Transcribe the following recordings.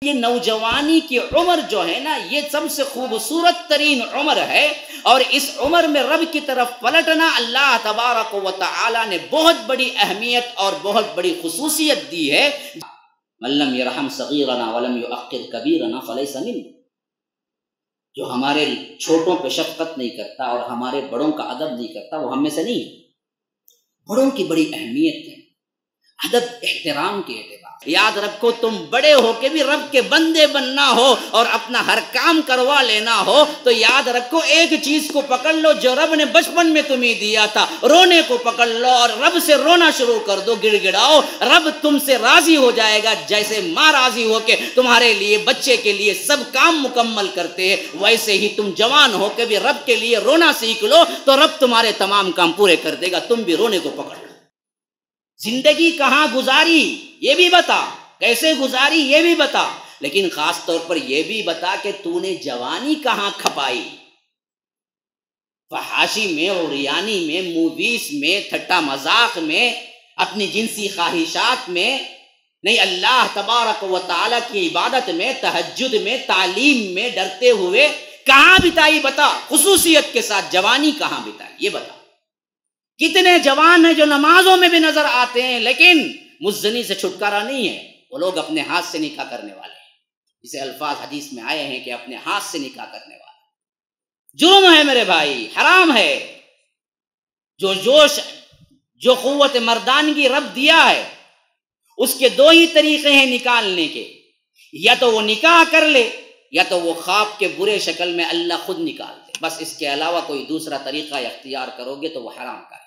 یہ نوجوانی کی عمر جو ہے نا، یہ سب سے خوبصورت ترین عمر ہے، اور اس عمر میں رب کی طرف پلٹنا اللہ تبارک و تعالی نے بہت بڑی اہمیت اور بہت بڑی خصوصیت دی ہے۔ من لم یرحم صغیرنا ولم یؤقر کبیرنا فلیس منا، جو ہمارے چھوٹوں پہ شفقت نہیں کرتا اور ہمارے بڑوں کا ادب نہیں کرتا وہ ہم میں سے نہیں ہے۔ بڑوں کی بڑی اہمیت ہے، ادب احترام کے اعتبار۔ یاد رکھو، تم بڑے ہو کے بھی رب کے بندے بننا ہو اور اپنا ہر کام کروا لینا ہو تو یاد رکھو ایک چیز کو پکڑ لو جو رب نے بچپن میں تمہیں دیا تھا، رونے کو پکڑ لو اور رب سے رونا شروع کر دو، گڑ گڑاؤ، رب تم سے راضی ہو جائے گا۔ جیسے ماں راضی ہو کے تمہارے لیے بچے کے لیے سب کام مکمل کرتے ہیں، ویسے ہی تم جوان ہو کے بھی رب کے لیے رونا سیکھ لو تو رب تمہارے تمام کام پورے کر دے گا۔ تم بھی رونے کو پکڑ لو۔ زندگی کہاں گزاری یہ بھی بتا، کیسے گزاری یہ بھی بتا، لیکن خاص طور پر یہ بھی بتا کہ تو نے جوانی کہاں کھپائی۔ فحاشی میں، اوریانی میں، موویز میں، ٹھٹا مذاق میں، اپنی جنسی خواہشات میں نہیں، اللہ تبارک و تعالی کی عبادت میں، تہجد میں، تعلیم میں ڈرتے ہوئے کہاں بتائی بتا، خصوصیت کے ساتھ جوانی کہاں بتائی یہ بتا۔ کتنے جوان ہیں جو نمازوں میں بھی نظر آتے ہیں لیکن مزنی سے چھٹکارا نہیں ہے، وہ لوگ اپنے ہاتھ سے نکاح کرنے والے ہیں، جسے الفاظ حدیث میں آئے ہیں کہ اپنے ہاتھ سے نکاح کرنے والے۔ جرم ہے میرے بھائی، حرام ہے۔ جو جوش، جو قوت مردانگی رب دیا ہے، اس کے دو ہی طریقے ہیں نکالنے کے، یا تو وہ نکاح کر لے یا تو وہ خواب کے برے شکل میں اللہ خود نکال دے، بس اس کے علاوہ کوئی دوسرا طریقہ اختیار کرو گے تو وہ حرام کا ہے۔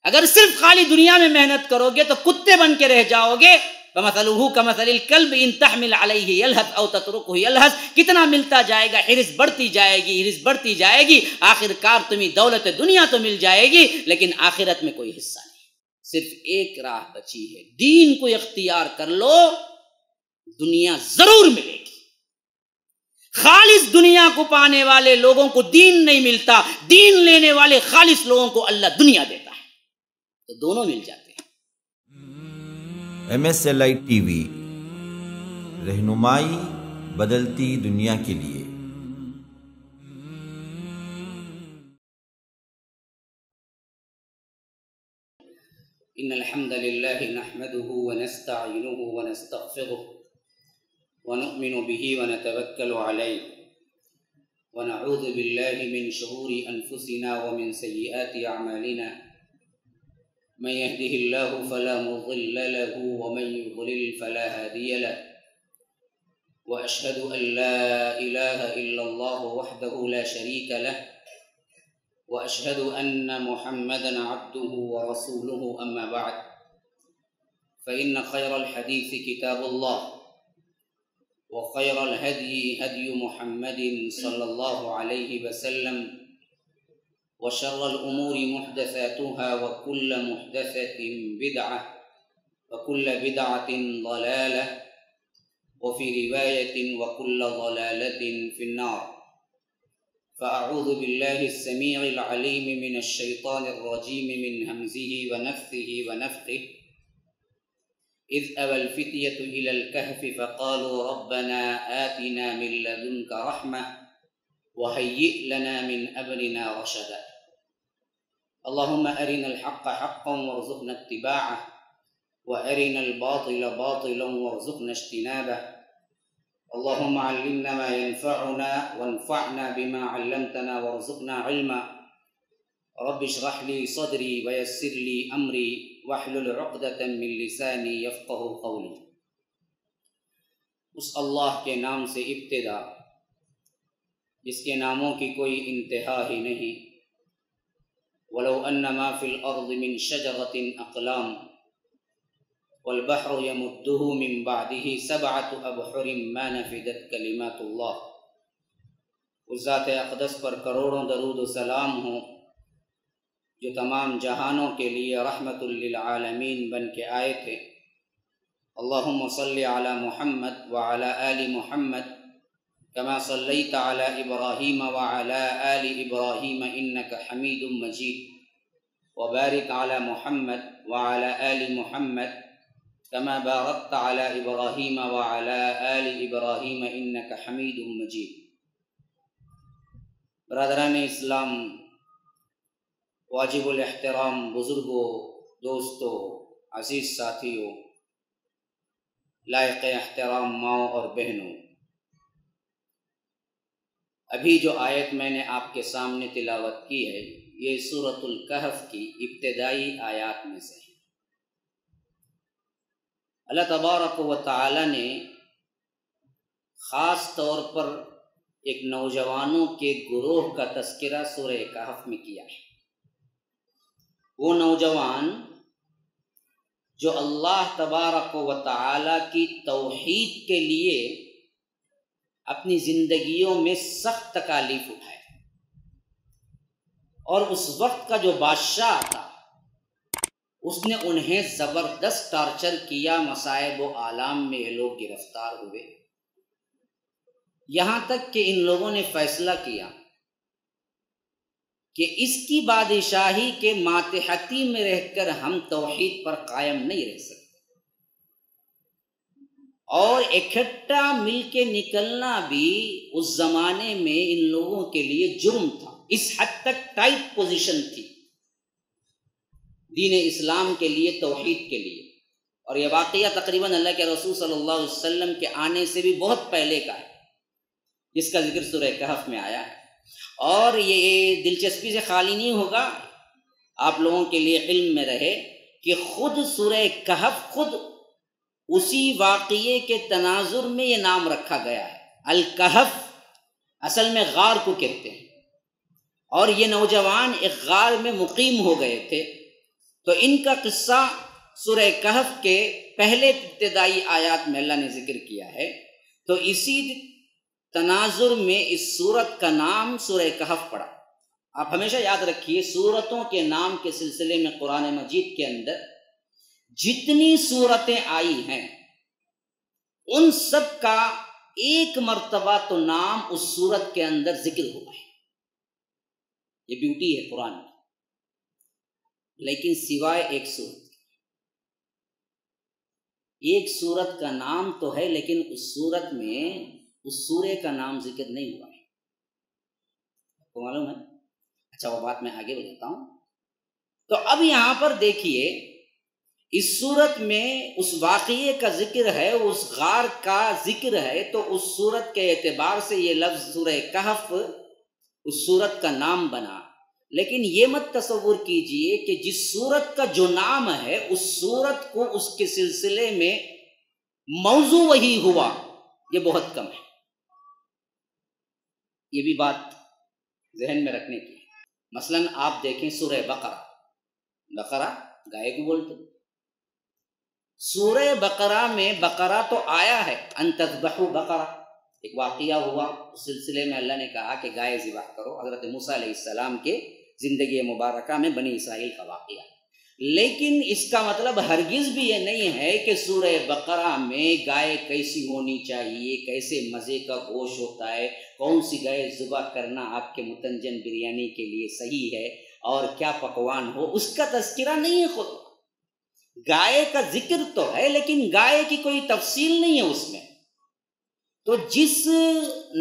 اگر صرف خالی دنیا میں محنت کرو گے تو کتے بن کے رہ جاؤ گے۔ فَمَثَلُهُ كَمَثَلِ الْكَلْبِ إِن تَحْمِلْ عَلَيْهِ يَلْهَثْ أَوْ تَتْرُكْهُ يَلْهَثْ، کتنا ملتا جائے گا، حرص بڑھتی جائے گی، حرص بڑھتی جائے گی، آخر کار تمہیں دولت دنیا تو مل جائے گی لیکن آخرت میں کوئی حصہ نہیں۔ صرف ایک راہ بچی ہے، دین کو اختیار کر لو، دنیا ضرور ملے گی۔ خالص دنیا کو پانے والے لوگوں کو دین نہیں ملتا، دین لینے والے خالص لوگوں کو اللہ دنیا دیتا ہے، تو دونوں مل جاتے ہیں۔ MSLI ٹی وی، رہنمائی بدلتی دنیا کے لیے۔ ان الحمد لله نحمده ونستعينه ونستغفره ونؤمن به ونتوكل عليه ونعوذ بالله من شرور انفسنا ومن سيئات اعمالنا، من يهده الله فلا مضل له ومن يضلل فلا هادي له، واشهد ان لا اله الا الله وحده لا شريك له، واشهد ان محمدا عبده ورسوله، اما بعد فان خير الحديث كتاب الله، وخير الهدي هدي محمد صلى الله عليه وسلم، وشر الامور محدثاتها وكل محدثة بدعة وكل بدعة ضلالة، وفي رواية وكل ضلالة في النار۔ فأعوذ بالله السميع العليم من الشيطان الرجيم من همزه ونفثه ونفخه، إذ أوى الفتية إلى الكهف فقالوا ربنا آتنا من لدنك رحمة وهيئ لنا من أمرنا رشدا۔ اللهم أرنا الحق حقا وارزقنا اتباعه، وأرنا الباطل باطلا وارزقنا اجتنابه۔ اللهم علمنا ما ينفعنا وانفعنا بما علمتنا وارزقنا علما۔ رب اشرح لي صدري ويسر لي أمري واحلل عقدة من لساني يفقه قولي۔ اس اللہ کے نام سے ابتدا جس کے ناموں کی کوئی انتہا ہی نہیں۔ ولو ان ما فی الارض من شجرۃ اقلام والبحر يمده من بعده سبعة ابحر ما نفدت کلمات اللہ۔ اس ذات اقدس پر کروڑوں درود و سلام ہوں جو تمام جہانوں کے لیے رحمت للعالمین بن کے آئے تھے۔ اللہم صلی علی محمد وعلی آل محمد كما صليت على إبراهيم وعلى آل إبراهيم إنك حميد مجيد، وبارك على محمد وعلى آل محمد كما باركت على إبراهيم وعلى آل إبراهيم إنك حميد مجيد۔ برادران اسلام، واجب الاحترام بزرگوں، دوستوں، عزیز ساتھیوں، لائق احترام ماؤں اور بہنوں، ابھی جو آیت میں نے آپ کے سامنے تلاوت کی ہے یہ سورۃ الکہف کی ابتدائی آیات میں سے ہے۔ اللہ تبارک و تعالی نے خاص طور پر ایک نوجوانوں کے گروہ کا تذکرہ سورہ کہف میں کیا ہے۔ وہ نوجوان جو اللہ تبارک و تعالی کی توحید کے لیے اپنی زندگیوں میں سخت تکالیف اٹھائے، اور اس وقت کا جو بادشاہ تھا اس نے انہیں زبردست ٹارچر کیا، مصائب و آلام میں یہ لوگ گرفتار ہوئے، یہاں تک کہ ان لوگوں نے فیصلہ کیا کہ اس کی بادشاہی کے ماتحتی میں رہ کر ہم توحید پر قائم نہیں رہ سکتے، اور اکٹھا مل کے نکلنا بھی اس زمانے میں ان لوگوں کے لیے جرم تھا۔ اس حد تک ٹائٹ پوزیشن تھی دین اسلام کے لیے، توحید کے لیے، اور یہ واقعہ تقریباً اللہ کے رسول صلی اللہ علیہ وسلم کے آنے سے بھی بہت پہلے کا ہے، جس کا ذکر سورہ کہف میں آیا ہے۔ اور یہ دلچسپی سے خالی نہیں ہوگا، آپ لوگوں کے لیے علم میں رہے کہ خود سورہ کہف خود اسی واقعے کے تناظر میں یہ نام رکھا گیا ہے۔ الکہف اصل میں غار کو کہتے ہیں، اور یہ نوجوان ایک غار میں مقیم ہو گئے تھے، تو ان کا قصہ سورہ کہف کے پہلے ابتدائی آیات میں اللہ نے ذکر کیا ہے۔ تو اسی تناظر میں اس سورت کا نام سورہ کہف پڑا۔ آپ ہمیشہ یاد رکھیے، سورتوں کے نام کے سلسلے میں قرآن مجید کے اندر جتنی سورتیں آئی ہیں ان سب کا ایک مرتبہ تو نام اس سورت کے اندر ذکر ہوا ہے۔ یہ بیوٹی ہے قرآن کی، لیکن سوائے ایک سورت، ایک سورت کا نام تو ہے لیکن اس سورت میں اس سورے کا نام ذکر نہیں ہوا ہے، آپ کو معلوم ہے؟ اچھا وہ بات میں آگے بتاتا ہوں۔ تو اب یہاں پر دیکھیے، اس سورت میں اس واقعے کا ذکر ہے، اس غار کا ذکر ہے، تو اس سورت کے اعتبار سے یہ لفظ سورہ کہف اس سورت کا نام بنا۔ لیکن یہ مت تصور کیجئے کہ جس سورت کا جو نام ہے اس سورت کو اس کے سلسلے میں موضوع وہی ہوا، یہ بہت کم ہے۔ یہ بھی بات ذہن میں رکھنے کی ہے۔ مثلا آپ دیکھیں سورہ بقرہ گائے کو بولتے، سورہ بقرہ میں بقرہ تو آیا ہے، ان تذبحوا بقرہ، ایک واقعہ ہوا، اس سلسلے میں اللہ نے کہا کہ گائے ذبح کرو، حضرت موسیٰ علیہ السلام کے زندگی مبارکہ میں بنی اسرائیل کا واقعہ۔ لیکن اس کا مطلب ہرگز بھی یہ نہیں ہے کہ سورہ بقرہ میں گائے کیسی ہونی چاہیے، کیسے مزے کا گوشت ہوتا ہے، کون سی گائے ذبح کرنا آپ کے متنجن بریانی کے لیے صحیح ہے، اور کیا پکوان ہو، اس کا تذکرہ نہیں ہے۔ خود گائے کا ذکر تو ہے لیکن گائے کی کوئی تفصیل نہیں ہے اس میں۔ تو جس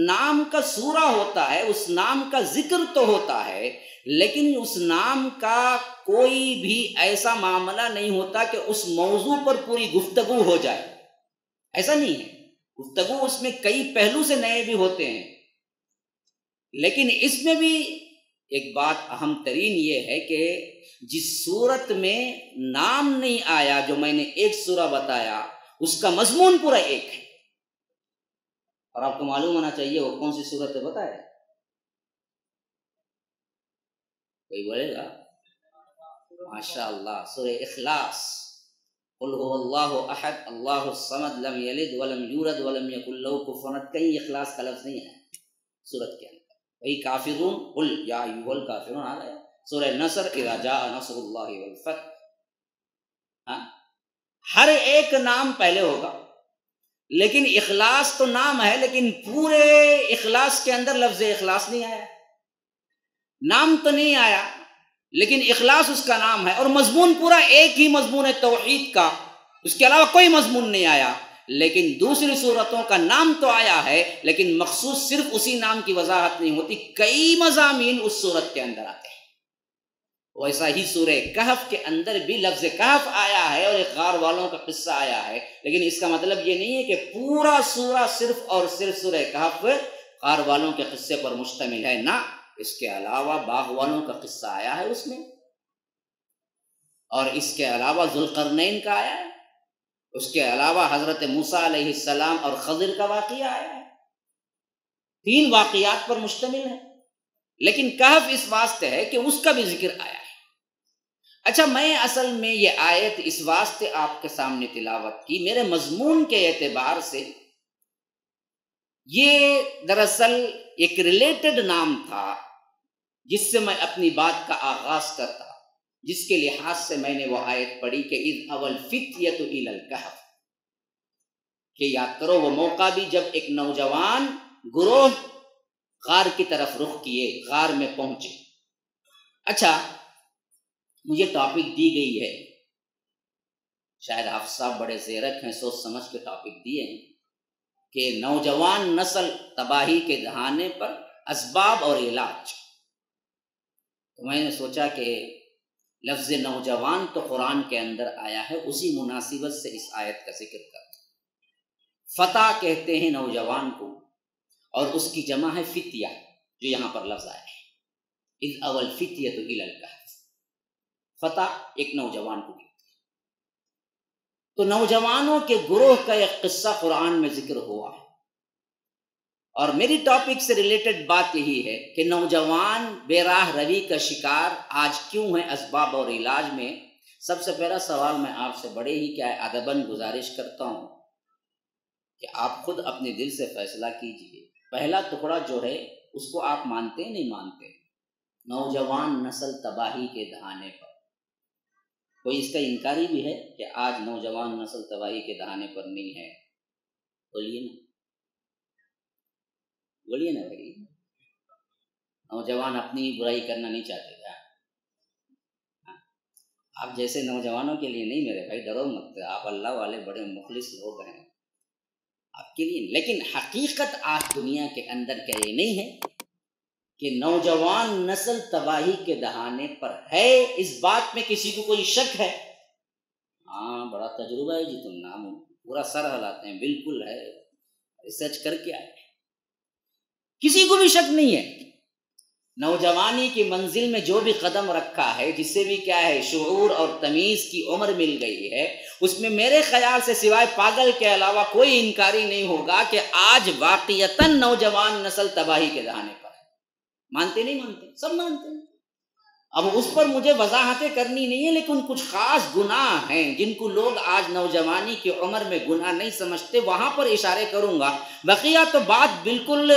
نام کا سورہ ہوتا ہے اس نام کا ذکر تو ہوتا ہے، لیکن اس نام کا کوئی بھی ایسا معاملہ نہیں ہوتا کہ اس موضوع پر پوری گفتگو ہو جائے، ایسا نہیں ہے۔ گفتگو اس میں کئی پہلو سے نئے بھی ہوتے ہیں، لیکن اس میں بھی ایک بات اہم ترین یہ ہے کہ جس صورت میں نام نہیں آیا، جو میں نے ایک سورہ بتایا، اس کا مضمون پورا ایک ہے، اور آپ کو معلوم ہونا چاہیے وہ کون سی صورت ہے، بتایا کوئی بولے گا؟ ماشاء اللہ، سورہ اخلاص، قل هو اللہ احد اللہ الصمد لم یلد ولم یولد ولم یکن له کفوا احد، کہیں اخلاص کا لفظ نہیں ہے سورت کے اندر۔ وہی کافرون، قل یا ایھا الکافرون آ گیا۔ سورہ نصر، اذا جاء نصر اللہ والفتح، ہر ایک نام پہلے ہوگا، لیکن اخلاص تو نام ہے، لیکن پورے اخلاص کے اندر لفظ اخلاص نہیں آیا، نام تو نہیں آیا لیکن اخلاص اس کا نام ہے، اور مضمون پورا ایک ہی مضمون ہے توحید کا۔ اس کے علاوہ کوئی مضمون نہیں آیا، لیکن دوسری صورتوں کا نام تو آیا ہے، لیکن مخصوص صرف اسی نام کی وضاحت نہیں ہوتی، کئی مضامین اس صورت کے اندر آتے ہیں۔ ویسا ہی سورہ کہف کے اندر بھی لفظ کہف آیا ہے اور ایک غار والوں کا قصہ آیا ہے، لیکن اس کا مطلب یہ نہیں ہے کہ پورا سورہ صرف اور صرف سورہ کہف غار والوں کے قصے پر مشتمل ہے، نہ، اس کے علاوہ باغ والوں کا قصہ آیا ہے اس میں، اور اس کے علاوہ ذوالقرنین کا آیا ہے، اس کے علاوہ حضرت موسیٰ علیہ السلام اور خضر کا واقعہ آیا ہے، 3 واقعات پر مشتمل ہے، لیکن کہف اس واسطے ہے کہ اس کا بھی ذکر آیا ہے۔ اچھا، میں اصل میں یہ آیت اس واسطے آپ کے سامنے تلاوت کی، میرے مضمون کے اعتبار سے یہ دراصل ایک ریلیٹڈ نام تھا جس سے میں اپنی بات کا آغاز کرتا، جس کے لحاظ سے میں نے وہ آیت پڑھی کہ اذ اول فتیۃ الی الکہف، کہ یاد کرو وہ موقع بھی جب ایک نوجوان گروہ غار کی طرف رخ کیے، غار میں پہنچے۔ اچھا، مجھے ٹاپک دی گئی ہے، شاید آپ صاحب بڑے زیرک ہیں، سوچ سمجھ کے ٹاپک دیے ہیں کہ نوجوان نسل تباہی کے دہانے پر اسباب اور علاج۔ تو میں نے سوچا کہ لفظ نوجوان تو قرآن کے اندر آیا ہے، اسی مناسبت سے اس آیت کا ذکر کرتا ہوں۔ فتح کہتے ہیں نوجوان کو، اور اس کی جمع ہے فتیہ، جو یہاں پر لفظ آیا ہے اذ اول فتیۃ الی الکہف، فتح ایک نوجوان کو کہتے ہیں۔ تو نوجوانوں کے گروہ کا ایک قصہ قرآن میں ذکر ہوا ہے، اور میری ٹاپک سے ریلیٹڈ بات یہی ہے کہ نوجوان بے راہ روی کا شکار آج کیوں ہے اسباب اور علاج میں۔ سب سے پہلا سوال میں آپ سے بڑے ہی کیا ادباً گزارش کرتا ہوں کہ آپ خود اپنے دل سے فیصلہ کیجئے، پہلا ٹکڑا جو ہے اس کو آپ مانتے ہیں نہیں مانتے؟ نوجوان نسل تباہی کے دہانے پر، کوئی اس کا انکاری بھی ہے کہ آج نوجوان نسل تباہی کے دہانے پر نہیں ہے؟ بولیے نا، بولیے نا بھائی، نوجوان اپنی برائی کرنا نہیں چاہتے کیا؟ آپ جیسے نوجوانوں کے لیے نہیں میرے بھائی، ڈرو مت، آپ اللہ والے بڑے مخلص لوگ ہیں، آپ کے لیے۔ لیکن حقیقت آج دنیا کے اندر کیا یہ نہیں ہے کہ نوجوان نسل تباہی کے دہانے پر ہے؟ اس بات میں کسی کو کوئی شک ہے؟ ہاں، بڑا تجربہ ہے جی، تم نام پورا سر ہلاتے ہیں، بالکل ہے، ریسرچ کر کے آئے، کسی کو بھی شک نہیں ہے۔ نوجوانی کی منزل میں جو بھی قدم رکھا ہے، جس سے بھی کیا ہے شعور اور تمیز کی عمر مل گئی ہے، اس میں میرے خیال سے سوائے پاگل کے علاوہ کوئی انکاری نہیں ہوگا کہ آج واقعتاً نوجوان نسل تباہی کے دہانے پر ہے۔ مانتے نہیں مانتے؟ سب مانتے ہیں۔ اب اس پر مجھے وضاحتیں کرنی نہیں ہے، لیکن کچھ خاص گناہ ہیں جن کو لوگ آج نوجوانی کی عمر میں گناہ نہیں سمجھتے، وہاں پر اشارے کروں گا۔ بقیہ تو بات بالکل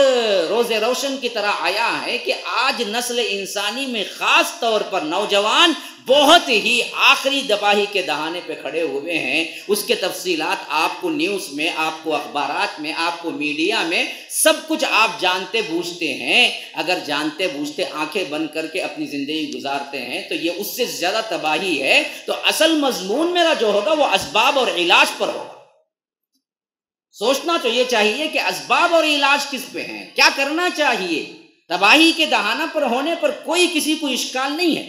روز روشن کی طرح آیا ہے کہ آج نسل انسانی میں خاص طور پر نوجوان بہت ہی آخری تباہی کے دہانے پہ کھڑے ہوئے ہیں۔ اس کے تفصیلات آپ کو نیوز میں، آپ کو اخبارات میں، آپ کو میڈیا میں سب کچھ آپ جانتے بوجھتے ہیں۔ اگر جانتے بوجھتے آنکھیں بند کر کے اپنی زندگی گزارتے ہیں تو یہ اس سے زیادہ تباہی ہے۔ تو اصل مضمون میرا جو ہوگا وہ اسباب اور علاج پر ہوگا۔ سوچنا تو یہ چاہیے کہ اسباب اور علاج کس پہ ہیں، کیا کرنا چاہیے۔ تباہی کے دہانے پر ہونے پر کوئی کسی کو اشکال نہیں ہے،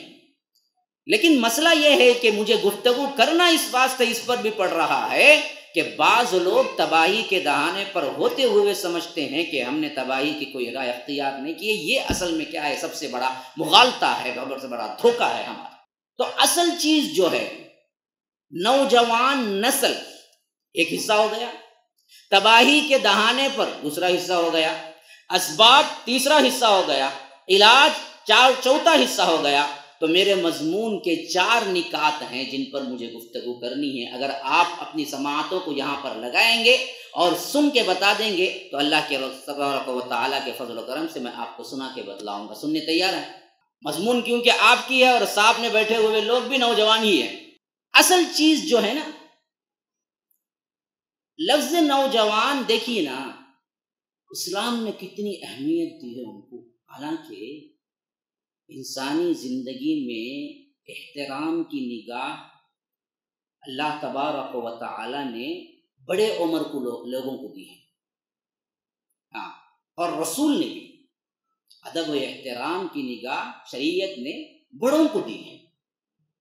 لیکن مسئلہ یہ ہے کہ مجھے گفتگو کرنا اس واسطے اس پر بھی پڑ رہا ہے کہ بعض لوگ تباہی کے دہانے پر ہوتے ہوئے سمجھتے ہیں کہ ہم نے تباہی کی کوئی راہ اختیار نہیں کی ہے۔ یہ اصل میں کیا ہے، سب سے بڑا مغالطہ ہے، سب سے بڑا دھوکہ ہے ہمارا۔ تو اصل چیز جو ہے نوجوان نسل ایک حصہ ہو گیا، تباہی کے دہانے پر دوسرا حصہ ہو گیا، اسباب تیسرا حصہ ہو گیا، علاج چوتھا حصہ ہو گیا۔ تو میرے مضمون کے 4 نکات ہیں جن پر مجھے گفتگو کرنی ہے۔ اگر آپ اپنی سماعتوں کو یہاں پر لگائیں گے اور سن کے بتا دیں گے تو اللہ کے تبارک و تعالیٰ کے فضل و کرم سے میں آپ کو سنا کے بتلاؤں گا۔ سننے تیار ہیں؟ مضمون کیونکہ آپ کی ہے اور سامنے بیٹھے ہوئے لوگ بھی نوجوان ہی ہیں۔ اصل چیز جو ہے نا، لفظ نوجوان دیکھیے نا، اسلام نے کتنی اہمیت دی ہے ان کو، حالانکہ انسانی زندگی میں احترام کی نگاہ اللہ تبارک و تعالی نے بڑے عمر کو لوگوں کو دی ہے، ہاں، اور رسول نے بھی ادب و احترام کی نگاہ شریعت نے بڑوں کو دی ہے۔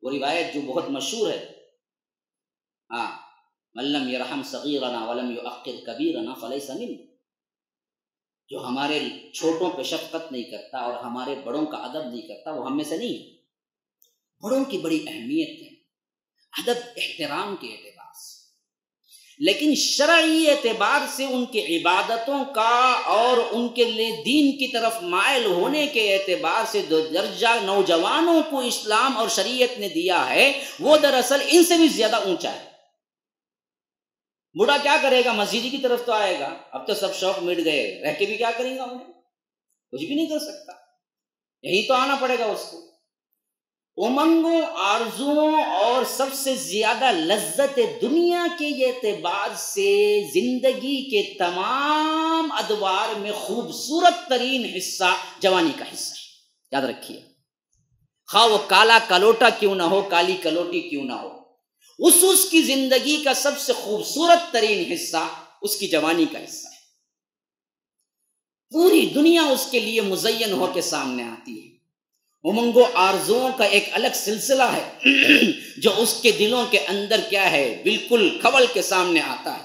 وہ روایت جو بہت مشہور ہے، ہاں، من لم یرحم صغیرنا ولم یؤقر کبیرنا فلیس منا، جو ہمارے چھوٹوں پہ شفقت نہیں کرتا اور ہمارے بڑوں کا ادب نہیں کرتا وہ ہم میں سے نہیں ہے۔ بڑوں کی بڑی اہمیت ہے ادب احترام کے اعتبار سے، لیکن شرعی اعتبار سے ان کی عبادتوں کا اور ان کے لیے دین کی طرف مائل ہونے کے اعتبار سے جو درجہ نوجوانوں کو اسلام اور شریعت نے دیا ہے وہ دراصل ان سے بھی زیادہ اونچا ہے۔ بوڑھا کیا کرے گا؟ مسجد کی طرف تو آئے گا، اب تو سب شوق مٹ گئے، رہ کے بھی کیا کرے گا؟ انہیں کچھ بھی نہیں کر سکتا، یہی تو آنا پڑے گا اس کو۔ امنگوں، آرزوؤں اور سب سے زیادہ لذت دنیا کے اعتبار سے زندگی کے تمام ادوار میں خوبصورت ترین حصہ جوانی کا حصہ ہے، یاد رکھیے، خواہ وہ کالا کلوٹا کیوں نہ ہو، کالی کلوٹی کیوں نہ ہو، اس کی زندگی کا سب سے خوبصورت ترین حصہ اس کی جوانی کا حصہ ہے۔ پوری دنیا اس کے لیے مزین ہو کے سامنے آتی ہے، امنگ و آرزوؤں کا ایک الگ سلسلہ ہے جو اس کے دلوں کے اندر کیا ہے بالکل کھول کے سامنے آتا ہے۔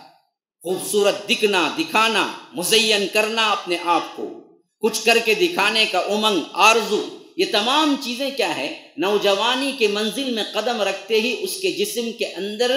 خوبصورت دکھنا، دکھانا، مزین کرنا اپنے آپ کو، کچھ کر کے دکھانے کا امنگ، آرزو، یہ تمام چیزیں کیا ہے نوجوانی کے منزل میں قدم رکھتے ہی اس کے جسم کے اندر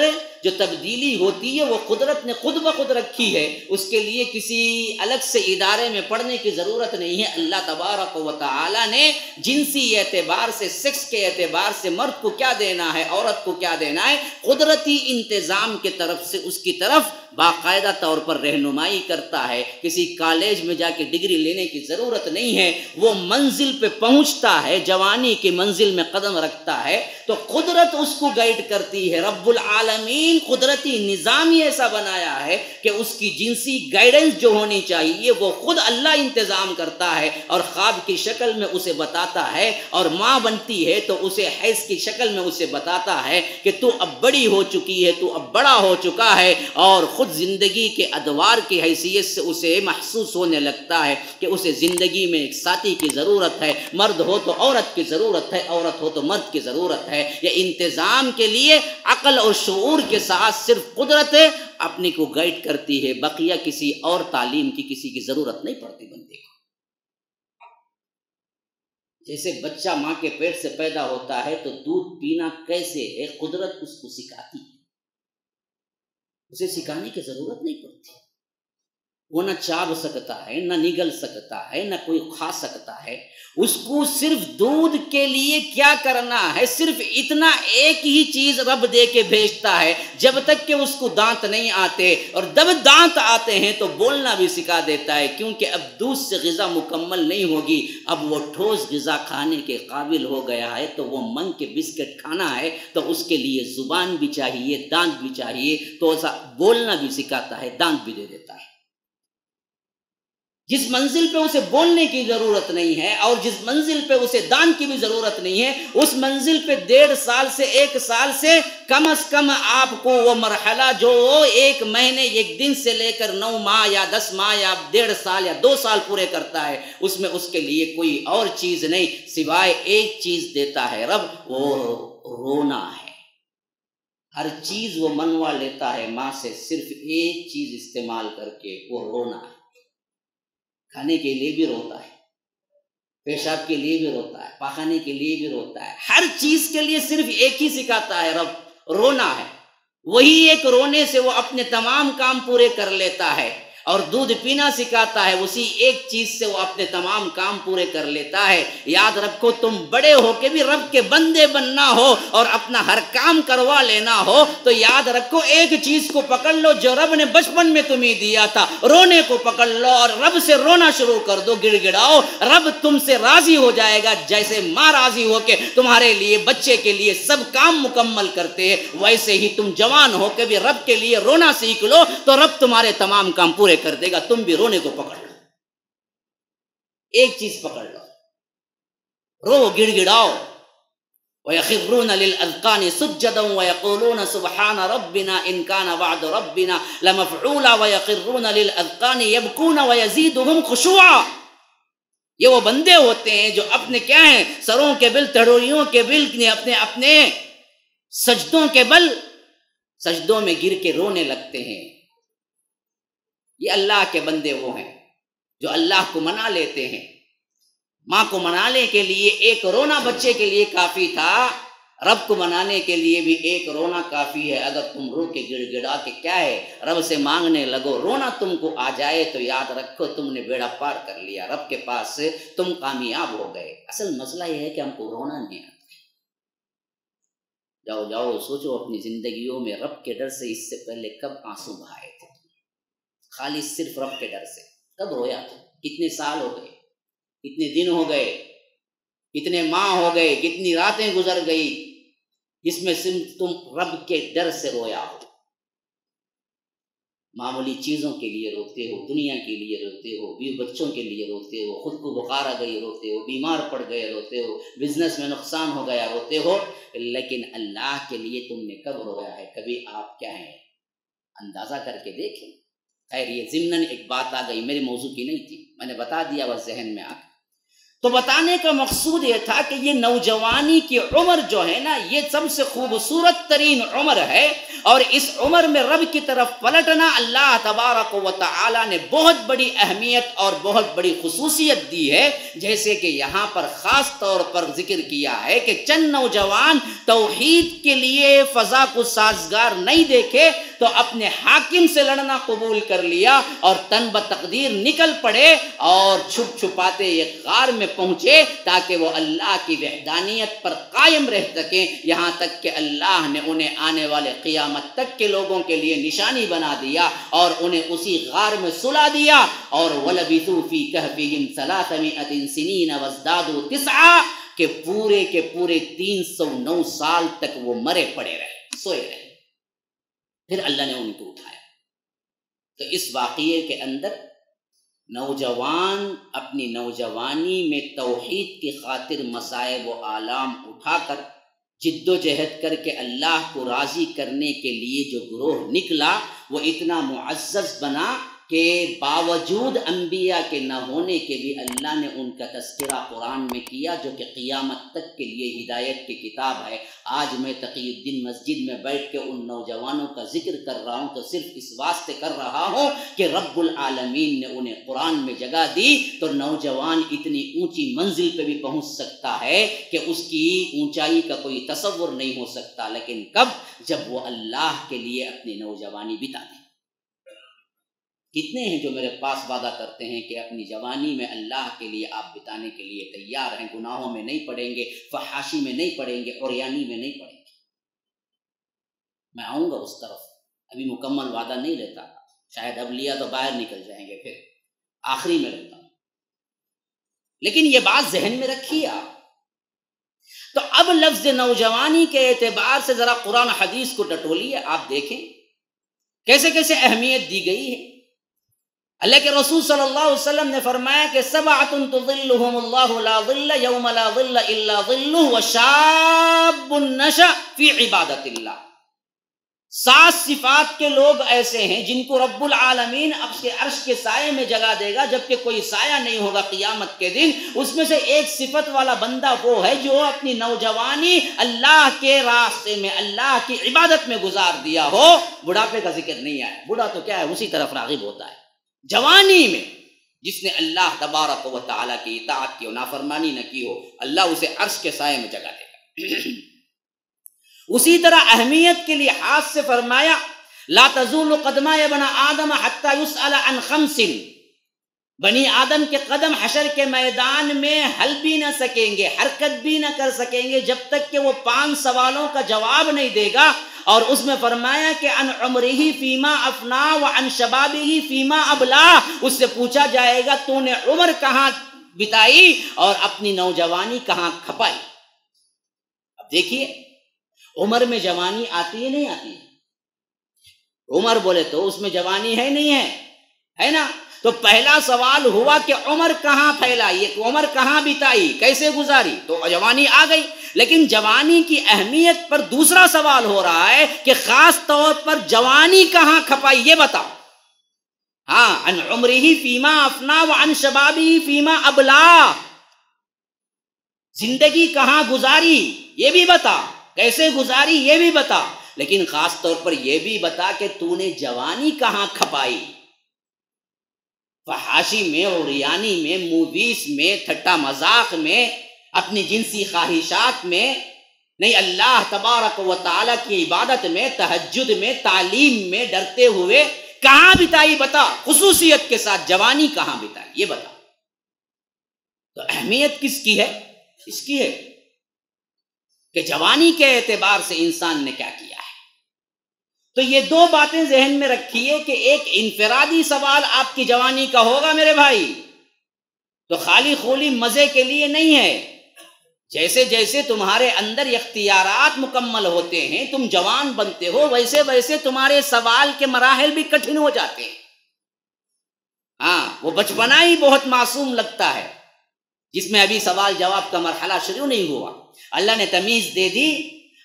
جو تبدیلی ہوتی ہے وہ قدرت نے خود بخود رکھی ہے، اس کے لیے کسی الگ سے ادارے میں پڑھنے کی ضرورت نہیں ہے۔ اللہ تبارک و تعالی نے جنسی اعتبار سے، سیکس کے اعتبار سے مرد کو کیا دینا ہے، عورت کو کیا دینا ہے، قدرتی انتظام کے طرف سے اس کی طرف باقاعدہ طور پر رہنمائی کرتا ہے۔ کسی کالج میں جا کے ڈگری لینے کی ضرورت نہیں ہے، وہ منزل پہ پہنچتا ہے، جوانی کی منزل میں قدم رکھتا ہے تو قدرت اس کو گائیڈ کرتی ہے۔ رب العالمین قدرتی نظام ہی ایسا بنایا ہے کہ اس کی جنسی گائیڈنس جو ہونی چاہیے وہ خود اللہ انتظام کرتا ہے اور خواب کی شکل میں اسے بتاتا ہے، اور ماں بنتی ہے تو اسے حیض کی شکل میں اسے بتاتا ہے کہ تو اب بڑی ہو چکی ہے، تو اب بڑا ہو چکا ہے، اور خود زندگی کے ادوار کی حیثیت سے اسے محسوس ہونے لگتا ہے کہ اسے زندگی میں ایک ساتھی کی ضرورت ہے، مرد ہو تو عورت کی ضرورت ہے، عورت ہو تو مرد کی ضرورت ہے۔ یہ انتظام کے لیے عقل اور شعور کے ساتھ صرف قدرت اپنے کو گائیڈ کرتی ہے، بقیہ کسی اور تعلیم کی کسی کی ضرورت نہیں پڑتی بندے کو۔ جیسے بچہ ماں کے پیٹ سے پیدا ہوتا ہے تو دودھ پینا کیسے ہے قدرت اس کو سکھاتی ہے، اسے سکھانے کی ضرورت نہیں پڑتی، وہ نہ چاب سکتا ہے، نہ نگل سکتا ہے، نہ کوئی کھا سکتا ہے، اس کو صرف دودھ کے لیے کیا کرنا ہے، صرف اتنا ایک ہی چیز رب دے کے بھیجتا ہے جب تک کہ اس کو دانت نہیں آتے، اور جب دانت آتے ہیں تو بولنا بھی سکھا دیتا ہے، کیونکہ اب دودھ سے غذا مکمل نہیں ہوگی، اب وہ ٹھوس غذا کھانے کے قابل ہو گیا ہے، تو وہ منگ کے بسکٹ کھانا ہے تو اس کے لیے زبان بھی چاہیے، دانت بھی چاہیے، تو ایسا بولنا بھی سکھاتا ہے، دانت بھی دے دیتا ہے۔ جس منزل پہ اسے بولنے کی ضرورت نہیں ہے اور جس منزل پہ اسے دان کی بھی ضرورت نہیں ہے، اس منزل پہ 1.5 سال سے 1 سال سے کم از کم آپ کو وہ مرحلہ جو 1 مہینے 1 دن سے لے کر 9 ماہ یا 10 ماہ یا 1.5 سال یا 2 سال پورے کرتا ہے، اس میں اس کے لیے کوئی اور چیز نہیں سوائے ایک چیز دیتا ہے رب، وہ رونا ہے۔ ہر چیز وہ منوا لیتا ہے ماں سے، صرف ایک چیز استعمال کر کے، وہ رونا ہے۔ کھانے کے لیے بھی روتا ہے، پیشاب کے لیے بھی روتا ہے، پاخانے کے لیے بھی روتا ہے، ہر چیز کے لیے صرف ایک ہی سکھاتا ہے رب، رونا ہے۔ وہی ایک رونے سے وہ اپنے تمام کام پورے کر لیتا ہے، اور دودھ پینا سکھاتا ہے، اسی ایک چیز سے وہ اپنے تمام کام پورے کر لیتا ہے۔ یاد رکھو تم بڑے ہو کے بھی رب کے بندے بننا ہو اور اپنا ہر کام کروا لینا ہو تو یاد رکھو ایک چیز کو پکڑ لو جو رب نے بچپن میں تمہیں دیا تھا، رونے کو پکڑ لو اور رب سے رونا شروع کر دو، گڑ گڑاؤ، رب تم سے راضی ہو جائے گا۔ جیسے ماں راضی ہو کے تمہارے لیے، بچے کے لیے سب کام مکمل کرتے ہیں، ویسے ہی تم جوان ہو کے بھی رب کے لیے رونا سیکھ لو تو رب تمہارے تمام کام پورے کر دے گا۔ تم بھی رونے کو پکڑ لو، ایک چیز پکڑ لو، رو، گڑ گڑاؤ، وَيَخِرُّونَ لِلْأَذْقَانِ سُجَّدًا وَيَقُولُونَ سُبْحَانَ رَبِّنَا إِنْ كَانَ وَعْدُ رَبِّنَا لَمَفْعُولًا وَيَخِرُّونَ لِلْأَذْقَانِ يَبْكُونَ وَيَزِيدُهُمْ خُشُوعًا. یہ وہ بندے ہوتے ہیں جو اپنے کیا ہیں سروں کے بل تڑوریوں کے بل اپنے سجدوں کے بل سجدوں میں گر کے رونے لگتے ہیں. یہ اللہ کے بندے وہ ہیں جو اللہ کو منا لیتے ہیں. ماں کو منانے کے لیے ایک رونا بچے کے لیے کافی تھا، رب کو منانے کے لیے بھی ایک رونا کافی ہے. اگر تم رو کے گڑ گڑا کے کیا ہے رب سے مانگنے لگو، رونا تم کو آ جائے تو یاد رکھو تم نے بیڑا پار کر لیا، رب کے پاس سے تم کامیاب ہو گئے. اصل مسئلہ یہ ہے کہ ہم کو رونا نہیں آتا. جاؤ سوچو اپنی زندگیوں میں رب کے ڈر سے اس سے پہلے کب آنسو بہائے تھے؟ خالی صرف رب کے ڈر سے کب رویا تھا؟ کتنے سال ہو گئے، کتنے دن ہو گئے، کتنے ماہ ہو گئے، کتنی راتیں گزر گئی جس میں صرف تم رب کے ڈر سے رویا ہو. معمولی چیزوں کے لیے روتے ہو، دنیا کے لیے روتے ہو، بیوی بچوں کے لیے روتے ہو، خود کو بخار آ گئی روتے ہو، بیمار پڑ گئے روتے ہو، بزنس میں نقصان ہو گیا روتے ہو. لیکن اللہ کے لیے تم نے کب رویا ہے؟ کبھی آپ کیا ہیں اندازہ کر کے دیکھیں. خیر یہ ضمناً ایک بات آ گئی، میرے موضوع کی نہیں تھی، میں نے بتا دیا بس ذہن میں آ گئی. تو بتانے کا مقصود یہ تھا کہ یہ نوجوانی کی عمر جو ہے نا یہ سب سے خوبصورت ترین عمر ہے، اور اس عمر میں رب کی طرف پلٹنا اللہ تبارک و تعالی نے بہت بڑی اہمیت اور بہت بڑی خصوصیت دی ہے. جیسے کہ یہاں پر خاص طور پر ذکر کیا ہے کہ چند نوجوان توحید کے لیے فضا کو سازگار نہیں دیکھے تو اپنے حاکم سے لڑنا قبول کر لیا اور تن بتقدیر نکل پڑے اور چھپ چھپاتے ایک غار میں پہنچے تاکہ وہ اللہ کی وحدانیت پر قائم رہ سکیں. یہاں تک کہ اللہ نے انہیں آنے والے قیامت تک کے لوگوں کے لیے نشانی بنا دیا اور انہیں اسی غار میں سلا دیا. اور وَلَبِثُوا فِي كَهْفِهِمْ 300 سِنِينَ وَازْدَادُوا 9 کہ پورے 309 سال تک وہ مرے پڑے رہے، سوئے رہے. پھر اللہ نے ان کو اٹھایا. تو اس واقعے کے اندر نوجوان اپنی نوجوانی میں توحید کی خاطر مصائب و آلام اٹھا کر جد و جہد کر کے اللہ کو راضی کرنے کے لیے جو گروہ نکلا وہ اتنا معزز بنا کہ باوجود انبیاء کے نہ ہونے کے بھی اللہ نے ان کا تذکرہ قرآن میں کیا، جو کہ قیامت تک کے لیے ہدایت کی کتاب ہے. آج میں تقی الدین مسجد میں بیٹھ کے ان نوجوانوں کا ذکر کر رہا ہوں تو صرف اس واسطے کر رہا ہوں کہ رب العالمین نے انہیں قرآن میں جگہ دی. تو نوجوان اتنی اونچی منزل پہ بھی پہنچ سکتا ہے کہ اس کی اونچائی کا کوئی تصور نہیں ہو سکتا، لیکن کب؟ جب وہ اللہ کے لیے اپنی نوجوانی بتا دے. کتنے ہیں جو میرے پاس وعدہ کرتے ہیں کہ اپنی جوانی میں اللہ کے لیے آپ بتانے کے لیے تیار ہیں، گناہوں میں نہیں پڑیں گے، فحاشی میں نہیں پڑیں گے، عریانی میں نہیں پڑیں گے. میں آؤں گا اس طرف، ابھی مکمل وعدہ نہیں لیتا، شاید اب لیا تو باہر نکل جائیں گے، پھر آخری میں لیتا ہوں. لیکن یہ بات ذہن میں رکھیے آپ. تو اب لفظ نوجوانی کے اعتبار سے ذرا قرآن حدیث کو ٹٹولیے، آپ دیکھیں کیسے کیسے اہمیت دی گئی ہے. اللہ کے رسول صلی اللہ علیہ وسلم نے فرمایا کہ سبعۃ تظلهم اللہ لا ظل یوم لا ظل الا ظلہ وشاب نشأ فی عبادت اللہ. 7 صفات کے لوگ ایسے ہیں جن کو رب العالمین اب کے عرش کے سائے میں جگہ دے گا جبکہ کوئی سایہ نہیں ہوگا قیامت کے دن. اس میں سے ایک صفت والا بندہ وہ ہے جو اپنی نوجوانی اللہ کے راستے میں اللہ کی عبادت میں گزار دیا ہو. بڑھاپے کا ذکر نہیں آیا، بوڑھا تو کیا ہے اسی طرف راغب ہوتا ہے. جوانی میں جس نے اللہ تبارک و تعالیٰ کی اطاعت کی و نافرمانی نہ کی ہو اللہ اسے عرش کے سائے میں جگہ دے گا. اسی طرح اہمیت کے لحاظ سے فرمایا لا تزول قدم ابن آدم حتی یسأل عن 5. بنی آدم کے قدم حشر کے میدان میں ہل بھی نہ سکیں گے، حرکت بھی نہ کر سکیں گے جب تک کہ وہ 5 سوالوں کا جواب نہیں دے گا. اور اس میں فرمایا کہ عن عمرہ فیما افنا وعن شبابہ فیما ابلا. اس سے پوچھا جائے گا تو نے عمر کہاں بتائی اور اپنی نوجوانی کہاں کھپائی. اب دیکھیے عمر میں جوانی آتی ہے نہیں آتی ہے؟ عمر بولے تو اس میں جوانی ہے نہیں ہے نا. تو پہلا سوال ہوا کہ عمر کہاں پھیلائی، عمر کہاں بتائی، کیسے گزاری؟ تو جوانی آ گئی، لیکن جوانی کی اہمیت پر دوسرا سوال ہو رہا ہے کہ خاص طور پر جوانی کہاں کھپائی، یہ بتاؤ۔ ہاں، عن عمرہ فیما افنا وعن شبابہ فیما ابلا، زندگی کہاں گزاری یہ بھی بتا، کیسے گزاری یہ بھی بتا، لیکن خاص طور پر یہ بھی بتا کہ تو نے جوانی کہاں کھپائی۔ فحاشی میں، اوریانی میں، موویز میں، ٹھٹا مذاق میں، اپنی جنسی خواہشات میں نہیں، اللہ تبارک و تعالیٰ کی عبادت میں، تہجد میں، تعلیم میں ڈرتے ہوئے کہاں بتائی بتا، خصوصیت کے ساتھ جوانی کہاں بتائی یہ بتا۔ تو اہمیت کس کی ہے؟ اس کی ہے کہ جوانی کے اعتبار سے انسان نے کیا کیا ہے۔ تو یہ دو باتیں ذہن میں رکھیے کہ ایک انفرادی سوال آپ کی جوانی کا ہوگا میرے بھائی، تو خالی خولی مزے کے لیے نہیں ہے۔ جیسے جیسے تمہارے اندر اختیارات مکمل ہوتے ہیں، تم جوان بنتے ہو، ویسے ویسے تمہارے سوال کے مراحل بھی کٹھن ہو جاتے ہیں۔ ہاں، وہ بچپنا ہی بہت معصوم لگتا ہے جس میں ابھی سوال جواب کا مرحلہ شروع نہیں ہوا۔ اللہ نے تمیز دے دی،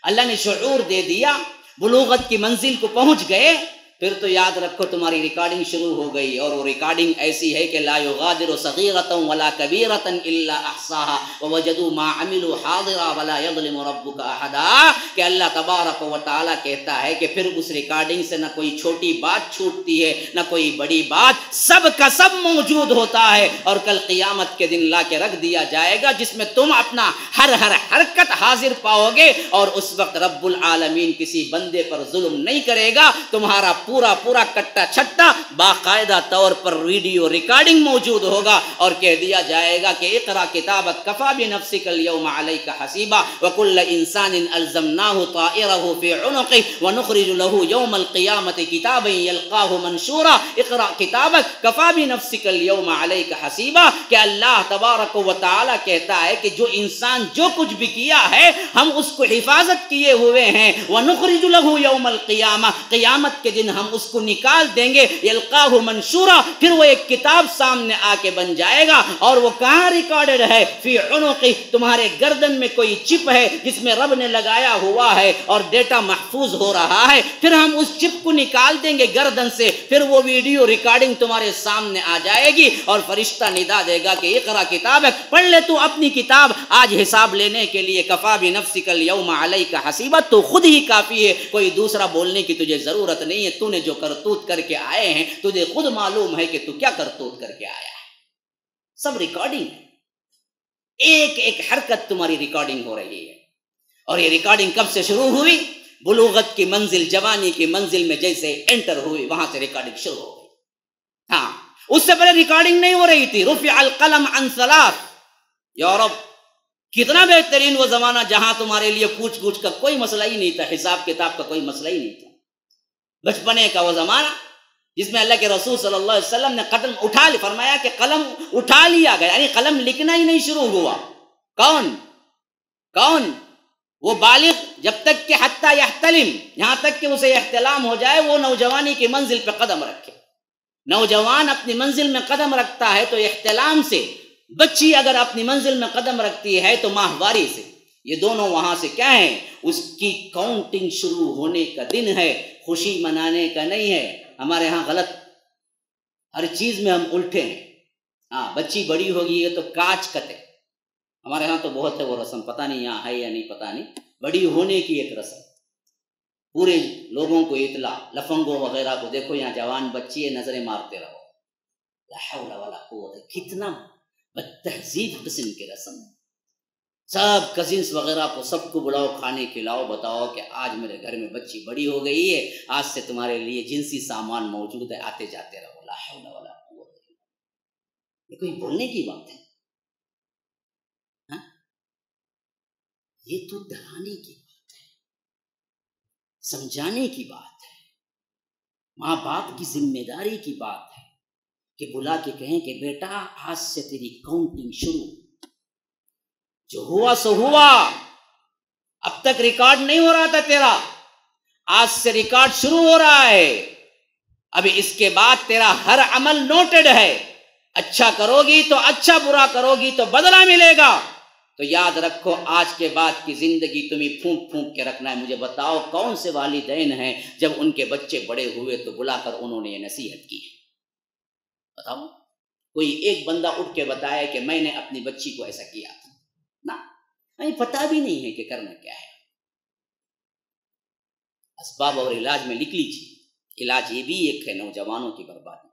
اللہ نے شعور دے دیا، بلوغت کی منزل کو پہنچ گئے، پھر تو یاد رکھو تمہاری ریکارڈنگ شروع ہو گئی، اور وہ ریکارڈنگ ایسی ہے کہ لا یغادر صغیرۃ ولا کبیرۃ الا احصاها ووجدوا ما عملوا حاضرا ولا یظلم ربک احدا، کہ اللہ تبارک و تعالیٰ کہتا ہے کہ پھر اس ریکارڈنگ سے نہ کوئی چھوٹی بات چھوٹتی ہے نہ کوئی بڑی بات، سب کا سب موجود ہوتا ہے، اور کل قیامت کے دن لا کے رکھ دیا جائے گا جس میں تم اپنا ہر حرکت حاضر پاؤ گے، اور اس وقت رب العالمین کسی بندے پر ظلم نہیں کرے گا، تمہارا پورا کٹا چھٹا باقاعدہ طور پر ویڈیو ریکارڈنگ موجود ہوگا، اور کہہ دیا جائے گا کہ اقرا کتابک کفا بنفسک اليوم علیک حسیبا وکل انسان الزمناه طائره فی عنقه ونخرج له یوم القیامة کتابا یلقاه منشورا، اقرا کتابک کفا بنفسک اليوم علیک حسیبا، کہ اللہ تبارک و تعالی کہتا ہے کہ جو انسان جو کچھ بھی کیا ہے ہم اس کو حفاظت کیے ہوئے ہیں، ونخرج له یوم القیامة، قیامت کے دن ہم اس کو نکال دیں گے، یلقاہ منشورا، پھر وہ ایک کتاب سامنے آ کے بن جائے گا، اور وہ کہاں ریکارڈڈ ہے؟ فی عنقہ، تمہارے گردن میں کوئی چپ ہے جس میں رب نے لگایا ہوا ہے اور ڈیٹا محفوظ ہو رہا ہے، پھر ہم اس چپ کو نکال دیں گے گردن سے، پھر وہ ویڈیو ریکارڈنگ تمہارے سامنے آ جائے گی، اور فرشتہ ندا دے گا کہ اقرا کتابک، پڑھ لے تو اپنی کتاب، آج حساب لینے کے لیے کفا بنفسک اليوم علیک حسیبا، تو خود ہی کافی ہے، کوئی دوسرا بولنے کی تجھے ضرورت نہیں ہے، تو نے جو کرتوت کر کے آئے ہیں تجھے خود معلوم ہے کہ تو کیا کرتوت کر کے آیا ہے، سب ریکارڈنگ ہے، ایک ایک حرکت تمہاری ریکارڈنگ ہو رہی ہے۔ اور یہ ریکارڈنگ کب سے شروع ہوئی؟ بلوغت کی منزل، جوانی کی منزل میں جیسے انٹر ہوئی وہاں سے ریکارڈنگ شروع ہو گئی۔ ہاں، اس سے پہلے ریکارڈنگ نہیں ہو رہی تھی۔ رفع القلم عن ثلاث، یا رب، کتنا بہترین وہ زمانہ جہاں تمہارے لیے پوچھ کا کوئی مسئلہ ہی نہیں تھا، حساب کتاب کا کوئی مسئلہ ہی نہیں تھا، بچپنے کا وہ زمانہ جس میں اللہ کے رسول صلی اللہ علیہ وسلم نے قلم اٹھا لیا، فرمایا کہ قلم اٹھا لیا گیا، یعنی قلم لکھنا ہی نہیں شروع ہوا۔ کون؟ وہ بالغ جب تک کہ حتی یحتلم، یہاں تک کہ اسے احتلام ہو جائے، وہ نوجوانی کی منزل پہ قدم رکھے۔ نوجوان اپنی منزل میں قدم رکھتا ہے تو احتلام سے، بچی اگر اپنی منزل میں قدم رکھتی ہے تو ماہواری سے، یہ دونوں وہاں سے کیا ہیں؟ اس کی کاؤنٹنگ شروع ہونے کا دن ہے، خوشی منانے کا نہیں ہے۔ ہمارے ہاں غلط، ہر چیز میں ہم الٹے ہیں۔ ہاں، بچی بڑی ہوگی ہے تو کاچ کتے، ہمارے ہاں تو بہت ہے وہ رسم، پتہ نہیں یہاں ہے یا نہیں، پتہ نہیں، بڑی ہونے کی ایک رسم، پورے لوگوں کو اطلاع، لفنگوں وغیرہ کو، دیکھو یہاں جوان بچی ہے، نظریں مارتے رہو، لا حول ولا قوت، کتنا بدتہذیب قسم کے رسم۔ سب کزنس وغیرہ کو سب کو بلاؤ، کھانے کھلاؤ، بتاؤ کہ آج میرے گھر میں بچی بڑی ہو گئی ہے، آج سے تمہارے لیے جنسی سامان موجود ہے، آتے جاتے رہو، لا حول ولا قوت۔ یہ کوئی بولنے کی بات ہے؟ ہاں؟ یہ تو ڈرانے کی بات ہے، سمجھانے کی بات ہے، ماں باپ کی ذمہ داری کی بات ہے کہ بلا کے کہیں کہ بیٹا آج سے تیری کاؤنٹنگ شروع، جو ہوا سو ہوا، اب تک ریکارڈ نہیں ہو رہا تھا تیرا، آج سے ریکارڈ شروع ہو رہا ہے۔ اب اس کے بعد تیرا ہر عمل نوٹڈ ہے، اچھا کرو گی تو اچھا، برا کرو گی تو بدلہ ملے گا۔ تو یاد رکھو آج کے بعد کی زندگی تمہیں پھونک پھونک کے رکھنا ہے۔ مجھے بتاؤ کون سے والدین ہیں جب ان کے بچے بڑے ہوئے تو بلا کر انہوں نے یہ نصیحت کی؟ بتاؤ کوئی ایک بندہ اٹھ کے بتایا کہ میں نے اپنی بچی کو ایسا کیا تھا؟ نہ، نہیں، پتہ بھی نہیں ہے کہ کرنا کیا ہے۔ اسباب اور علاج میں لکھ لیجیے، علاج یہ بھی ایک ہے نوجوانوں کی بربادی۔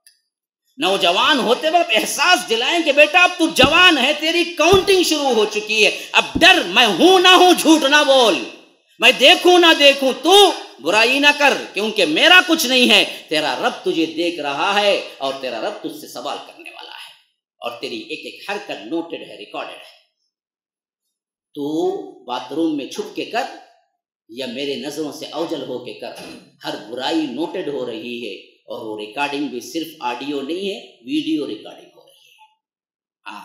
نوجوان ہوتے وقت احساس دلائیں کہ بیٹا اب تو جوان ہے، تیری کاؤنٹنگ شروع ہو چکی ہے، اب ڈر، میں ہوں نہ ہوں، جھوٹ نہ بول، میں دیکھوں نہ دیکھوں، تو برائی نہ کر، کیونکہ میرا کچھ نہیں ہے، تیرا رب تجھے دیکھ رہا ہے اور تیرا رب تجھ سے سوال کرنے والا ہے، اور تیری ایک ایک حرکت نوٹڈ ہے، ریکارڈڈ ہے۔ تو باتھ روم میں چھپ کے کر یا میرے نظروں سے اوجل ہو کے کر، ہر برائی نوٹڈ ہو رہی ہے، اور وہ ریکارڈنگ بھی صرف آڈیو نہیں ہے، ویڈیو ریکارڈنگ ہو رہی ہے۔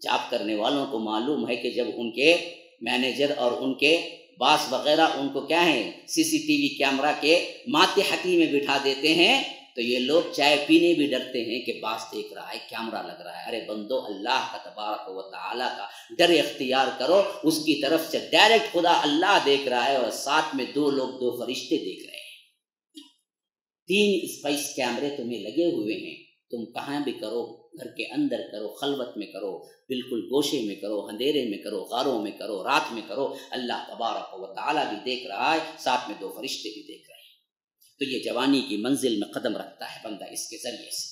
جاب کرنے والوں کو معلوم ہے کہ جب ان کے مینیجر اور ان کے باس وغیرہ ان کو کیا ہے سی سی ٹی وی کیمرہ کے ماتحتی میں بٹھا دیتے ہیں تو یہ لوگ چائے پینے بھی ڈرتے ہیں کہ باس دیکھ رہا ہے، کیمرہ لگ رہا ہے۔ ارے بندو، اللہ کا تبارک و تعالیٰ کا ڈر اختیار کرو، اس کی طرف سے ڈائریکٹ خدا اللہ دیکھ رہا ہے، اور ساتھ میں دو لوگ، دو فرشتے دیکھ رہے ہیں، 3 اسپائس کیمرے تمہیں لگے ہوئے ہیں۔ تم کہاں بھی کرو، گھر کے اندر کرو، خلوت میں کرو، بالکل گوشے میں کرو، اندھیرے میں کرو، غاروں میں کرو، رات میں کرو، اللہ تبارک و تعالیٰ بھی دیکھ رہا ہے، ساتھ میں 2 فرشتے بھی دیکھ رہے ہیں۔ تو یہ جوانی کی منزل میں قدم رکھتا ہے بندہ اس کے ذریعے سے۔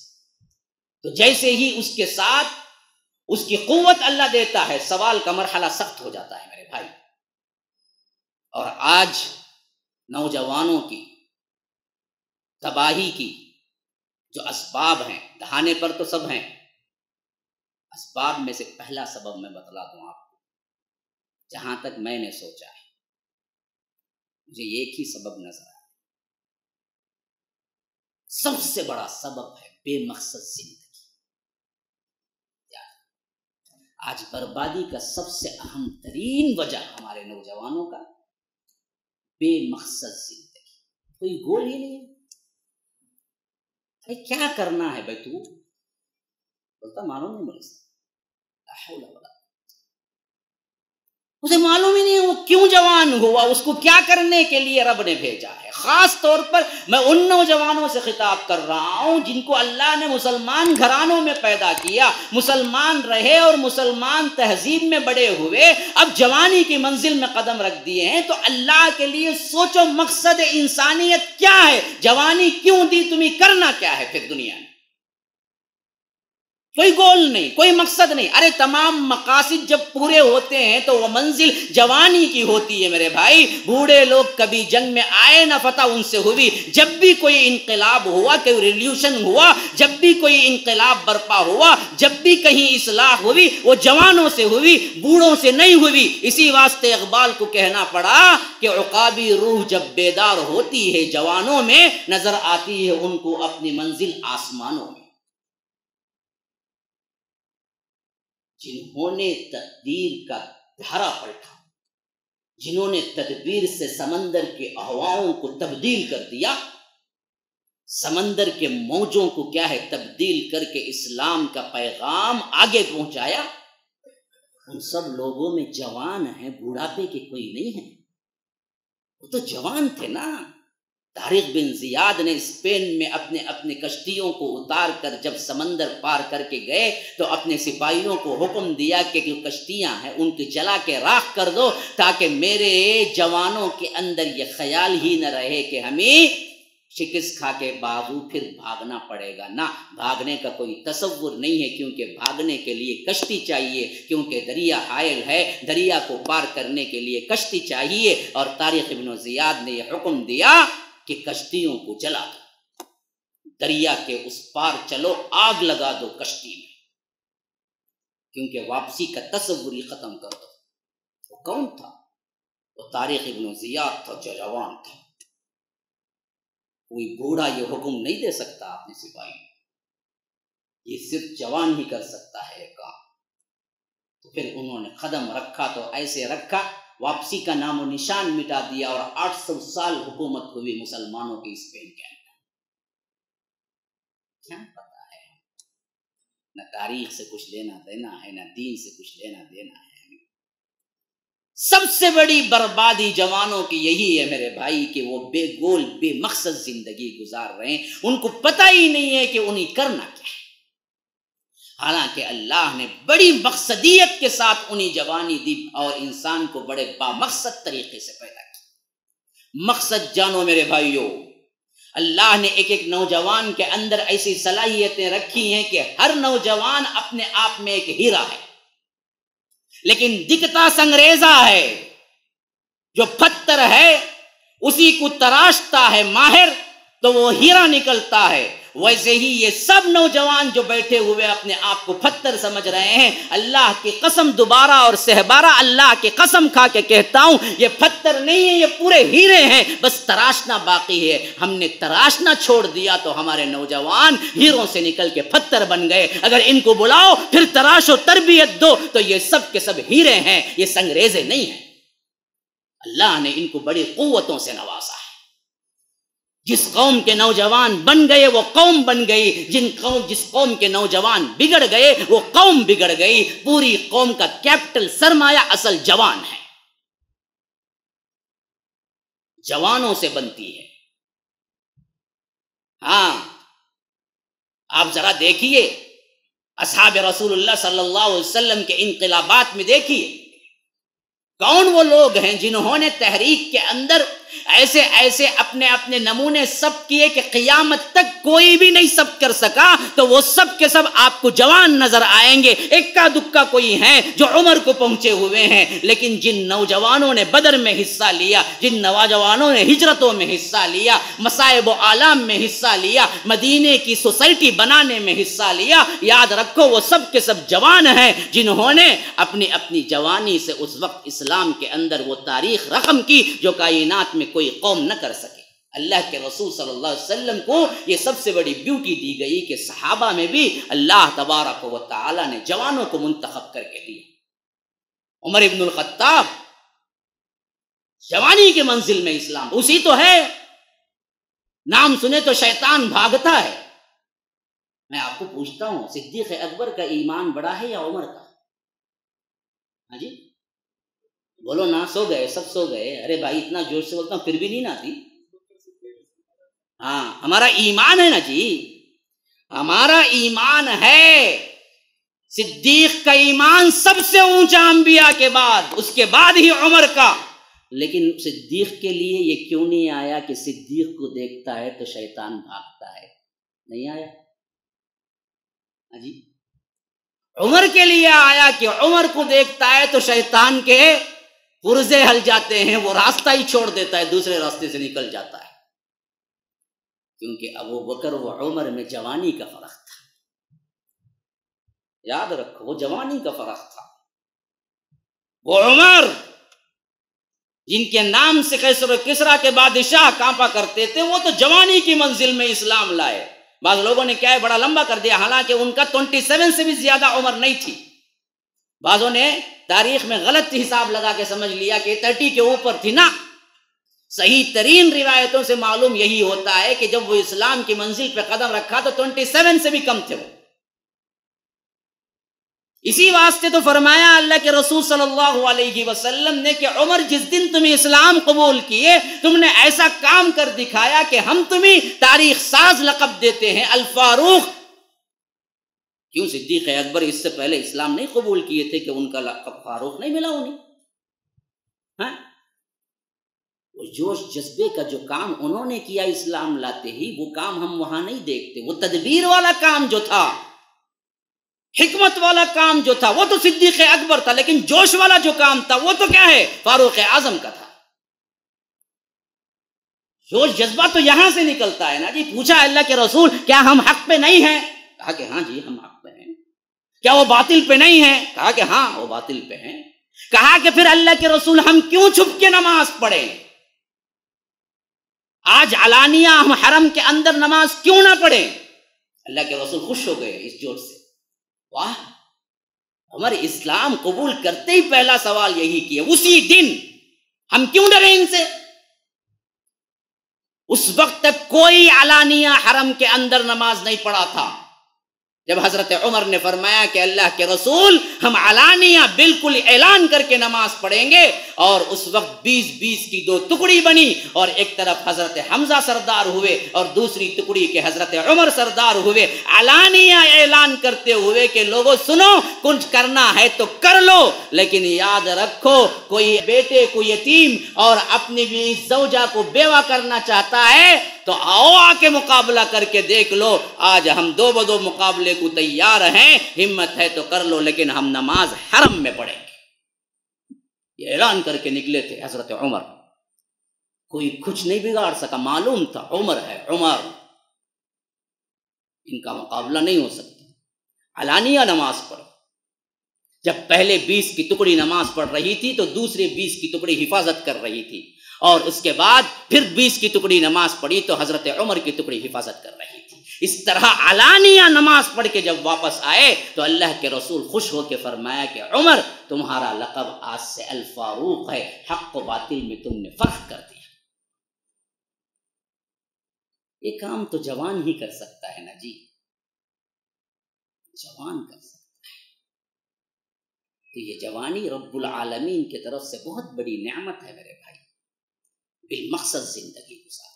تو جیسے ہی اس کے ساتھ اس کی قوت اللہ دیتا ہے، سوال کا مرحلہ سخت ہو جاتا ہے میرے بھائی۔ اور آج نوجوانوں کی تباہی کی جو اسباب ہیں، دہانے پر تو سب ہیں، اسباب میں سے پہلا سبب میں بتلا دوں آپ کو، جہاں تک میں نے سوچا ہے مجھے ایک ہی سبب نظر آیا، سب سے بڑا سبب ہے بے مقصد زندگی۔ آج بربادی کا سب سے اہم ترین وجہ ہمارے نوجوانوں کا بے مقصد زندگی، کوئی گول ہی نہیں ہے۔ کیا کرنا ہے بھائی؟ تو بولتا معلوم نہیں مجھے، اسے معلوم ہی نہیں وہ کیوں جوان ہوا، اس کو کیا کرنے کے لیے رب نے بھیجا ہے۔ خاص طور پر میں ان نوجوانوں سے خطاب کر رہا ہوں جن کو اللہ نے مسلمان گھرانوں میں پیدا کیا، مسلمان رہے اور مسلمان تہذیب میں بڑے ہوئے، اب جوانی کی منزل میں قدم رکھ دیے ہیں۔ تو اللہ کے لیے سوچو، مقصد انسانیت کیا ہے؟ جوانی کیوں دی تمہیں؟ کرنا کیا ہے پھر دنیا میں؟ کوئی گول نہیں، کوئی مقصد نہیں۔ ارے تمام مقاصد جب پورے ہوتے ہیں تو وہ منزل جوانی کی ہوتی ہے میرے بھائی۔ بوڑھے لوگ کبھی جنگ میں آئے نہ فتح ان سے ہوئی، جب بھی کوئی انقلاب ہوا، کوئی ریلیوشن ہوا، جب بھی کوئی انقلاب برپا ہوا، جب بھی کہیں اصلاح ہوئی، وہ جوانوں سے ہوئی، بوڑھوں سے نہیں ہوئی۔ اسی واسطے اقبال کو کہنا پڑا کہ عقابی روح جب بیدار ہوتی ہے جوانوں میں، نظر آتی ہے ان کو اپنی منزل آسمانوں میں۔ جنہوں نے تقدیر کا دھارا پلٹا، جنہوں نے تدبیر سے سمندر کے ہواؤں کو تبدیل کر دیا، سمندر کے موجوں کو کیا ہے تبدیل کر کے اسلام کا پیغام آگے پہنچایا، ان سب لوگوں میں جوان ہیں، بوڑھاپے کے کوئی نہیں ہے۔ وہ تو جوان تھے نا۔ طارق بن زیاد نے اسپین میں اپنے کشتیوں کو اتار کر جب سمندر پار کر کے گئے تو اپنے سپاہیوں کو حکم دیا کہ جو کشتیاں ہیں ان کی جلا کے راکھ کر دو، تاکہ میرے جوانوں کے اندر یہ خیال ہی نہ رہے کہ ہمیں شکست کھا کے بازو پھر بھاگنا پڑے گا۔ نہ، بھاگنے کا کوئی تصور نہیں ہے، کیونکہ بھاگنے کے لیے کشتی چاہیے، کیونکہ دریا حائل ہے، دریا کو پار کرنے کے لیے کشتی چاہیے۔ اور طارق بن زیاد نے یہ حکم دیا کہ کشتیوں کو جلا دو، دریا کے اس پار چلو، آگ لگا دو کشتی میں، کیونکہ واپسی کا تصور ہی ختم کر دو۔ وہ کون تھا؟ وہ طارق بن زیاد تھا، جو جوان تھا۔ کوئی بوڑھا یہ حکم نہیں دے سکتا اپنے سپاہی کو، یہ صرف جوان ہی کر سکتا ہے کام۔ تو پھر انہوں نے قدم رکھا تو ایسے رکھا، واپسی کا نام و نشان مٹا دیا، اور 800 سال حکومت ہوئی مسلمانوں کی اسپین کے اندر۔ کیا پتا ہے؟ نہ تاریخ سے کچھ لینا دینا ہے، نہ دین سے کچھ لینا دینا ہے۔ سب سے بڑی بربادی جوانوں کی یہی ہے میرے بھائی کہ وہ بے گول بے مقصد زندگی گزار رہے ہیں، ان کو پتہ ہی نہیں ہے کہ انہیں کرنا کیا ہے، حالانکہ اللہ نے بڑی مقصدیت کے ساتھ انہیں جوانی دی اور انسان کو بڑے بامقصد طریقے سے پیدا کیا۔ مقصد جانو میرے بھائیو، اللہ نے ایک ایک نوجوان کے اندر ایسی صلاحیتیں رکھی ہیں کہ ہر نوجوان اپنے آپ میں ایک ہیرا ہے، لیکن دکھتا سنگریزا ہے۔ جو پتھر ہے اسی کو تراشتا ہے ماہر تو وہ ہیرا نکلتا ہے۔ ویسے ہی یہ سب نوجوان جو بیٹھے ہوئے اپنے آپ کو پتھر سمجھ رہے ہیں، اللہ کی قسم دوبارہ اور سہبارہ اللہ کی قسم کھا کے کہتا ہوں، یہ پتھر نہیں ہے، یہ پورے ہیرے ہیں، بس تراشنا باقی ہے۔ ہم نے تراشنا چھوڑ دیا تو ہمارے نوجوان ہیروں سے نکل کے پتھر بن گئے۔ اگر ان کو بلاؤ پھر تراشو تربیت دو تو یہ سب کے سب ہیرے ہیں، یہ سنگریزے نہیں ہیں۔ اللہ نے ان کو بڑی قوتوں سے نوازا ہے۔ جس قوم کے نوجوان بن گئے وہ قوم بن گئی، جس قوم کے نوجوان بگڑ گئے وہ قوم بگڑ گئی۔ پوری قوم کا کیپٹل سرمایہ اصل جوان ہے، جوانوں سے بنتی ہے۔ ہاں، آپ ذرا دیکھیے اصحاب رسول اللہ صلی اللہ علیہ وسلم کے انقلابات میں دیکھیے کون وہ لوگ ہیں جنہوں نے تحریک کے اندر ایسے ایسے اپنے اپنے نمونے سب کیے کہ قیامت تک کوئی بھی نہیں سب کر سکا، تو وہ سب کے سب آپ کو جوان نظر آئیں گے۔ اکا دکا کوئی ہیں جو عمر کو پہنچے ہوئے ہیں، لیکن جن نوجوانوں نے بدر میں حصہ لیا، جن نوجوانوں نے ہجرتوں میں حصہ لیا، مصائب و آلام میں حصہ لیا، مدینے کی سوسائٹی بنانے میں حصہ لیا، یاد رکھو وہ سب کے سب جوان ہیں جنہوں نے اپنی اپنی جوانی سے اس وقت اسلام کے اندر وہ تاریخ رقم کی جو کائنات میں کوئی قوم نہ کر سکے۔ اللہ کے رسول صلی اللہ علیہ وسلم کو یہ سب سے بڑی بیوٹی دی گئی کہ صحابہ میں بھی اللہ تبارک و تعالی نے جوانوں کو منتخب کر کے دیا۔ عمر ابن الخطاب جوانی کے منزل میں اسلام اسی تو ہے، نام سنے تو شیطان بھاگتا ہے۔ میں آپ کو پوچھتا ہوں، صدیق اکبر کا ایمان بڑا ہے یا عمر کا؟ ہاں جی بولو نا، سو گئے سب سو گئے؟ ارے بھائی اتنا جوش سے بولتا ہوں پھر بھی نہیں آتی۔ ہاں ہمارا ایمان ہے نا جی، ہمارا ایمان ہے۔ صدیق کا ایمان سب سے اونچا انبیاء کے بعد، اس کے بعد ہی عمر کا۔ لیکن صدیق کے لیے یہ کیوں نہیں آیا کہ صدیق کو دیکھتا ہے تو شیطان بھاگتا ہے؟ نہیں آیا جی۔ عمر کے لیے آیا کہ عمر کو دیکھتا ہے تو شیطان کے پرزے ہل جاتے ہیں، وہ راستہ ہی چھوڑ دیتا ہے، دوسرے راستے سے نکل جاتا ہے، کیونکہ ابو بکر و عمر میں جوانی کا فرق تھا۔ یاد رکھو وہ جوانی کا فرق تھا۔ وہ عمر جن کے نام سے قیصر و کسریٰ کے بادشاہ کانپا کرتے تھے، وہ تو جوانی کی منزل میں اسلام لائے۔ بعض لوگوں نے کیا ہے بڑا لمبا کر دیا، حالانکہ ان کا 27 سے بھی زیادہ عمر نہیں تھی۔ بعضوں نے تاریخ میں غلط حساب لگا کے سمجھ لیا کہ 30 کے اوپر تھی۔ نا، صحیح ترین روایتوں سے معلوم یہی ہوتا ہے کہ جب وہ اسلام کی منزل پہ قدم رکھا تو 27 سے بھی کم تھے وہ۔ اسی واسطے تو فرمایا اللہ کے رسول صلی اللہ علیہ وسلم نے کہ عمر جس دن تمہیں اسلام قبول کیے تم نے ایسا کام کر دکھایا کہ ہم تمہیں تاریخ ساز لقب دیتے ہیں، الفاروق۔ کیوں؟ صدیق اکبر اس سے پہلے اسلام نہیں قبول کیے تھے کہ ان کا لقب فاروق نہیں ملا انہیں؟ ہاں، وہ جوش جذبے کا جو کام انہوں نے کیا اسلام لاتے ہی، وہ کام ہم وہاں نہیں دیکھتے۔ وہ تدبیر والا کام جو تھا، حکمت والا کام جو تھا، وہ تو صدیق اکبر تھا، لیکن جوش والا جو کام تھا وہ تو کیا ہے؟ فاروق اعظم کا تھا۔ جوش جذبہ تو یہاں سے نکلتا ہے نا جی۔ پوچھا اللہ کے رسول کیا ہم حق پہ نہیں ہیں؟ کہا کہ ہاں جی ہم حق پہ ہیں۔ کیا وہ باطل پہ نہیں ہیں؟ کہا کہ ہاں وہ باطل پہ ہیں۔ کہا کہ پھر اللہ کے رسول ہم کیوں چھپ کے نماز پڑھیں؟ آج علانیہ ہم حرم کے اندر نماز کیوں نہ پڑھیں؟ اللہ کے رسول خوش ہو گئے اس جوش سے۔ واہ، عمر اسلام قبول کرتے ہی پہلا سوال یہی کیا، اسی دن ہم کیوں ڈریں ان سے؟ اس وقت تک کوئی علانیہ حرم کے اندر نماز نہیں پڑھا تھا. جب حضرت عمر نے فرمایا کہ اللہ کے رسول ہم علانیہ بالکل اعلان کر کے نماز پڑھیں گے، اور اس وقت 20-20 کی 2 ٹکڑی بنی، اور ایک طرف حضرت حمزہ سردار ہوئے اور دوسری ٹکڑی کے حضرت عمر سردار ہوئے، علانیہ اعلان کرتے ہوئے کہ لوگوں سنو، کچھ کرنا ہے تو کر لو، لیکن یاد رکھو کوئی بیٹے کو یتیم اور اپنی بھی زوجہ کو بیوہ کرنا چاہتا ہے تو آؤ آ کے مقابلہ کر کے دیکھ لو. آج ہم 2 بدو مقابلے کو تیار ہیں، ہمت ہے تو کر لو، لیکن ہم نماز حرم میں پڑھیں گے. یہ اعلان کر کے نکلے تھے حضرت عمر. کوئی کچھ نہیں بگاڑ سکا، معلوم تھا عمر ہے، عمر ان کا مقابلہ نہیں ہو سکتا. علانیہ نماز پڑھو. جب پہلے 20 کی ٹکڑی نماز پڑھ رہی تھی تو دوسرے 20 کی ٹکڑی حفاظت کر رہی تھی، اور اس کے بعد پھر 20 کی ٹکڑی نماز پڑھی تو حضرت عمر کی ٹکڑی حفاظت کر رہی تھی. اس طرح علانیہ نماز پڑھ کے جب واپس آئے تو اللہ کے رسول خوش ہو کے فرمایا کہ عمر تمہارا لقب آج سے الفاروق ہے، حق و باطل میں تم نے فرق کر دیا. یہ کام تو جوان ہی کر سکتا ہے نا جی، جوان کر سکتا ہے. تو یہ جوانی رب العالمین کی طرف سے بہت بڑی نعمت ہے میرے بھائی. بالمقصد زندگی گزار.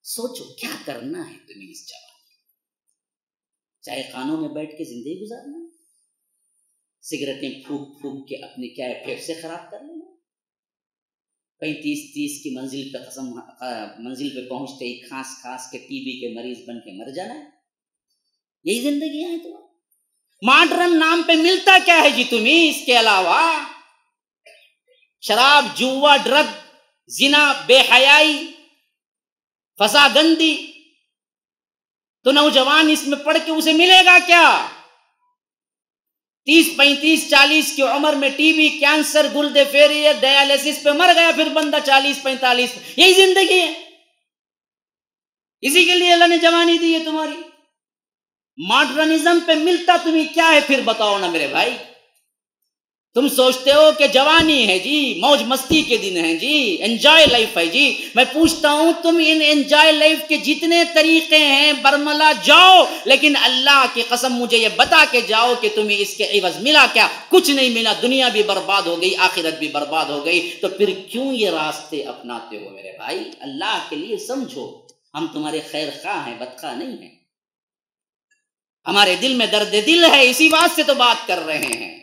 سوچو کیا کرنا ہے تمہیں اس جوانی، چائے خانوں میں بیٹھ کے زندگی گزارنا، سگریٹیں پھونک پھونک کے اپنے کیا پھیپھڑے خراب کر لینا، 35-30 کی منزل پہ پہنچتے ہی کھانس کھانس کے ٹی بی کے مریض بن کے مر جانا ہے. یہی زندگی ہے تمہاری. ماڈرن نام پہ ملتا کیا ہے جی تمہیں اس کے علاوہ؟ شراب، جوا، ڈرگ، زنا، بے حیائی، فسادگندی. تو نوجوان اس میں پڑھ کے اسے ملے گا کیا؟ 30-35-40 کی عمر میں ٹی بی، کینسر، گردے پھیریے، ڈیالسس پہ مر گیا پھر بندہ 40-45. یہی زندگی ہے. اسی کے لیے اللہ نے جوانی دی ہے تمہاری. ماڈرنزم پہ ملتا تمہیں کیا ہے پھر بتاؤ نا میرے بھائی. تم سوچتے ہو کہ جوانی ہے جی، موج مستی کے دن ہیں جی، انجوائے لائف ہے جی. میں پوچھتا ہوں تم ان انجوائے لائف کے جتنے طریقے ہیں برملا جاؤ، لیکن اللہ کی قسم مجھے یہ بتا کے جاؤ کہ تمہیں اس کے عوض ملا کیا؟ کچھ نہیں ملا. دنیا بھی برباد ہو گئی، آخرت بھی برباد ہو گئی. تو پھر کیوں یہ راستے اپناتے ہو میرے بھائی؟ اللہ کے لیے سمجھو، ہم تمہارے خیر خواہ ہیں، بدخواہ نہیں ہیں. ہمارے دل میں درد دل ہے، اسی بات سے تو بات کر رہے ہیں.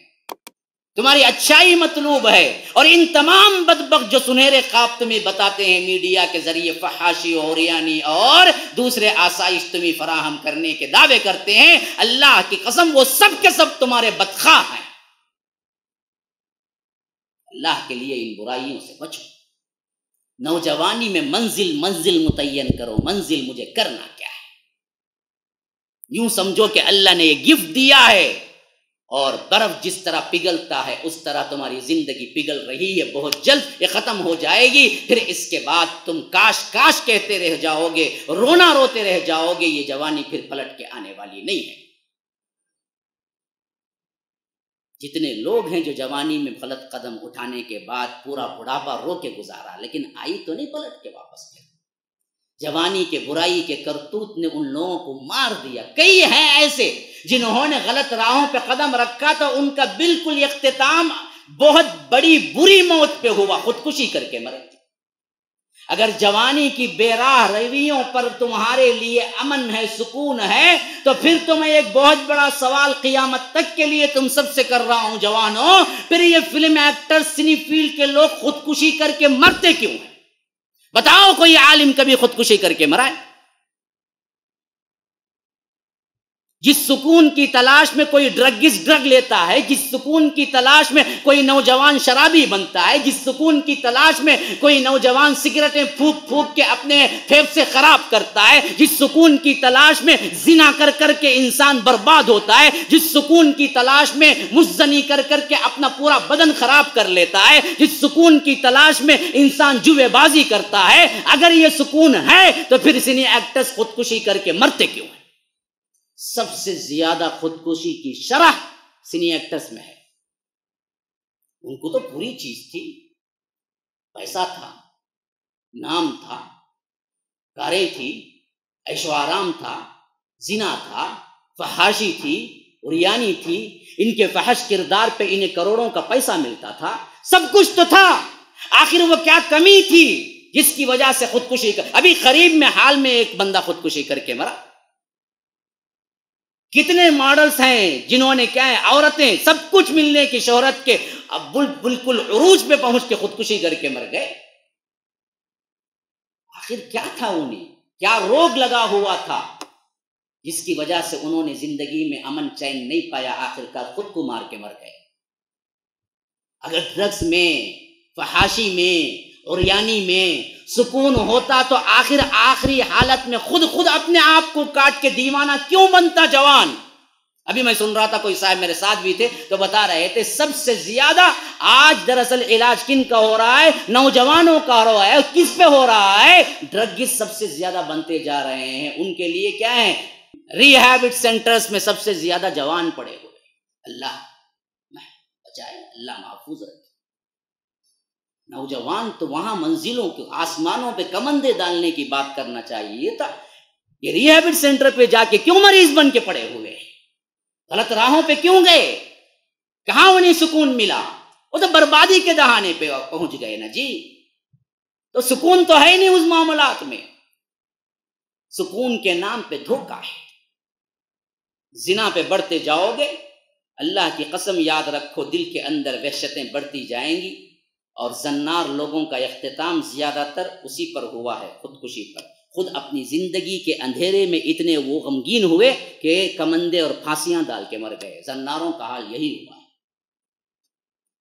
تمہاری اچھائی مطلوب ہے. اور ان تمام بدبخت جو سنہرے خواب تمہیں بتاتے ہیں میڈیا کے ذریعے، فحاشی، اوریانی اور دوسرے آسائش تمہیں فراہم کرنے کے دعوے کرتے ہیں، اللہ کی قسم وہ سب کے سب تمہارے بدخواہ ہیں. اللہ کے لیے ان برائیوں سے بچو. نوجوانی میں منزل متعین کرو. منزل مجھے کرنا کیا ہے؟ یوں سمجھو کہ اللہ نے یہ گفٹ دیا ہے، اور برف جس طرح پگھلتا ہے اس طرح تمہاری زندگی پگھل رہی ہے. بہت جلد یہ ختم ہو جائے گی. پھر اس کے بعد تم کاش کاش کہتے رہ جاؤ گے، رونا روتے رہ جاؤ گے. یہ جوانی پھر پلٹ کے آنے والی نہیں ہے. جتنے لوگ ہیں جو جوانی میں غلط قدم اٹھانے کے بعد پورا بڑھاپا رو کے گزارا، لیکن آئی تو نہیں پلٹ کے واپس گئے. جوانی کے برائی کے کرتوت نے ان لوگوں کو مار دیا. کئی ہیں ایسے جنہوں نے غلط راہوں پہ قدم رکھا تو ان کا بالکل اختتام بہت بڑی بری موت پہ ہوا، خودکشی کر کے مرے. اگر جوانی کی بے راہ رویوں پر تمہارے لیے امن ہے، سکون ہے، تو پھر تو میں ایک بہت بڑا سوال قیامت تک کے لیے تم سب سے کر رہا ہوں جوانوں. پھر یہ فلم ایکٹر، سنی فیلڈ کے لوگ خودکشی کر کے مرتے کیوں ہیں؟ بتاؤ کوئی عالم کبھی خودکشی کر کے مرا ہے؟ جس سکون کی تلاش میں کوئی ڈرگسٹ ڈرگ لیتا ہے، جس سکون کی تلاش میں کوئی نوجوان شرابی بنتا ہے، جس سکون کی تلاش میں کوئی نوجوان سگریٹیں پھونک پھونک کے اپنے پھیپھڑے خراب کرتا ہے، جس سکون کی تلاش میں زنا کر کر کے انسان برباد ہوتا ہے، جس سکون کی تلاش میں مزنی کر کر کے اپنا پورا بدن خراب کر لیتا ہے، جس سکون کی تلاش میں انسان جوے بازی کرتا ہے، اگر یہ سکون ہے تو پھر سنی ایکٹرز خودکشی کر کے مرتے کیوں ہیں؟ سب سے زیادہ خودکشی کی شرح سنی ایکٹرز میں ہے. ان کو تو پوری چیز تھی، پیسہ تھا، نام تھا، کاریں تھی، عیش و آرام تھا، زنا تھا، فحاشی تھی، عریانی تھی، ان کے فحش کردار پہ انہیں کروڑوں کا پیسہ ملتا تھا، سب کچھ تو تھا، آخر وہ کیا کمی تھی جس کی وجہ سے خودکشی ابھی قریب میں حال میں ایک بندہ خودکشی کر کے مرا. کتنے ماڈلز ہیں جنہوں نے کیا ہے، عورتیں سب کچھ ملنے کی شہرت کے اب بالکل عروج پہ پہنچ کے خودکشی کر کے مر گئے. آخر کیا تھا، انہیں کیا روگ لگا ہوا تھا جس کی وجہ سے انہوں نے زندگی میں امن چین نہیں پایا، آخرکار خود کو مار کے مر گئے. اگر ڈرگس میں، فحاشی میں، عریانی میں سکون ہوتا تو آخری حالت میں خود اپنے آپ کو کاٹ کے دیوانہ کیوں بنتا جوان. ابھی میں سن رہا تھا، کوئی صاحب میرے ساتھ بھی تھے تو بتا رہے تھے سب سے زیادہ آج دراصل علاج کن کا ہو رہا ہے؟ نوجوانوں کا ہو رہا ہے. کس پہ ہو رہا ہے؟ ڈرگس سب سے زیادہ بنتے جا رہے ہیں. ان کے لیے کیا ہے، ریہیبٹ سینٹرز میں سب سے زیادہ جوان پڑے ہوئے. اللہ بچائے، اللہ محفوظ رکھے. نوجوان تو وہاں منزلوں کے آسمانوں پہ کمندے ڈالنے کی بات کرنا چاہیے تھا. یہ ریہیبٹ سینٹر پہ جا کے کیوں مریض بن کے پڑے ہوئے؟ غلط راہوں پہ کیوں گئے؟ کہاں انہیں سکون ملا؟ وہ تو بربادی کے دہانے پہ پہنچ گئے نا جی. تو سکون تو ہے نہیں اس معاملات میں. سکون کے نام پہ دھوکہ ہے. زنا پہ بڑھتے جاؤ گے، اللہ کی قسم یاد رکھو دل کے اندر وحشتیں بڑھتی جائیں گی. اور زنار لوگوں کا اختتام زیادہ تر اسی پر ہوا ہے، خودکشی پر. خود اپنی زندگی کے اندھیرے میں اتنے وہ غمگین ہوئے کہ کمندے اور پھانسیاں ڈال کے مر گئے. زناروں کا حال یہی ہوا ہے.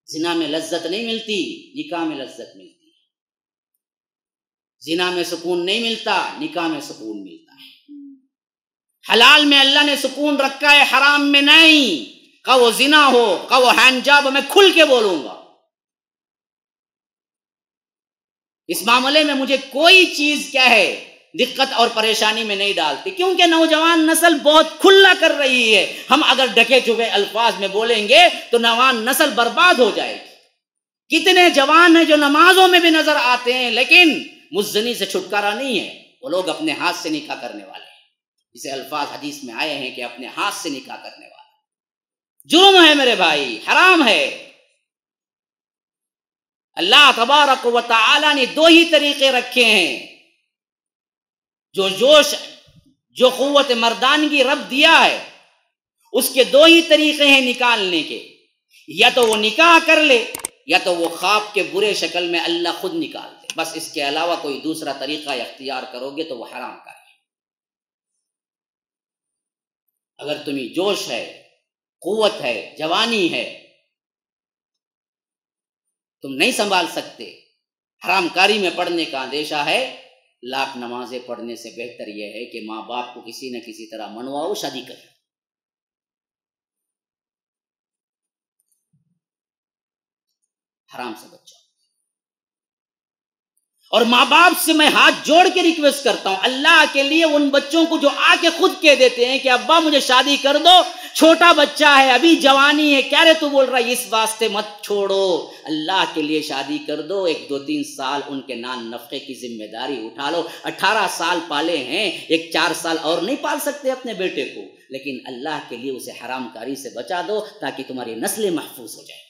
زنا میں لذت نہیں ملتی، نکاح میں لذت ملتی ہے. زنا میں سکون نہیں ملتا، نکاح میں سکون ملتا ہے. حلال میں اللہ نے سکون رکھا ہے، حرام میں نہیں. کہ وہ زنا ہو، کہ وہ ہینڈ جاب، میں کھل کے بولوں گا. اس معاملے میں مجھے کوئی چیز کیا ہے دقت اور پریشانی میں نہیں ڈالتی، کیونکہ نوجوان نسل بہت کھلا کر رہی ہے. ہم اگر ڈھکے چکے الفاظ میں بولیں گے تو نوجوان نسل برباد ہو جائے گی. کتنے جوان ہیں جو نمازوں میں بھی نظر آتے ہیں لیکن مزنی سے چھٹکارا نہیں ہے. وہ لوگ اپنے ہاتھ سے نکاح کرنے والے ہیں. اسے الفاظ حدیث میں آئے ہیں کہ اپنے ہاتھ سے نکاح کرنے والے. جرم ہے میرے بھائی، حرام ہے. اللہ تبارک و تعالی نے دو ہی طریقے رکھے ہیں. جو جوش، جو قوت مردانگی رب دیا ہے، اس کے دو ہی طریقے ہیں نکالنے کے. یا تو وہ نکاح کر لے، یا تو وہ خواب کے برے شکل میں اللہ خود نکال دے. بس اس کے علاوہ کوئی دوسرا طریقہ اختیار کرو گے تو وہ حرام کا ہے. اگر تمہیں جوش ہے، قوت ہے، جوانی ہے، تم نہیں سنبھال سکتے، حرام کاری میں پڑھنے کا اندیشہ ہے، لاکھ نمازیں پڑھنے سے بہتر یہ ہے کہ ماں باپ کو کسی نہ کسی طرح منواؤ، شادی کرو. حرام سے بچو. اور ماں باپ سے میں ہاتھ جوڑ کے ریکویسٹ کرتا ہوں اللہ کے لیے، ان بچوں کو جو آ کے خود کہہ دیتے ہیں کہ ابا مجھے شادی کر دو، چھوٹا بچہ ہے، ابھی جوانی ہے، کیا رے تو بول رہا ہے، اس واسطے مت چھوڑو. اللہ کے لیے شادی کر دو. 1-2-3 سال ان کے نان نفقے کی ذمہ داری اٹھا لو. 18 سال پالے ہیں، 4 سال اور نہیں پال سکتے اپنے بیٹے کو، لیکن اللہ کے لیے اسے حرام کاری سے بچا دو تاکہ تمہاری نسلیں محفوظ ہو جائیں.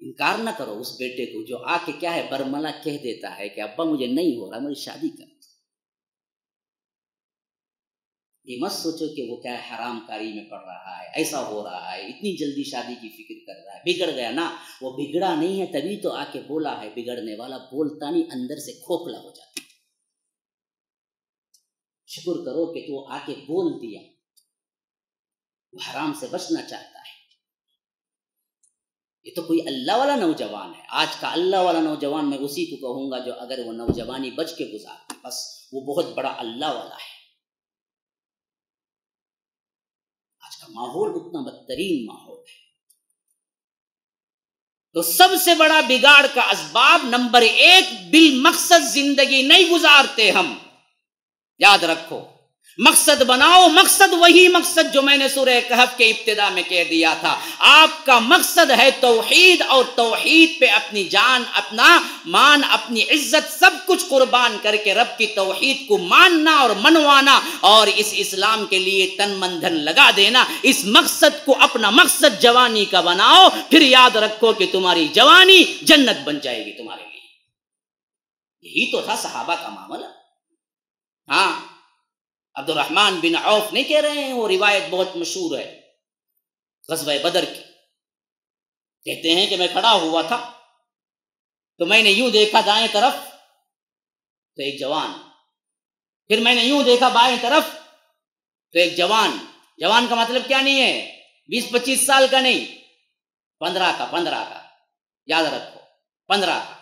انکار نہ کرو اس بیٹے کو جو آ کے کیا ہے برملا کہہ دیتا ہے کہ ابا مجھے نہیں ہو رہا، مجھے شادی کر. یہ مت سوچو کہ وہ کیا ہے حرام کاری میں پڑ رہا ہے، ایسا ہو رہا ہے، اتنی جلدی شادی کی فکر کر رہا ہے. بگڑ گیا نا، وہ بگڑا نہیں ہے تبھی تو آ کے بولا ہے. بگڑنے والا بولتا نہیں، اندر سے کھوکھلا ہو جاتا. شکر کرو کہ تو آ کے بول دیا. وہ حرام سے بچنا چاہتا ہے. یہ تو کوئی اللہ والا نوجوان ہے. آج کا اللہ والا نوجوان میں اسی کو کہوں گا جو اگر وہ نوجوانی بچ کے گزارتا، بس وہ بہت بڑا اللہ والا ہے. آج کا ماحول اتنا بدترین ماحول ہے. تو سب سے بڑا بگاڑ کا اسباب نمبر 1، بالمقصد زندگی نہیں گزارتے ہم. یاد رکھو، مقصد بناؤ، مقصد وہی مقصد جو میں نے سورہ کہف کے ابتدا میں کہہ دیا تھا. آپ کا مقصد ہے توحید، اور توحید پہ اپنی جان، اپنا مان، اپنی عزت سب کچھ قربان کر کے رب کی توحید کو ماننا اور منوانا، اور اس اسلام کے لیے تن من دھن لگا دینا. اس مقصد کو اپنا مقصد جوانی کا بناؤ، پھر یاد رکھو کہ تمہاری جوانی جنت بن جائے گی تمہارے لیے. یہی تو تھا صحابہ کا معاملہ. ہاں، عبد الرحمن بن عوف نہیں کہہ رہے ہیں، وہ روایت بہت مشہور ہے غزوہ بدر کی. کہتے ہیں کہ میں کھڑا ہوا تھا تو میں نے یوں دیکھا دائیں طرف تو ایک جوان، پھر میں نے یوں دیکھا بائیں طرف تو ایک جوان. جوان کا مطلب کیا نہیں ہے 20-25 سال کا نہیں، 15 کا یاد رکھو، 15 کا،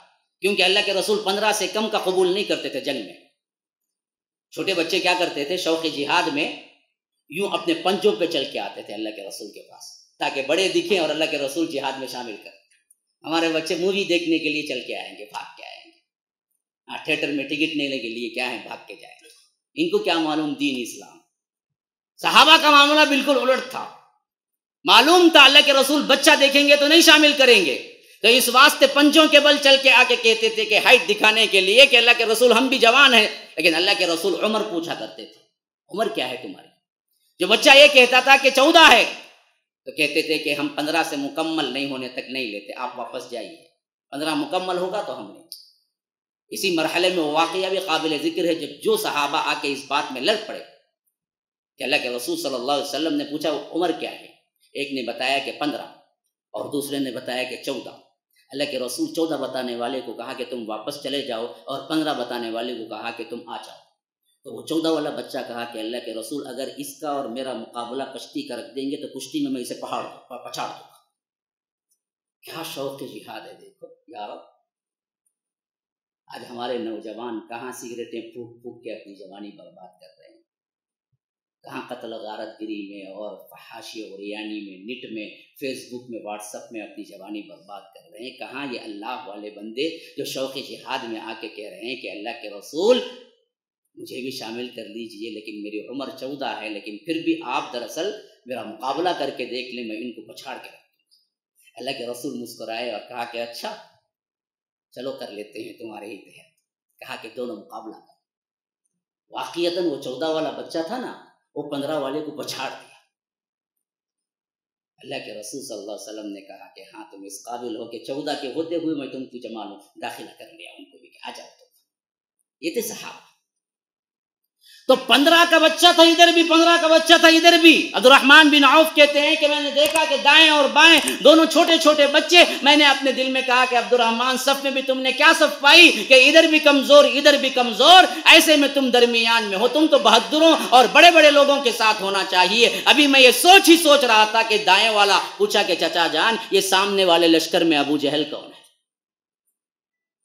کیونکہ اللہ کے رسول 15 سے کم کا قبول نہیں کرتے تھے. جنگ میں چھوٹے بچے کیا کرتے تھے شوق جہاد میں، یوں اپنے پنجوں پہ چل کے آتے تھے اللہ کے رسول کے پاس تاکہ بڑے دکھیں اور اللہ کے رسول جہاد میں شامل کریں. ہمارے بچے مووی دیکھنے کے لیے چل کے آئیں گے، بھاگ کے آئیں گے. تھیٹر میں ٹکٹ لینے کے لیے کیا ہے، بھاگ کے جائیں گے. ان کو کیا معلوم دین اسلام. صحابہ کا معاملہ بالکل الٹ تھا. معلوم تھا اللہ کے رسول بچہ دیکھیں گے تو نہیں شامل کریں گے، تو اس واسطے پنجوں کے بل چل کے آ کے کہتے تھے کہ ہائٹ دکھانے کے لیے کہ اللہ کے رسول ہم بھی جوان ہیں. لیکن اللہ کے رسول عمر پوچھا کرتے تھے، عمر کیا ہے تمہاری؟ جو بچہ یہ کہتا تھا کہ 14 ہے تو کہتے تھے کہ ہم 15 سے مکمل نہیں ہونے تک نہیں لیتے، آپ واپس جائیے، 15 مکمل ہوگا تو ہم لیں. اسی مرحلے میں وہ واقعہ بھی قابل ذکر ہے جب جو صحابہ آ کے اس بات میں لڑ پڑے کہ اللہ کے رسول صلی اللہ علیہ وسلم نے پوچھا عمر کیا ہے. ایک نے بتایا کہ 15 اور دوسرے نے بتایا کہ 14. اللہ کے رسول 14 بتانے والے کو کہا کہ تم واپس چلے جاؤ، اور 15 بتانے والے کو کہا کہ تم آ جاؤ. تو وہ 14 والا بچہ کہا کہ اللہ کے رسول اگر اس کا اور میرا مقابلہ کشتی کا رکھ دیں گے تو کشتی میں اسے پچھاڑ دوں گا. کیا شوق جہاد ہے دیکھو یار. آج ہمارے نوجوان کہاں سگریٹیں پھونک پھونک کے اپنی جوانی برباد کر رہے ہیں، کہاں قتل غارت گری میں اور فحاشی اور ریانی میں، نیٹ میں، فیس بک میں، واٹس ایپ میں اپنی جوانی برباد کر رہے ہیں. کہاں یہ اللہ والے بندے جو شوق جہاد میں آ کے کہہ رہے ہیں کہ اللہ کے رسول مجھے بھی شامل کر لیجئے، لیکن میری عمر 14 ہے، لیکن پھر بھی آپ دراصل میرا مقابلہ کر کے دیکھ لیں، میں ان کو پچھاڑ کے رکھ دوں. اللہ کے رسول مسکرائے اور کہا کہ اچھا چلو کر لیتے ہیں تمہارے ہی تحت. کہا کہ دونوں مقابلہ کر. واقعتاً وہ 14 والا بچہ تھا نا، وہ 15 والے کو پچھاڑ دیا. اللہ کے رسول صلی اللہ علیہ وسلم نے کہا کہ ہاں تم اس قابل ہو کہ 14 کے ہوتے ہوئے میں تم کی جماعت میں داخلہ کر لیا، ان کو بھی کہ آ جاؤ. تو یہ تھے صحابہ. تو 15 کا بچہ تھا ادھر بھی، 15 کا بچہ تھا ادھر بھی. عبد الرحمن بن عوف کہتے ہیں کہ میں نے دیکھا کہ دائیں اور بائیں دونوں چھوٹے چھوٹے بچے. میں نے اپنے دل میں کہا کہ عبد الرحمن صف میں بھی تم نے کیا صف پائی کہ ادھر بھی کمزور ادھر بھی کمزور، ایسے میں تم درمیان میں ہو. تم تو بہادروں اور بڑے بڑے لوگوں کے ساتھ ہونا چاہیے. ابھی میں یہ سوچ رہا تھا کہ دائیں والا پوچھا کہ چچا جان یہ سامنے والے لشکر میں ابو جہل کون ہے؟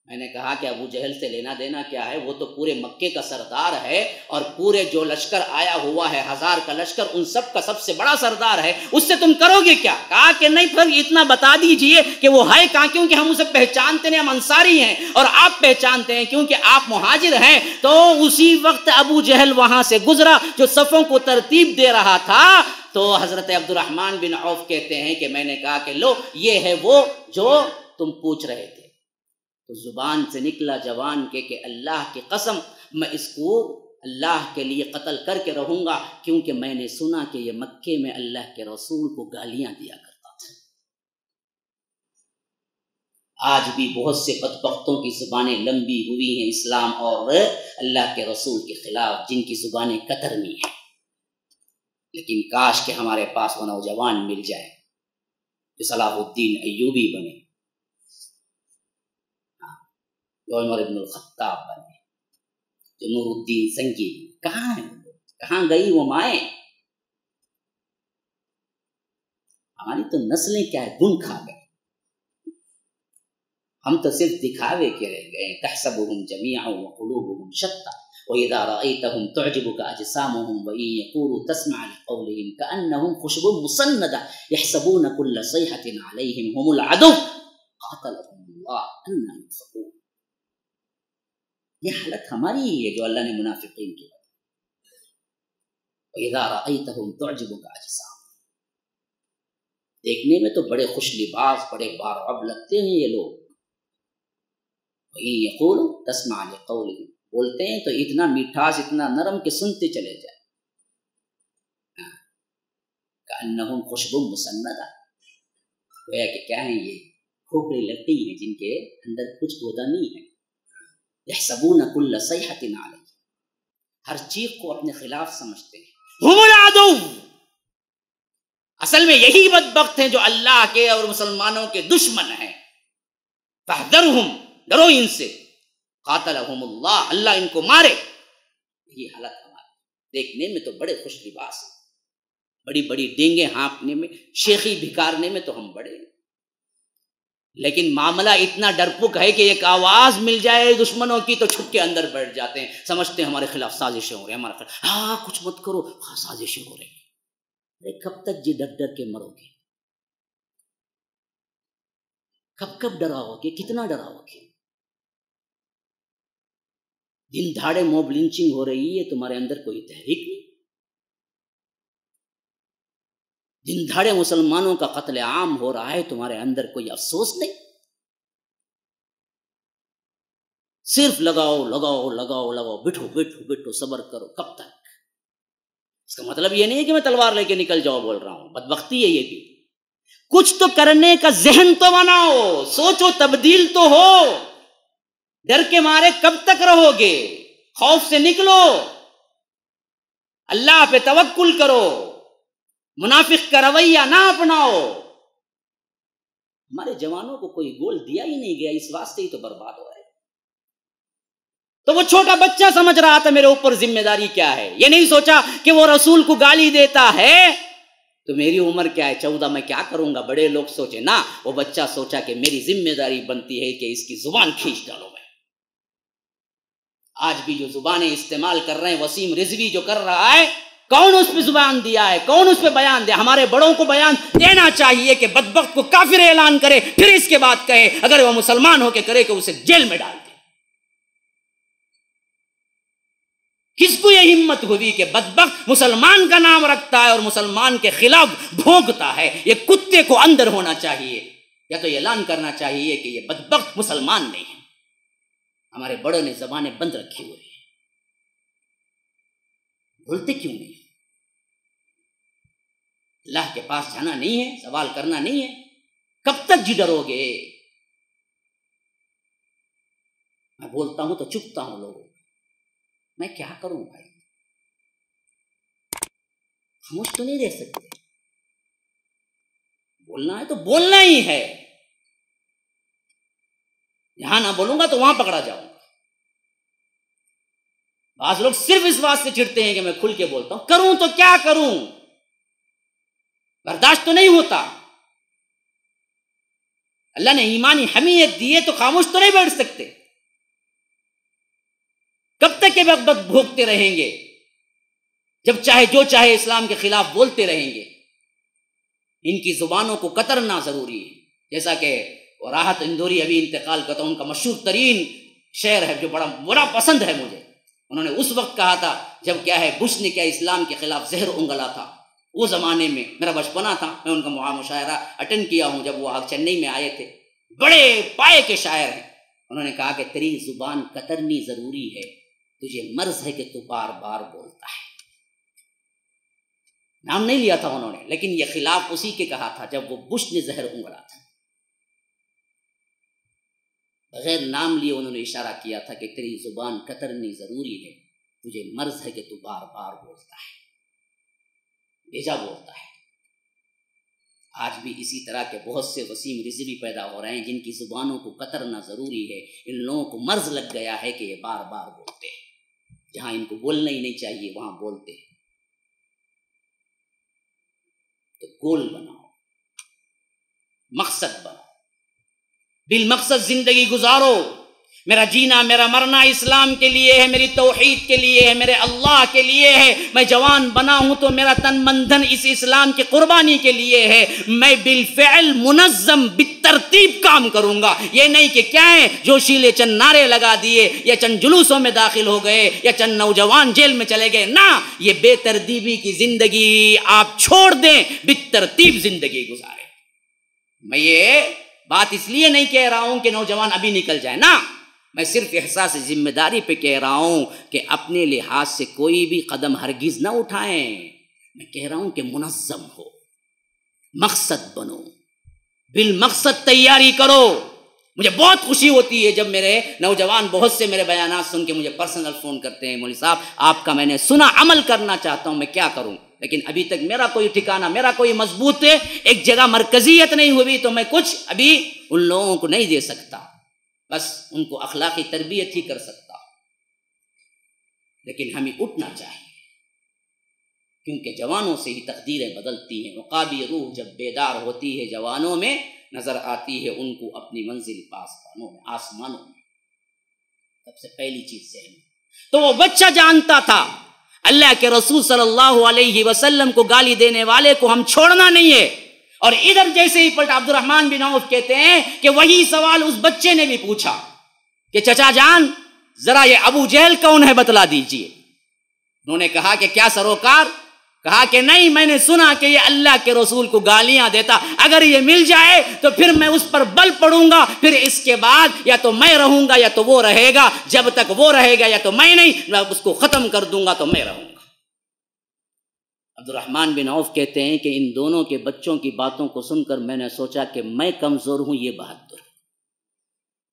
میں نے کہا کہ ابو جہل سے لینا دینا کیا ہے، وہ تو پورے مکے کا سردار ہے، اور پورے جو لشکر آیا ہوا ہے 1000 کا لشکر ان سب کا سب سے بڑا سردار ہے، اس سے تم کرو گے کیا؟ کہا کہ نہیں پھر اتنا بتا دیجئے کہ وہ ہے کہاں، کیونکہ ہم اسے پہچانتے نہیں، ہم انصاری ہیں اور آپ پہچانتے ہیں کیونکہ آپ مہاجر ہیں. تو اسی وقت ابو جہل وہاں سے گزرا جو صفوں کو ترتیب دے رہا تھا. تو حضرت عبد الرحمن بن عوف کہتے ہیں کہ میں نے کہا کہ لو یہ ہے وہ جو تم پوچھ رہے تھے. تو زبان سے نکلا جوان کے کہ اللہ کی قسم میں اس کو اللہ کے لیے قتل کر کے رہوں گا، کیونکہ میں نے سنا کہ یہ مکے میں اللہ کے رسول کو گالیاں دیا کرتا تھا. آج بھی بہت سے بدبختوں کی زبانیں لمبی ہوئی ہیں اسلام اور اللہ کے رسول کے خلاف، جن کی زبانیں کترنی ہیں. لیکن کاش کہ ہمارے پاس وہ نوجوان مل جائے جو صلاح الدین ایوبی بنے، جو عمر ابن الخطاب بنے، جو نور الدین سنگی بنے. کہاں ہیں وہ؟ کہاں گئی وہ مائیں؟ ہماری تو نسلیں کیا ہے گن کھا گئے. ہم تو صرف دکھاوے کے رہ گئے. تحسبهم جميعا وقلوبهم شتى واذا رايتهم تعجبك اجسامهم وان يقولوا تسمع لقولهم كانهم خشب مسنده يحسبون كل صيحه عليهم هم العدو قاتلهم الله ان يؤفكون. یہ حالت ہماری ہی ہے جو اللہ نے منافقین کی. وَإِذَا رَأَيْتَهُمْ تُعْجِبُكَ أَجْسَامُهُمْ، دیکھنے میں تو بڑے خوش لباس، بڑے بارعب لگتے ہیں یہ لوگ. وَإِن يَقُولُوا تَسْمَعْ لِقَوْلِهِمْ، بولتے ہیں تو اتنا میٹھاس، اتنا نرم کہ سنتے چلے جائیں. كَأَنَّهُمْ خُشْبٌ مُّسَنَّدَةٌ، گویا کہ کیا ہیں یہ کھوپڑی لکڑی ہیں جن کے اندر کچھ ہوتا نہیں ہے. يَحْسَبُونَ كُلَّ صَيْحَةٍ عَلَيْهِ، ہر چیخ کو اپنے خلاف سمجھتے ہیں. هُمُ الْعَدُوُّ، اصل میں یہی بدبخت ہیں جو اللہ کے اور مسلمانوں کے دشمن ہیں. فاحذرهم، ڈرو ان سے. قاتلہم اللہ، اللہ ان کو مارے. یہی حالت ہماری. دیکھنے میں تو بڑے خوش لباس ہیں، بڑی بڑی ڈینگیں ہانپنے میں، شیخی بھکارنے میں تو ہم بڑے، لیکن معاملہ اتنا ڈرپک ہے کہ ایک آواز مل جائے دشمنوں کی تو چھپ کے اندر بیٹھ جاتے ہیں. سمجھتے ہیں ہمارے خلاف سازشیں ہو رہی ہیں، ہمارے خلاف ہاں کچھ مت کرو، ہاں سازشیں ہو رہی ہیں. ارے کب تک جی ڈر ڈر کے مرو گے؟ کب ڈراؤ گے؟ کتنا ڈراؤ گے؟ دن دھاڑے موب لنچنگ ہو رہی ہے، تمہارے اندر کوئی تحریک نہیں. دن دھاڑے مسلمانوں کا قتل عام ہو رہا ہے، تمہارے اندر کوئی افسوس نہیں. صرف لگاؤ لگاؤ لگاؤ لگاؤ، بٹھو بٹھو بٹھو، صبر کرو. کب تک؟ اس کا مطلب یہ نہیں ہے کہ میں تلوار لے کے نکل جاؤ بول رہا ہوں، بدبختی ہے یہ بھی. کچھ تو کرنے کا ذہن تو بناؤ، سوچو، تبدیل تو ہو. ڈر کے مارے کب تک رہو گے؟ خوف سے نکلو، اللہ پہ توکل کرو، منافق کا رویہ نہ اپناؤ. ہمارے جوانوں کو کوئی گول دیا ہی نہیں گیا، اس واسطے ہی تو برباد ہو رہے. تو وہ چھوٹا بچہ سمجھ رہا تھا میرے اوپر ذمہ داری کیا ہے. یہ نہیں سوچا کہ وہ رسول کو گالی دیتا ہے تو میری عمر کیا ہے، 14، میں کیا کروں گا. بڑے لوگ سوچے نا، وہ بچہ سوچا کہ میری ذمہ داری بنتی ہے کہ اس کی زبان کھینچ ڈالوں میں. آج بھی جو زبانیں استعمال کر رہے ہیں، وسیم رضوی جو کر رہا ہے، کون اس پہ زبان دیا ہے؟ کون اس پہ بیان دیا؟ ہمارے بڑوں کو بیان دینا چاہیے کہ بدبخت کو کافر اعلان کرے، پھر اس کے بعد کہے اگر وہ مسلمان ہو کے کرے کہ اسے جیل میں ڈال دے. کس کو یہ ہمت ہوئی کہ بدبخت مسلمان کا نام رکھتا ہے اور مسلمان کے خلاف بھونکتا ہے؟ یہ کتے کو اندر ہونا چاہیے، یا تو اعلان کرنا چاہیے کہ یہ بدبخت مسلمان نہیں ہے. ہمارے بڑوں نے زبانیں بند رکھی ہوئی ہیں، بولتے کیوں نہیں؟ اللہ کے پاس جانا نہیں ہے، سوال کرنا نہیں ہے؟ کب تک جی ڈرو گے؟ میں بولتا ہوں تو چپتا ہوں لوگوں، میں کیا کروں بھائی؟ خاموش تو نہیں رہ سکتے. بولنا ہے تو بولنا ہی ہے. یہاں نہ بولوں گا تو وہاں پکڑا جاؤں گا. بعض لوگ صرف اس بات سے چڑھتے ہیں کہ میں کھل کے بولتا ہوں، کروں تو کیا کروں؟ برداشت تو نہیں ہوتا. اللہ نے ایمانی حمیت دی ہے تو خاموش تو نہیں بیٹھ سکتے. کب تک یہ بدبخت بھوکتے رہیں گے؟ جب چاہے جو چاہے اسلام کے خلاف بولتے رہیں گے. ان کی زبانوں کو کترنا ضروری ہے. جیسا کہ راحت اندوری ابھی انتقال کرتا، ان کا مشہور ترین شعر ہے جو بڑا پسند ہے مجھے. انہوں نے اس وقت کہا تھا جب کیا ہے بش نے کیا اسلام کے خلاف زہر انگلا تھا. وہ زمانے میں میرا بچپنا تھا، میں ان کا مشاعرہ اٹینڈ کیا ہوں جب وہ چنئی میں آئے تھے. بڑے پائے کے شاعر ہیں. انہوں نے کہا کہ تیری زبان کترنی ضروری ہے، تجھے مرض ہے کہ تو بار بار بولتا ہے. نام نہیں لیا تھا انہوں نے، لیکن یہ خلاف اسی کے کہا تھا جب وہ بش نے زہر انگلا تھا. بغیر نام لیے انہوں نے اشارہ کیا تھا کہ تیری زبان کترنی ضروری ہے، تجھے مرض ہے کہ تو بار بار بولتا ہے، بھیجا بولتا ہے. آج بھی اسی طرح کے بہت سے وسیم رضوی پیدا ہو رہے ہیں جن کی زبانوں کو کترنا ضروری ہے. ان لوگوں کو مرض لگ گیا ہے کہ یہ بار بار بولتے ہیں. جہاں ان کو بولنا ہی نہیں چاہیے وہاں بولتے ہیں. تو گول بناؤ، مقصد بناؤ، بالمقصد زندگی گزارو. میرا جینا میرا مرنا اسلام کے لیے ہے، میری توحید کے لیے ہے، میرے اللہ کے لیے ہے. میں جوان بنا ہوں تو میرا تن من دھن اس اسلام کی قربانی کے لیے ہے. میں بالفعل منظم بالترتیب کام کروں گا. یہ نہیں کہ کیا ہے جوشیلے چند نعرے لگا دیے یا چند جلوسوں میں داخل ہو گئے یا چند نوجوان جیل میں چلے گئے. نہ، یہ بے ترتیبی کی زندگی آپ چھوڑ دیں، بالترتیب زندگی گزاریں. میں یہ بات اس لیے نہیں کہہ رہا ہوں کہ نوجوان ابھی نکل جائے، نہ، میں صرف احساس ذمہ داری پہ کہہ رہا ہوں کہ اپنے لحاظ سے کوئی بھی قدم ہرگز نہ اٹھائیں. میں کہہ رہا ہوں کہ منظم ہو، مقصد بنو، بالمقصد تیاری کرو. مجھے بہت خوشی ہوتی ہے جب میرے نوجوان بہت سے میرے بیانات سن کے مجھے پرسنل فون کرتے ہیں، مولوی صاحب آپ کا میں نے سنا، عمل کرنا چاہتا ہوں، میں کیا کروں؟ لیکن ابھی تک میرا کوئی ٹھکانہ، میرا کوئی مضبوط ایک جگہ مرکزیت نہیں ہوئی، تو میں کچھ ابھی ان لوگوں کو نہیں دے سکتا، بس ان کو اخلاقی تربیت ہی کر سکتا. لیکن ہمیں اٹھنا چاہیے، کیونکہ جوانوں سے ہی تقدیریں بدلتی ہیں. عقابی روح جب بیدار ہوتی ہے جوانوں میں، نظر آتی ہے ان کو اپنی منزل پاسبانوں میں، آسمانوں میں. سب سے پہلی چیز ذہن. تو وہ بچہ جانتا تھا اللہ کے رسول صلی اللہ علیہ وسلم کو گالی دینے والے کو ہم چھوڑنا نہیں ہے. اور ادھر جیسے ہی پلٹ عبد الرحمن بن عوف کہتے ہیں کہ وہی سوال اس بچے نے بھی پوچھا کہ چچا جان ذرا یہ ابو جہل کون ہے بتلا دیجئے. انہوں نے کہا کہ کیا سروکار؟ کہا کہ نہیں، میں نے سنا کہ یہ اللہ کے رسول کو گالیاں دیتا، اگر یہ مل جائے تو پھر میں اس پر بل پڑوں گا، پھر اس کے بعد یا تو میں رہوں گا یا تو وہ رہے گا، جب تک وہ رہے گا یا تو میں نہیں، میں اس کو ختم کر دوں گا تو میں رہوں گا. عبد الرحمن بن عوف کہتے ہیں کہ ان دونوں کے بچوں کی باتوں کو سن کر میں نے سوچا کہ میں کمزور ہوں، یہ بہادر.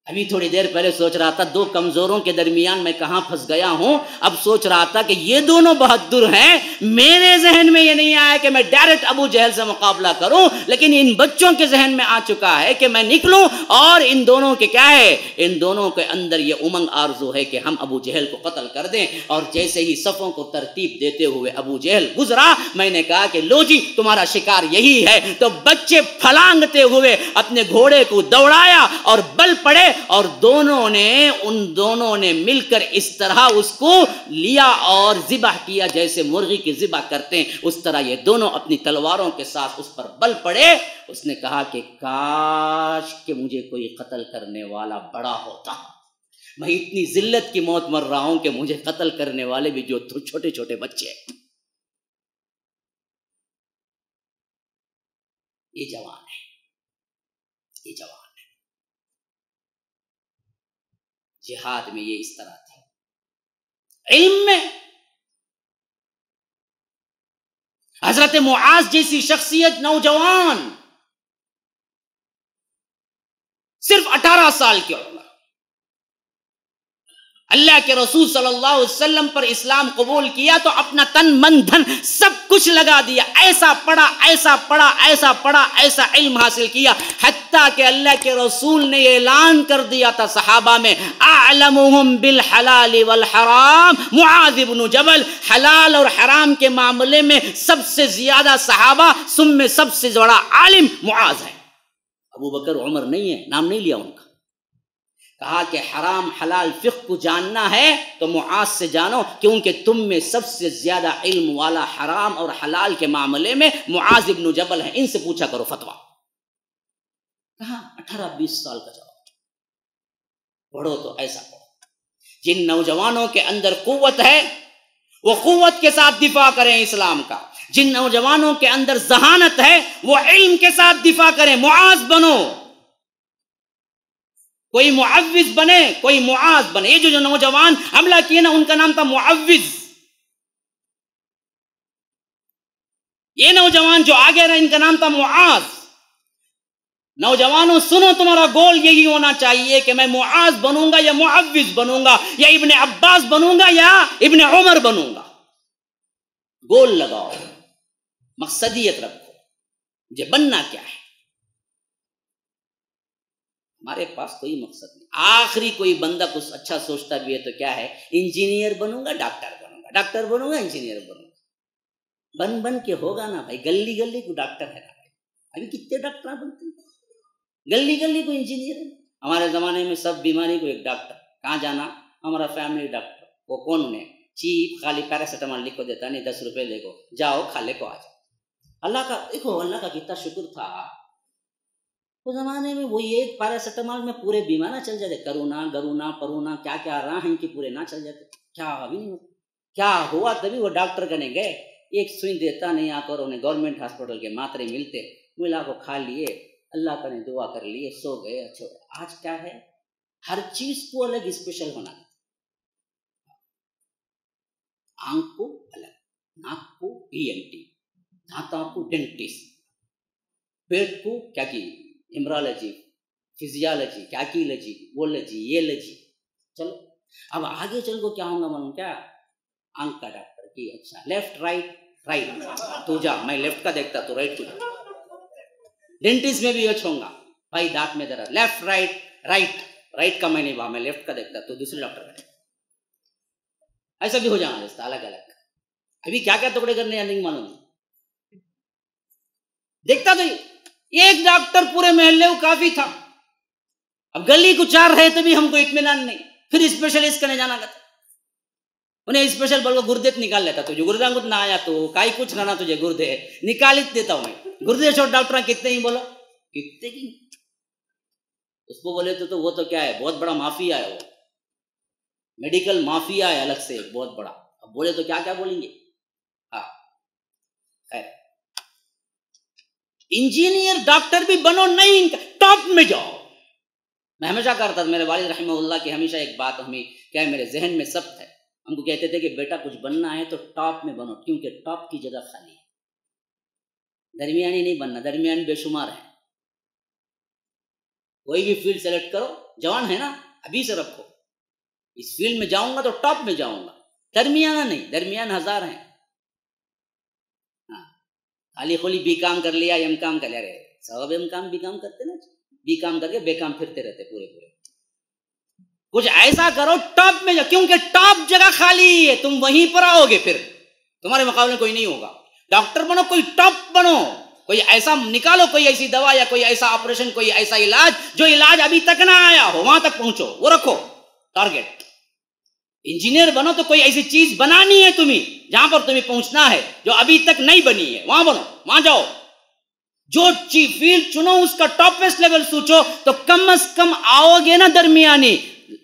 ابھی تھوڑی دیر پہلے سوچ رہا تھا دو کمزوروں کے درمیان میں کہاں پھنس گیا ہوں. اب سوچ رہا تھا کہ یہ دونوں بہادر ہیں. میرے ذہن میں یہ نہیں آیا کہ میں ڈائریکٹ ابو جہل سے مقابلہ کروں، لیکن ان بچوں کے ذہن میں آ چکا ہے کہ میں نکلوں اور ان دونوں کے کیا ہے، ان دونوں کے اندر یہ امنگ آرزو ہے کہ ہم ابو جہل کو قتل کر دیں. اور جیسے ہی صفوں کو ترتیب دیتے ہوئے ابو جہل گزرا، میں نے کہا کہ لو جی تمہارا شکار یہی ہے. تو بچے پھلانگتے ہوئے اپنے گھوڑے کو دوڑایا اور بل پڑے، اور ان دونوں نے مل کر اس طرح اس کو لیا اور ذبح کیا جیسے مرغی کی ذبح کرتے ہیں، اس طرح یہ دونوں اپنی تلواروں کے ساتھ اس پر بل پڑے. اس نے کہا کہ کاش کہ مجھے کوئی قتل کرنے والا بڑا ہوتا، میں اتنی ذلت کی موت مر رہا ہوں کہ مجھے قتل کرنے والے بھی جو چھوٹے چھوٹے بچے ہیں. یہ جوان ہے، یہ جوان ہے. جہاد میں یہ اس طرح تھا. علم میں حضرت معاذ جیسی شخصیت، نوجوان، صرف 18 سال کی عمر، اللہ کے رسول صلی اللہ علیہ وسلم پر اسلام قبول کیا تو اپنا تن من دھن سب کچھ لگا دیا. ایسا پڑھا، ایسا پڑھا، ایسا پڑھا، ایسا علم حاصل کیا، حتیٰ کہ اللہ کے رسول نے اعلان کر دیا تھا صحابہ میں، اعلمہم بالحلال والحرام معاذ بن جبل. حلال اور حرام کے معاملے میں سب سے زیادہ صحابہ میں سب سے بڑا عالم معاذ ہے. ابو بکر عمر نہیں ہے، نام نہیں لیا ان کا. کہا کہ حرام حلال فقہ کو جاننا ہے تو معاذ سے جانو، کیونکہ تم میں سب سے زیادہ علم والا حرام اور حلال کے معاملے میں معاذ ابن جبل ہے، ان سے پوچھا کرو فتویٰ. کہاں 18-20 سال کا جواب. پڑھو تو ایسا پڑھو. جن نوجوانوں کے اندر قوت ہے وہ قوت کے ساتھ دفاع کریں اسلام کا. جن نوجوانوں کے اندر ذہانت ہے وہ علم کے ساتھ دفاع کریں. معاذ بنو، کوئی معوذ بنے، کوئی معاذ بنے. یہ جو نوجوان حملہ کیے نا ان کا نام تھا معوذ. یہ نوجوان جو آگے رہے ان کا نام تھا معاذ. نوجوانوں سنو، تمہارا گول یہی ہونا چاہیے کہ میں معاذ بنوں گا یا معوذ بنوں گا، یا ابن عباس بنوں گا یا ابن عمر بنوں گا. گول لگاؤ، مقصدیت رکھو، مجھے بننا کیا ہے. ہمارے پاس کوئی مقصد نہیں. آخری کوئی بندہ کچھ اچھا سوچتا بھی ہے تو کیا ہے، انجینئر بنوں گا، ڈاکٹر بنوں گا، ڈاکٹر بنوں گا، انجینئر بنوں گا. بن کے ہوگا نا بھائی. گلی گلی کو ڈاکٹر ہے نا بھائی. ابھی کتنے ڈاکٹر بنتے ہیں، گلی گلی کو انجینئر ہے. ہمارے زمانے میں سب بیماری کو ایک ڈاکٹر. کہاں جانا؟ ہمارا فیملی ڈاکٹر. وہ کون انہیں چیپ خالی پیراسیٹامول لکھ کو دیتا, نہیں 10 روپے لے کو جاؤ کھا لے کو آ جاؤ. اللہ کا دیکھو, اللہ کا کتنا شکر تھا اس زمانے میں. وہ ایک پیراسیٹامول میں پورے بیمار نہ چل جاتے, کرونا گرونا پرونا کیا کیا رہا ہیں کہ پورے نہ چل جاتے. کیا ابھی نہیں کیا ہوا, تبھی وہ ڈاکٹر کہنے گئے ایک سوئی دیتا نہیں آ کر, انہیں گورنمنٹ ہاسپٹل کے ماترے ملتے, ملا کو کھا لیے, اللہ کا نے دعا کر لیے, سو گئے. اچھا آج کیا ہے, ہر چیز کو الگ اسپیشل ہونا, آنکھ کو الگ, ناک کو ENT, دانتوں کو ڈینٹسٹ, پیٹ کو کیا کی ایمرالوجی, فزیالوجی, کیا کی لجی, وہ لجی, یہ لجی. چلو اب آگے چل کو کیا ہوں گا معلوم کیا, آنکھ کا ڈاکٹر کی. اچھا لیفٹ رائٹ تو جا, میں لیفٹ کا دیکھتا تو رائٹ کو جا. ڈینٹسٹ میں بھی یہ ہوں گا بھائی دانت میں ذرا لیفٹ رائٹ کا میں نہیں وہاں, میں لیفٹ کا دیکھتا تو دوسرے ڈاکٹر کا. ایسا بھی ہو جانا رشتہ الگ الگ. ابھی کیا کیا ٹکڑے کرنے ہیں نہیں معلوم, دیکھتا تو ایک ڈاکٹر پورے محلے کو کافی تھا. اب گلی کو 4 رہے تو بھی ہم کو اطمینان نہیں, پھر اسپیشلسٹ کرنے جانا کرتا. انہیں اسپیشل بول کو گردے نکال لیتا, تجھے گردہ نہ آیا تو کائی کچھ رہنا, تجھے گردے نکال دیتا ہوں میں. گردے چھوڑ ڈاکٹر کتنے ہی بولو, کتنے کی اس کو بولے تو وہ تو کیا ہے, بہت بڑا مافیا ہے, وہ میڈیکل مافیا ہے الگ سے ایک بہت بڑا. اب بولے تو کیا کیا بولیں گے. ہاں خیر, انجینئر ڈاکٹر بھی بنو نہیں, ٹاپ میں جاؤ. میں ہمیشہ کرتا تھا, میرے والد رحمہ اللہ کی ہمیشہ ایک بات ہمیں کیا ہے میرے ذہن میں ثبت ہے, ہم کو کہتے تھے کہ بیٹا کچھ بننا ہے تو ٹاپ میں بنو, کیونکہ ٹاپ کی جگہ خالی ہے. درمیانی نہیں بننا, درمیان بے شمار ہے. کوئی بھی فیلڈ سیلیکٹ کرو, جوان ہے نا ابھی سے رکھو, اس فیلڈ میں جاؤں گا تو ٹاپ میں جاؤں گا, درمیانہ نہیں. درمیان 1000 ہیں. ہاں خالی خولی بی کام کر لیا, ایم کام کر لیا, رہے سب ایم کام بی کام کرتے نا, بی کام کر کے بے کام پھرتے رہتے پورے. کچھ ایسا کرو ٹاپ میں جاؤ, کیونکہ ٹاپ جگہ خالی ہے, تم وہیں پر آؤ گے, پھر تمہارے مقابلے میں کوئی نہیں ہوگا. ڈاکٹر بنو, کوئی ٹاپ بنو, کوئی ایسا نکالو, کوئی ایسی دوا یا کوئی ایسا آپریشن, کوئی ایسا علاج جو علاج ابھی تک نہ آیا ہو, وہاں تک پہنچو, وہ رکھو ٹارگیٹ. انجینئر بنو تو کوئی ایسی چیز بنانی ہے تمہیں جہاں پر تمہیں پہنچنا ہے, جو ابھی تک نہیں بنی ہے, وہاں بنو, وہاں جاؤ. جو فیلڈ چنو اس کا ٹاپسٹ لیول سوچو, تو کم از کم آؤ گے نا درمیانی.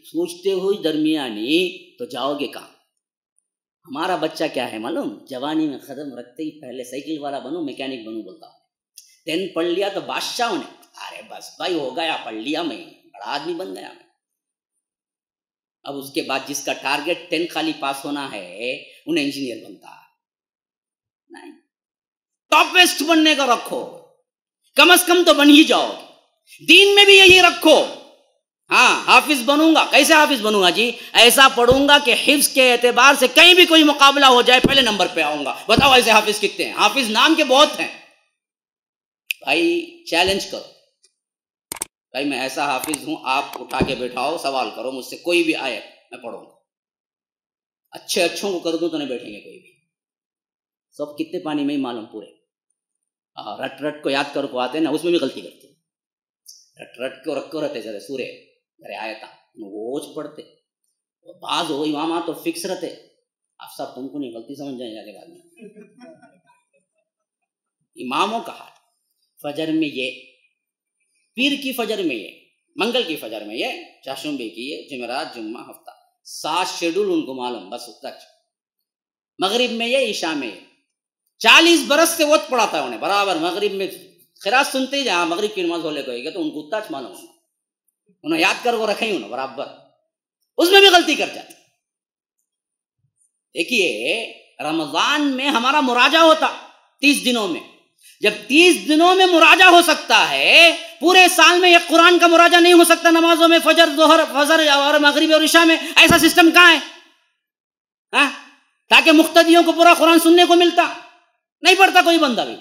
سوچتے ہوئی درمیانی تو جاؤ گے کہاں. ہمارا بچہ کیا ہے معلوم, جوانی میں قدم رکھتے ہی پہلے سائیکل والا بنو, میکینک بنو بولتا ہوں. 10 پڑھ لیا تو بادشاہ ہونے, ارے بس بھائی ہو گیا, پڑھ لیا, میں بڑا آدمی بن گیا میں. اب اس کے بعد جس کا ٹارگیٹ 10 خالی پاس ہونا ہے, انہیں انجینئر بنتا نہیں. ٹاپسٹ بننے کا رکھو, کم از کم تو بن ہی جاؤ. دین میں بھی یہی رکھو. ہاں حافظ بنوں گا, کیسے حافظ بنوں گا جی, ایسا پڑھوں گا کہ حفظ کے اعتبار سے کہیں بھی کوئی مقابلہ ہو جائے پہلے نمبر پہ آؤں گا. بتاؤ ایسے حافظ کتنے ہیں؟ حافظ نام کے بہت ہیں بھائی. چیلنج کرو بھائی, میں ایسا حافظ ہوں, آپ اٹھا کے بیٹھاؤ, سوال کرو مجھ سے, کوئی بھی آئے میں پڑھوں گا. اچھوں کو کر دوں تو نہیں بیٹھیں گے کوئی بھی. سب کتنے پانی میں ہی معلوم پورے. رٹ کو یاد کر کو آتے ہیں نا, اس میں بھی غلطی کرتے ہیں. رٹ کو رکھو رہتے ذرا سورے ذرا آیا تھا روز پڑھتے, بعض ہو امام تو فکس رہتے. اب سب تم کو نہیں غلطی سمجھ جائیں جانے بعد میں. اماموں کا حال, فجر میں یہ, پیر کی فجر میں یہ, منگل کی فجر میں یہ, چاشمبے کی یہ, جمعرات جمعہ ہفتہ, 7 شیڈول ان کو معلوم بس اتنا. مغرب میں یہ, عشاء میں یہ. 40 برس سے وقت پڑھاتا ہے انہیں برابر. مغرب میں خیرات سنتے ہی جہاں مغرب کی نماز ہو لے گئے تو ان کو اتنا معلوم ہونا, انہیں یاد کر وہ رکھے ہی انہیں برابر. اس میں بھی غلطی کر جاتی. دیکھیے رمضان میں ہمارا مراجعہ ہوتا 30 دنوں میں. جب 30 دنوں میں مراجعہ ہو سکتا ہے, پورے سال میں ایک قرآن کا مراجعہ نہیں ہو سکتا نمازوں میں, فجر ظہر فجر اور مغرب اور عشاء میں. ایسا سسٹم کہاں ہے ہاں, تاکہ مقتدیوں کو پورا قرآن سننے کو ملتا. نہیں پڑھتا کوئی بندہ بھی,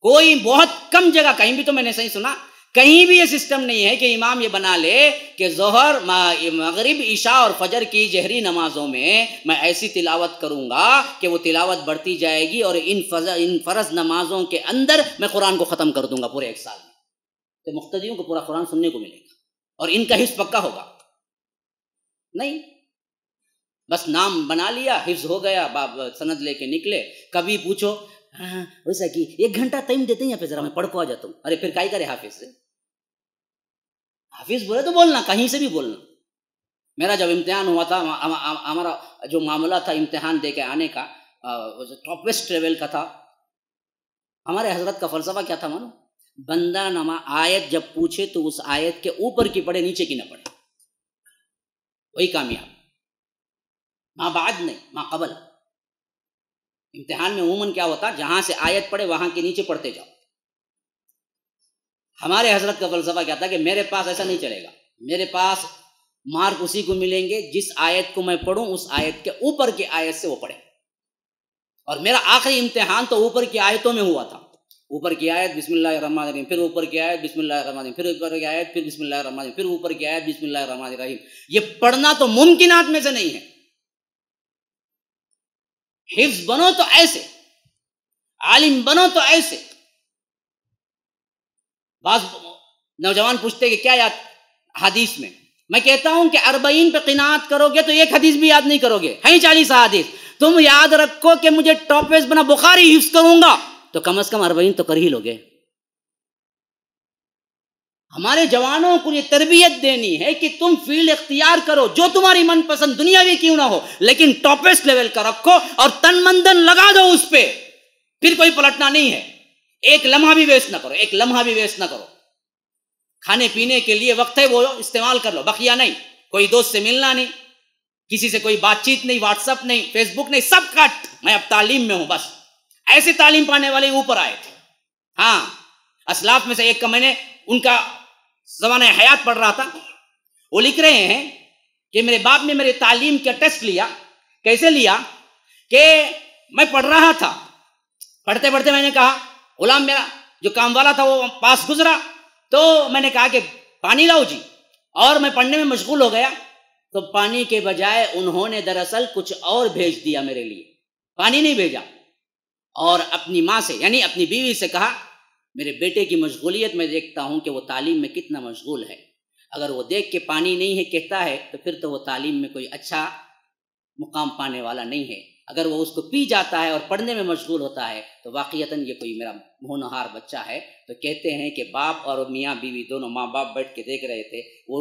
کوئی بہت کم جگہ, کہیں بھی تو میں نے صحیح سنا, کہیں بھی یہ سسٹم نہیں ہے کہ امام یہ بنا لے کہ ظہر مغرب عشاء اور فجر کی جہری نمازوں میں میں ایسی تلاوت کروں گا کہ وہ تلاوت بڑھتی جائے گی, اور ان فرض نمازوں کے اندر میں قرآن کو ختم کر دوں گا پورے 1 سال میں, تو مقتدیوں کو پورا قرآن سننے کو ملے گا اور ان کا حفظ پکا ہوگا. نہیں، بس نام بنا لیا، حفظ ہو گیا، سند لے کے نکلے. کبھی پوچھو ویسا کہ 1 گھنٹہ ٹائم دیتے ہیں یا پھر ذرا میں پڑھ کو آ جاتا ہوں. ارے پھر کائی کرے حافظ سے؟ حافظ بولے تو بولنا، کہیں سے بھی بولنا. میرا جب امتحان ہوا تھا، ہمارا جو معاملہ تھا امتحان دے کے آنے کا، ٹاپ ویسٹ لیول کا تھا. ہمارے حضرت کا فلسفہ کیا تھا مانو؟ بندہ نما آیت جب پوچھے تو اس آیت کے اوپر کی پڑھے، نیچے کی نہ پڑھے، وہی کامیاب. ماں بعد نہیں، ماں قبل. امتحان میں عموماً کیا ہوتا، جہاں سے آیت پڑھے وہاں کے نیچے پڑھتے جاؤ. ہمارے حضرت کا فلسفہ کیا تھا کہ میرے پاس ایسا نہیں چلے گا، میرے پاس مارک اسی کو ملیں گے جس آیت کو میں پڑھوں اس آیت کے اوپر کی آیت سے وہ پڑھے. اور میرا آخری امتحان تو اوپر کی آیتوں میں ہوا تھا. اوپر کی آیت بسم اللہ الرحمن الرحیم، پھر اوپر کی آیت بسم اللہ الرحمن الرحیم، پھر اوپر کی آیت پھر بسم اللہ الرحمن الرحیم، پھر اوپر کی آیت بسم اللہ الرحمن الرحیم. یہ پڑھنا تو ممکنات میں سے نہیں ہے. حفظ بنو تو ایسے، عالم بنو تو ایسے. بعض نوجوان پوچھتے کہ کیا یاد حدیث میں کہتا ہوں کہ 40 پہ قناعت کرو گے تو ایک حدیث بھی یاد نہیں کرو گے، ہیں 40 حدیث. تم یاد رکھو کہ مجھے ٹاپ ویس بنا بخاری حفظ کروں گا تو کم از کم 40 تو کر ہی لوگے. ہمارے جوانوں کو یہ تربیت دینی ہے کہ تم فیلڈ اختیار کرو جو تمہاری من پسند دنیاوی کیوں نہ ہو، لیکن ٹاپسٹ لیول کا رکھو اور تن مندن لگا دو اس پہ، پھر کوئی پلٹنا نہیں ہے. ایک لمحہ بھی ویسٹ نہ کرو، ایک لمحہ بھی ویسٹ نہ کرو. کھانے پینے کے لیے وقت ہے وہ استعمال کر لو، بقیہ نہیں. کوئی دوست سے ملنا نہیں، کسی سے کوئی بات چیت نہیں، واٹس ایپ نہیں، فیس بک نہیں، سب کٹ. میں اب تعلیم میں ہوں. بس ایسے تعلیم پانے والے اوپر آئے تھے. ہاں، اسلاف میں سے ایک کا میں نے ان کا زمانہ حیات پڑھ رہا تھا. وہ لکھ رہے ہیں کہ میرے باپ نے میرے تعلیم کا ٹیسٹ لیا. کیسے لیا کہ میں پڑھ رہا تھا، پڑھتے پڑھتے میں نے کہا، غلام میرا جو کام والا تھا وہ پاس گزرا تو میں نے کہا کہ پانی لاؤ جی، اور میں پڑھنے میں مشغول ہو گیا. تو پانی کے بجائے انہوں نے دراصل کچھ اور بھیج دیا میرے لیے، پانی نہیں بھیجا. اور اپنی ماں سے یعنی اپنی بیوی سے کہا میرے بیٹے کی مشغولیت میں دیکھتا ہوں کہ وہ تعلیم میں کتنا مشغول ہے. اگر وہ دیکھ کے پانی نہیں ہے کہتا ہے تو پھر تو وہ تعلیم میں کوئی اچھا مقام پانے والا نہیں ہے. اگر وہ اس کو پی جاتا ہے اور پڑھنے میں مشغول ہوتا ہے تو واقعتاً یہ کوئی میرا ہونہار بچہ ہے. تو کہتے ہیں کہ باپ اور میاں بیوی دونوں ماں باپ بیٹھ کے دیکھ رہے تھے. وہ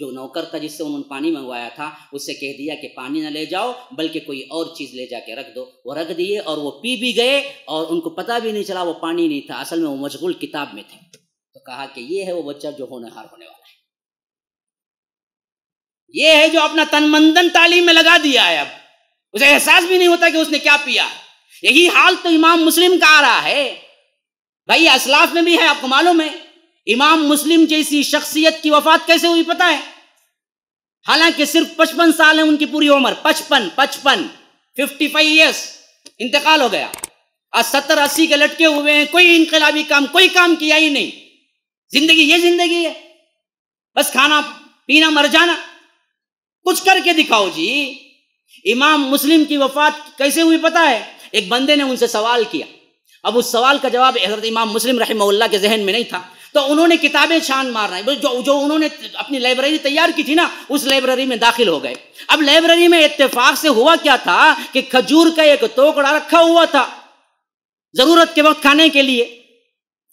جو نوکر تھا جس سے انہوں نے پانی منگوایا تھا اس سے کہہ دیا کہ پانی نہ لے جاؤ بلکہ کوئی اور چیز لے جا کے رکھ دو. وہ رکھ دیے اور وہ پی بھی گئے اور ان کو پتہ بھی نہیں چلا وہ پانی نہیں تھا، اصل میں وہ مشغول کتاب میں تھے. تو کہا کہ یہ ہے وہ بچہ جو ہونہار ہونے والا ہے. یہ ہے جو اپنا تن مندن تعلیم میں لگا دیا ہے، اب اسے احساس بھی نہیں ہوتا کہ اس نے کیا پیا. یہی حال تو امام مسلم کا آ رہا ہے. بھائی اسلاف میں بھی ہے، آپ کو معلوم ہے امام مسلم جیسی شخصیت کی وفات کیسے ہوئی پتہ ہے؟ حالانکہ صرف 55 سال ہے ان کی پوری عمر، 55 ایئرس، انتقال ہو گیا. آج 70-80 کے لٹکے ہوئے ہیں، کوئی انقلابی کام کوئی کام کیا ہی نہیں. زندگی یہ زندگی ہے، بس کھانا پینا مر جانا. کچھ کر کے دکھاؤ جی. امام مسلم کی وفات کیسے ہوئی پتہ ہے؟ ایک بندے نے ان سے سوال کیا. اب اس سوال کا جواب حضرت امام مسلم رحمہ اللہ کے ذہن میں نہیں تھا، تو انہوں نے کتابیں چھان مارنا جو انہوں نے اپنی لائبریری تیار کی تھی نا، اس لائبریری میں داخل ہو گئے. اب لائبریری میں اتفاق سے ہوا کیا تھا کہ کھجور کا ایک ٹوکڑا رکھا ہوا تھا ضرورت کے وقت کھانے کے لیے.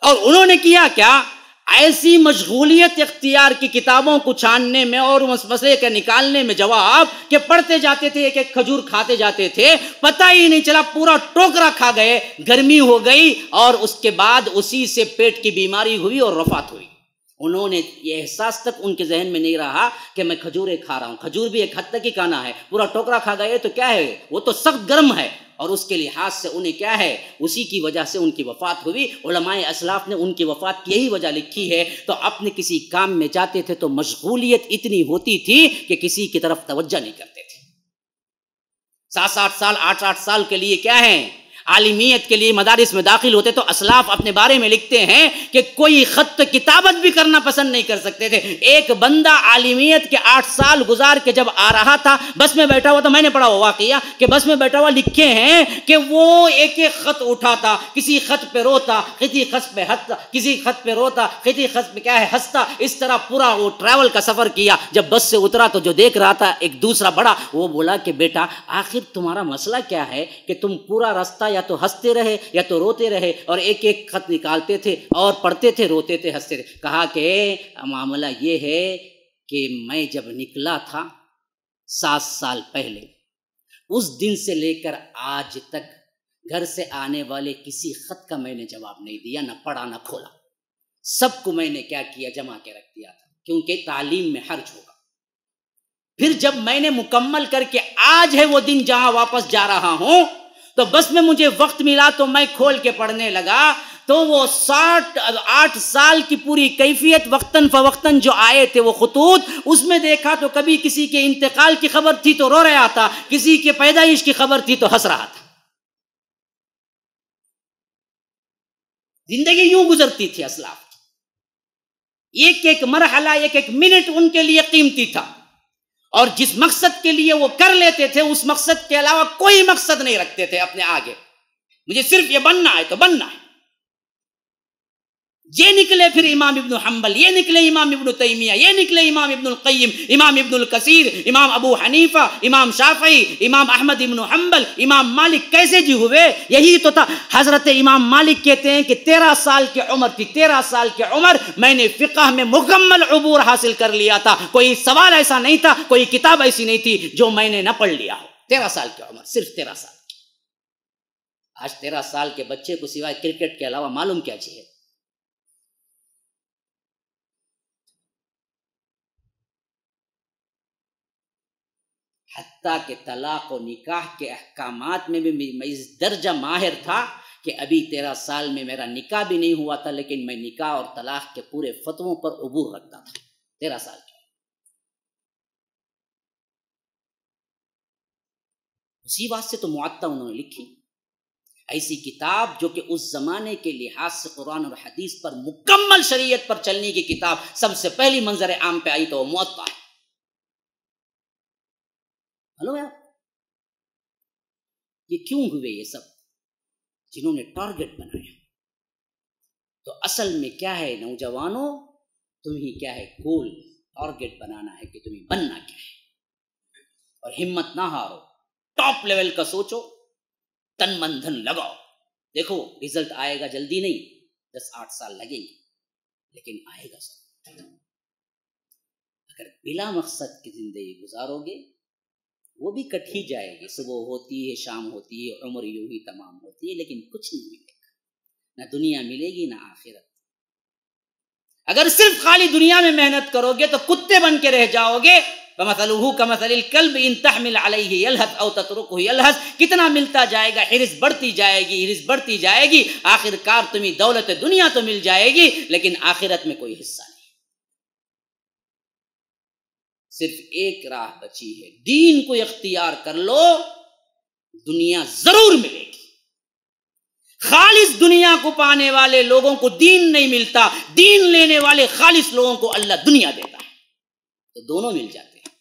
اور انہوں نے کیا کیا، ایسی مشغولیت اختیار کی کتابوں کو چھاننے میں اور مسئلے کے نکالنے میں جواب کہ پڑھتے جاتے تھے، ایک ایک کھجور کھاتے جاتے تھے، پتہ ہی نہیں چلا پورا ٹوکرا کھا گئے. گرمی ہو گئی اور اس کے بعد اسی سے پیٹ کی بیماری ہوئی اور وفات ہوئی. انہوں نے یہ احساس تک ان کے ذہن میں نہیں رہا کہ میں کھجوریں کھا رہا ہوں. کھجور بھی ایک حد تک ہی کھانا ہے، پورا ٹوکرا کھا گئے تو کیا ہے، وہ تو سخت گرم ہے اور اس کے لحاظ سے انہیں کیا ہے، اسی کی وجہ سے ان کی وفات ہوئی. علماء اسلاف نے ان کی وفات کی یہی وجہ لکھی ہے. تو اپنے کسی کام میں جاتے تھے تو مشغولیت اتنی ہوتی تھی کہ کسی کی طرف توجہ نہیں کرتے تھے. 7-8 سال 8-8 سال کے لیے کیا ہے، عالمیت کے لیے مدارس میں داخل ہوتے تو اسلاف اپنے بارے میں لکھتے ہیں کہ کوئی خط کتابت بھی کرنا پسند نہیں کر سکتے تھے. ایک بندہ عالمیت کے 8 سال گزار کے جب آ رہا تھا, بس میں بیٹھا ہوا تھا, میں نے پڑھا ہوا واقعہ کہ بس میں بیٹھا ہوا لکھے ہیں کہ وہ ایک ایک خط اٹھاتا, کسی خط پہ روتا, کسی خط پہ ہنستا, کسی خط پہ روتا, کسی خط پہ کیا ہے ہنستا. اس طرح پورا وہ ٹریول کا سفر کیا. جب بس سے اترا تو جو دیکھ رہا تھا ایک دوسرا بڑا, وہ بولا کہ بیٹا آخر تمہارا مسئلہ کیا ہے کہ تم پورا راستہ یا تو ہنستے رہے یا تو روتے رہے, اور ایک ایک خط نکالتے تھے اور پڑھتے تھے, روتے تھے, ہنستے تھے. کہا کہ معاملہ یہ ہے کہ میں جب نکلا تھا 7 سال پہلے, اس دن سے لے کر آج تک گھر سے آنے والے کسی خط کا میں نے جواب نہیں دیا, نہ پڑھا نہ کھولا. سب کو میں نے کیا کیا, جمع کے رکھ دیا تھا, کیونکہ تعلیم میں حرج ہوگا. پھر جب میں نے مکمل کر کے آج ہے وہ دن جہاں واپس جا رہا ہوں, تو بس میں مجھے وقت ملا تو میں کھول کے پڑھنے لگا, تو وہ 8 سال کی پوری کیفیت وقتاً فوقتاً جو آئے تھے وہ خطوط, اس میں دیکھا تو کبھی کسی کے انتقال کی خبر تھی تو رو رہا تھا, کسی کے پیدائش کی خبر تھی تو ہنس رہا تھا. زندگی یوں گزرتی تھی اسلاف. ایک ایک مرحلہ, ایک ایک منٹ ان کے لیے قیمتی تھا, اور جس مقصد کے لیے وہ کر لیتے تھے اس مقصد کے علاوہ کوئی مقصد نہیں رکھتے تھے اپنے آگے. مجھے صرف یہ بننا ہے تو بننا ہے. یہ نکلے پھر امام ابن حنبل, یہ نکلے امام ابن تیمیہ, یہ نکلے امام ابن القیم, امام ابن الکثیر, امام ابو حنیفہ, امام شافعی, امام احمد ابن حنبل, امام مالک. کیسے جی ہوئے؟ یہی تو تھا. حضرت امام مالک کہتے ہیں کہ 13 سال کی عمر تھی, 13 سال کی عمر میں نے فقہ میں مکمل عبور حاصل کر لیا تھا. کوئی سوال ایسا نہیں تھا, کوئی کتاب ایسی نہیں تھی جو میں نے نہ پڑھ لیا ہو. 13 سال کی عمر, صرف 13 سال. آج 13 سال کے بچے کو سوائے کرکٹ کے علاوہ معلوم کیا چاہیے؟ حتیٰ کہ طلاق و نکاح کے احکامات میں بھی میں اس درجہ ماہر تھا کہ ابھی 13 سال میں میرا نکاح بھی نہیں ہوا تھا, لیکن میں نکاح اور طلاق کے پورے فتووں پر عبور رکھتا تھا. 13 سال کے. اسی بات سے تو معطا انہوں نے لکھی, ایسی کتاب جو کہ اس زمانے کے لحاظ سے قرآن اور حدیث پر مکمل شریعت پر چلنے کی کتاب سب سے پہلی منظر عام پہ آئی تو وہ معطا ہے. ہلو یار, یہ کیوں ہوئے یہ سب؟ جنہوں نے ٹارگٹ بنایا. تو اصل میں کیا ہے نوجوانوں, تمہیں کیا ہے گول ٹارگٹ بنانا ہے کہ تمہیں بننا کیا ہے, اور ہمت نہ ہارو, ٹاپ لیول کا سوچو, تن من دھن لگاؤ. دیکھو رزلٹ آئے گا جلدی نہیں, 10-8 سال لگیں گے, لیکن آئے گا سب. اگر بلا مقصد کی زندگی گزارو گے وہ بھی کٹ ہی جائے گی. صبح ہوتی ہے, شام ہوتی ہے, عمر یوں ہی تمام ہوتی ہے, لیکن کچھ نہیں ملے گا, نہ دنیا ملے گی نہ آخرت. اگر صرف خالی دنیا میں محنت کرو گے تو کتے بن کے رہ جاؤ گے. فَمَثَلُهُ كَمَثَلِ الْكَلْبِ إِن تَحْمِلْ عَلَيْهِ يَلْهَثْ أَوْ تَتْرُكْهُ يَلْهَثْ. کتنا ملتا جائے گا, حرص بڑھتی جائے گی, حرص بڑھتی جائے گی, آخر کار تمہیں دولت دنیا تو مل جائے گی لیکن آخرت میں کوئی حصہ نہیں. صرف ایک راہ بچی ہے, دین کو اختیار کر لو, دنیا ضرور ملے گی. خالص دنیا کو پانے والے لوگوں کو دین نہیں ملتا, دین لینے والے خالص لوگوں کو اللہ دنیا دیتا ہے, تو دونوں مل جاتے ہیں.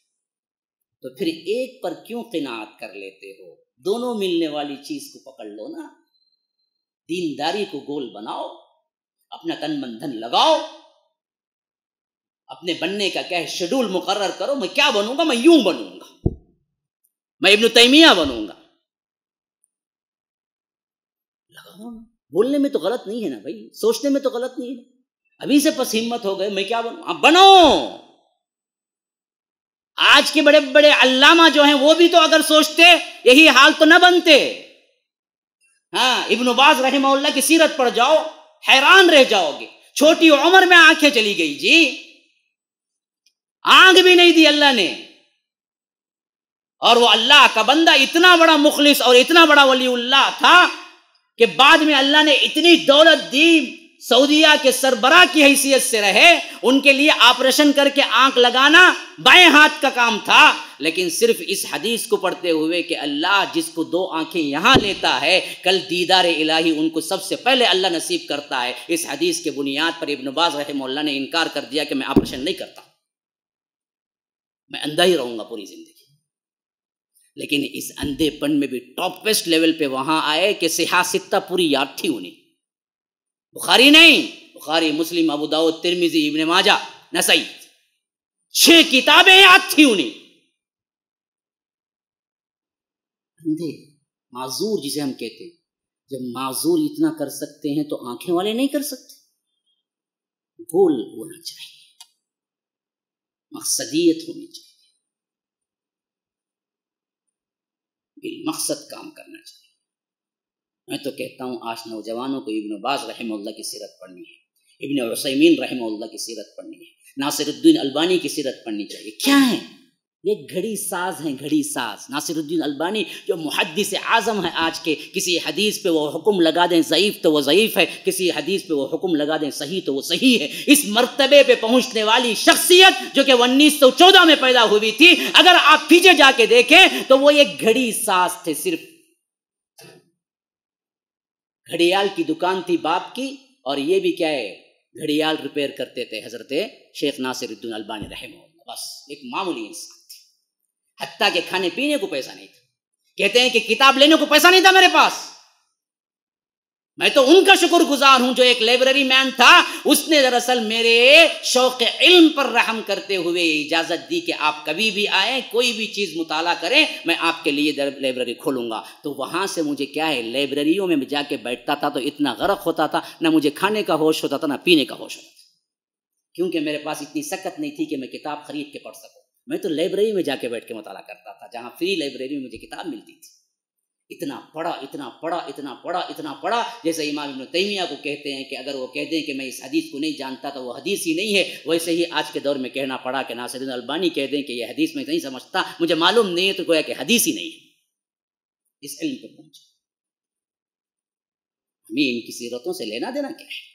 تو پھر ایک پر کیوں قناعت کر لیتے ہو؟ دونوں ملنے والی چیز کو پکڑ لو نا. دینداری کو گول بناؤ, اپنا تن من دھن لگاؤ, اپنے بننے کا کیا ہے شیڈول مقرر کرو. میں کیا بنوں گا؟ میں یوں بنوں گا, میں ابن تیمیہ بنوں گا. لگاؤ. بولنے میں تو غلط نہیں ہے نا بھائی, سوچنے میں تو غلط نہیں ہے. ابھی سے پس ہمت ہو گئے میں کیا بنوں. بنو. آج کے بڑے بڑے علامہ جو ہیں وہ بھی تو اگر سوچتے یہی حال تو نہ بنتے. ہاں, ابن باز رحمہ اللہ کی سیرت پڑھ جاؤ, حیران رہ جاؤ گے. چھوٹی عمر میں آنکھیں چلی گئی جی, آنکھ بھی نہیں دی اللہ نے, اور وہ اللہ کا بندہ اتنا بڑا مخلص اور اتنا بڑا ولی اللہ تھا کہ بعد میں اللہ نے اتنی دولت دی, سعودیہ کے سربراہ کی حیثیت سے رہے، ان کے لیے آپریشن کر کے آنکھ لگانا بائیں ہاتھ کا کام تھا، لیکن صرف اس حدیث کو پڑھتے ہوئے کہ اللہ جس کو 2 آنکھیں یہاں لیتا ہے کل دیدار الہی ان کو سب سے پہلے اللہ نصیب کرتا ہے، اس حدیث کے بنیاد پر ابن باز رحمہ اللہ نے انکار کر دیا کہ میں آپریشن نہیں کرتا، میں اندھا ہی رہوں گا پوری زندگی۔ لیکن اس اندھے پن میں بھی ٹاپ ویسٹ لیول پہ وہاں آئے کہ صحاح ستہ پوری یاد تھی انہیں، بخاری نہیں، بخاری، مسلم، ابو داؤد، ترمذی، ابن ماجہ، نسائی، 6 کتابیں یاد تھی انہیں۔ اندھے، معذور جسے ہم کہتے ہیں، جب معذور اتنا کر سکتے ہیں تو آنکھیں والے نہیں کر سکتے؟ گول ہونا چاہیے، مقصدیت ہونی چاہیے، بالمقصد کام کرنا چاہیے۔ میں تو کہتا ہوں آج نوجوانوں کو ابن باز رحمہ اللہ کی سیرت پڑھنی ہے، ابن عثیمین رحمہ اللہ کی سیرت پڑھنی ہے، ناصر الدین البانی کی سیرت پڑھنی چاہیے۔ کیا ہے یہ؟ گھڑی ساز ہیں، گھڑی ساز۔ ناصر الدین البانی جو محدث اعظم ہے آج کے، کسی حدیث پہ وہ حکم لگا دیں ضعیف تو وہ ضعیف ہے، کسی حدیث پہ وہ حکم لگا دیں صحیح تو وہ صحیح ہے، اس مرتبے پہ پہنچنے والی شخصیت جو کہ 1914 میں پیدا ہوئی تھی، اگر آپ پیچھے جا کے دیکھیں تو وہ ایک گھڑی ساز تھے، صرف گھڑیال کی دکان تھی باپ کی، اور یہ بھی کیا ہے، گھڑیال ریپیئر کرتے تھے حضرت شیخ ناصر الدین البانی رحمہ اللہ، بس ایک معمولی انسان تھے، حتیٰ کہ کھانے پینے کو پیسہ نہیں تھا، کہتے ہیں کہ کتاب لینے کو پیسہ نہیں تھا میرے پاس۔ میں تو ان کا شکر گزار ہوں جو ایک لائبریری مین تھا، اس نے دراصل میرے شوق علم پر رحم کرتے ہوئے اجازت دی کہ آپ کبھی بھی آئیں، کوئی بھی چیز مطالعہ کریں، میں آپ کے لیے لائبریری کھولوں گا۔ تو وہاں سے مجھے کیا ہے، لائبریریوں میں جا کے بیٹھتا تھا تو اتنا غرق ہوتا تھا، نہ مجھے کھانے کا ہوش ہوتا تھا نہ پینے کا ہوش ہوتا تھا، کیونکہ میرے پاس اتنی سکت نہیں تھی کہ میں کتاب خرید کے پڑھ سکوں۔ میں تو لائبریری میں جا کے بیٹھ کے مطالعہ کرتا تھا، جہاں فری لائبریری میں مجھے کتاب ملتی تھی۔ اتنا پڑھا، اتنا پڑھا، اتنا پڑھا، اتنا پڑھا، جیسے امام ابن تیمیہ کو کہتے ہیں کہ اگر وہ کہہ دیں کہ میں اس حدیث کو نہیں جانتا تو وہ حدیث ہی نہیں ہے، ویسے ہی آج کے دور میں کہنا پڑا کہ ناصر الدین البانی کہہ دیں کہ یہ حدیث میں نہیں سمجھتا، مجھے معلوم نہیں ہے، تو گویا کہ حدیث ہی نہیں ہے۔ اس علم پہ پہنچے، ہمیں ان کی سیرتوں سے لینا دینا کیا ہے؟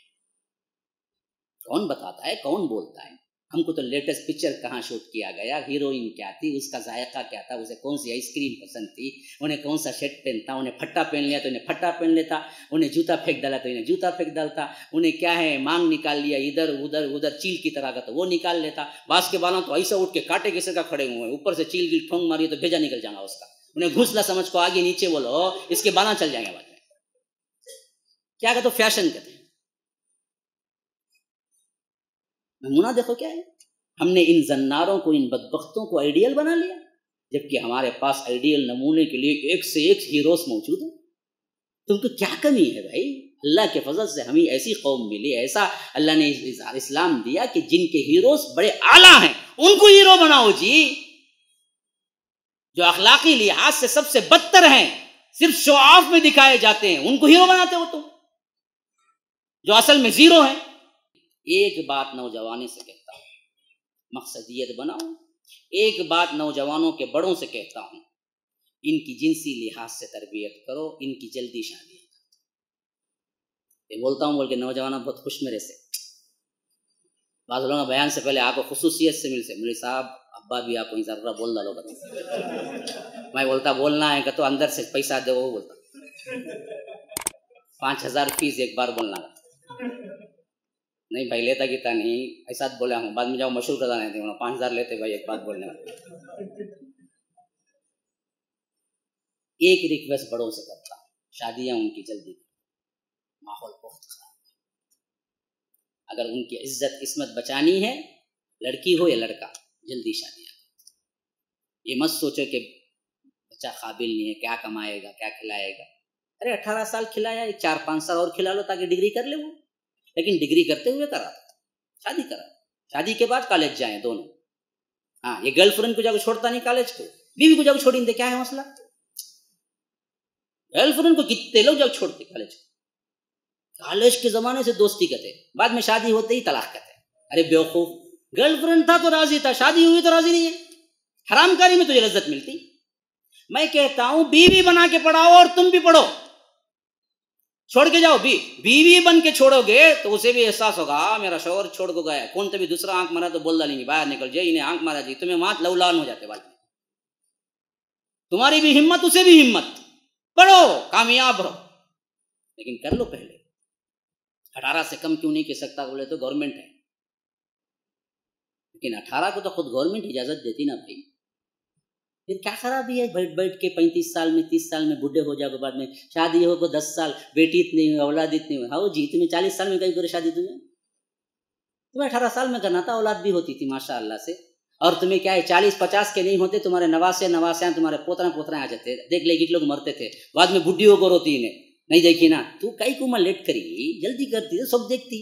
کون بتاتا ہے، کون بولتا ہے؟ ہم کو تو لیٹسٹ پکچر کہاں شوٹ کیا گیا، ہیروئن کیا تھی، اس کا ذائقہ کیا تھا، اسے کون سی آئس کریم پسند تھی، انہیں کون سا شرٹ پہنتا، انہیں پھٹا پہن لیا تو انہیں پھٹا پہن لیتا، انہیں جوتا پھینک ڈالا تو انہیں جوتا پھینک ڈالتا، انہیں کیا ہے مانگ نکال لیا ادھر ادھر ادھر چیل کی طرح کا تو وہ نکال لیتا، بعض کے بالوں تو ایسا اٹھ کے کاٹے کیسے کا کھڑے ہوئے، اوپر سے چیل گل ٹھونگ ماری تو بھیجا نکل جائے گا اس کا، انہیں گھوسلا سمجھ کو آگے نیچے بولو، اس کے بالا چل جائیں گے بعد میں، کیا کہتے فیشن کہتے ہیں۔ نمونہ دیکھو کیا ہے، ہم نے ان زناروں کو، ان بدبختوں کو آئیڈیل بنا لیا، جبکہ ہمارے پاس آئیڈیل نمونے کے لیے ایک سے ایک ہیروز موجود ہیں۔ تم کو کیا کمی ہے بھائی؟ اللہ کے فضل سے ہمیں ایسی قوم ملی، ایسا اللہ نے اسلام دیا کہ جن کے ہیروز بڑے اعلیٰ ہیں ان کو ہیرو بناؤ جی، جو اخلاقی لحاظ سے سب سے بدتر ہیں، صرف شو آف میں دکھائے جاتے ہیں، ان کو ہیرو بناتے ہو تم، جو اصل میں زیرو ہیں۔ ایک بات نوجوانوں سے کہتا ہوں، مقصدیت بناؤ۔ ایک بات نوجوانوں کے بڑوں سے کہتا ہوں، ان کی جنسی لحاظ سے تربیت کرو، ان کی جلدی شادی۔ یہ بولتا ہوں بول کے نوجوانوں بہت خوش میرے سے، بعض لوگوں بیان سے پہلے آپ کو خصوصیت سے ملے صاحب ابا بھی آپ کو ذرا بول ڈالو گا، میں بولتا بولنا ہے کہ تو اندر سے پیسہ دے، وہ بولتا 5000 فیس ایک بار بولنا گا، نہیں بھائی لیتا کتا نہیں، ایسا بولا ہوں، بعد میں جاؤ مشہور کرتا نہیں تھے 5000 لیتے بھائی ایک بات بولنے والا۔ ایک ریکویسٹ بڑوں سے کرتا ہوں، شادیاں ان کی جلدی، ماحول بہت خراب ہے، اگر ان کی عزت عصمت بچانی ہے، لڑکی ہو یا لڑکا، جلدی شادیاں۔ یہ مت سوچو کہ بچہ قابل نہیں ہے، کیا کمائے گا، کیا کھلائے گا، ارے 18 سال کھلایا، 4-5 سال اور کھلا لو تاکہ ڈگری کر لے وہ، لیکن ڈگری کرتے ہوئے کرا شادی کرا، شادی کے بعد کالج جائیں دونوں۔ ہاں یہ گرل فرینڈ کو جا کے چھوڑتا نہیں کالج کو، بیوی کو جا کے چھوڑیں دے، کیا ہے مسئلہ؟ گرل فرینڈ کو کتنے لوگ جا کے چھوڑتے کالج کے زمانے سے دوستی کرتے، بعد میں شادی ہوتے ہی طلاق کرتے۔ ارے بیوقوف، گرل فرینڈ تھا تو راضی تھا، شادی ہوئی تو راضی نہیں ہے، حرام کاری میں تجھے لذت ملتی۔ میں کہتا ہوں بیوی بنا کے پڑھاؤ اور تم بھی پڑھو، چھوڑ کے جاؤ. بیوی بن کے چھوڑو گے تو اسے بھی احساس ہوگا میرا شوہر چھوڑ کو گیا. کون تو بھی دوسرا آنکھ مارا تو بول ڈالیں گے باہر نکل جائے, انہیں آنکھ مارا جی, تمہیں مات لولان ہو جاتے والے. تمہاری بھی ہمت اسے بھی ہمت, پڑھو کامیاب رہو, لیکن کر لو پہلے. 18 سے کم کیوں نہیں کہہ سکتا بولے تو گورنمنٹ ہے, لیکن 18 کو تو خود گورنمنٹ اجازت دیتی نا بھائی. پھر کیا خرابی ہے بیٹھ بیٹھ کے 35 سال میں 30 سال میں بڈھے ہو جاؤ, بعد میں شادی ہو کو 10 سال, بیٹی اتنی ہوئی, اولاد اتنی ہوئی. ہاؤ جی, تمہیں 40 سال میں کہیں کرے شادی, تمہیں 18 سال میں کرنا تھا, اولاد بھی ہوتی تھی ماشاء اللہ سے. اور تمہیں کیا ہے 40-50 کے نہیں ہوتے, تمہارے نواسے تمہارے پوترے آ جاتے. دیکھ لے لوگ مرتے تھے, بعد میں بڈھیوں کو روتی انہیں نہیں دیکھی نا, تو کئی کو لیٹ کری جلدی کرتی تو سب دیکھتی.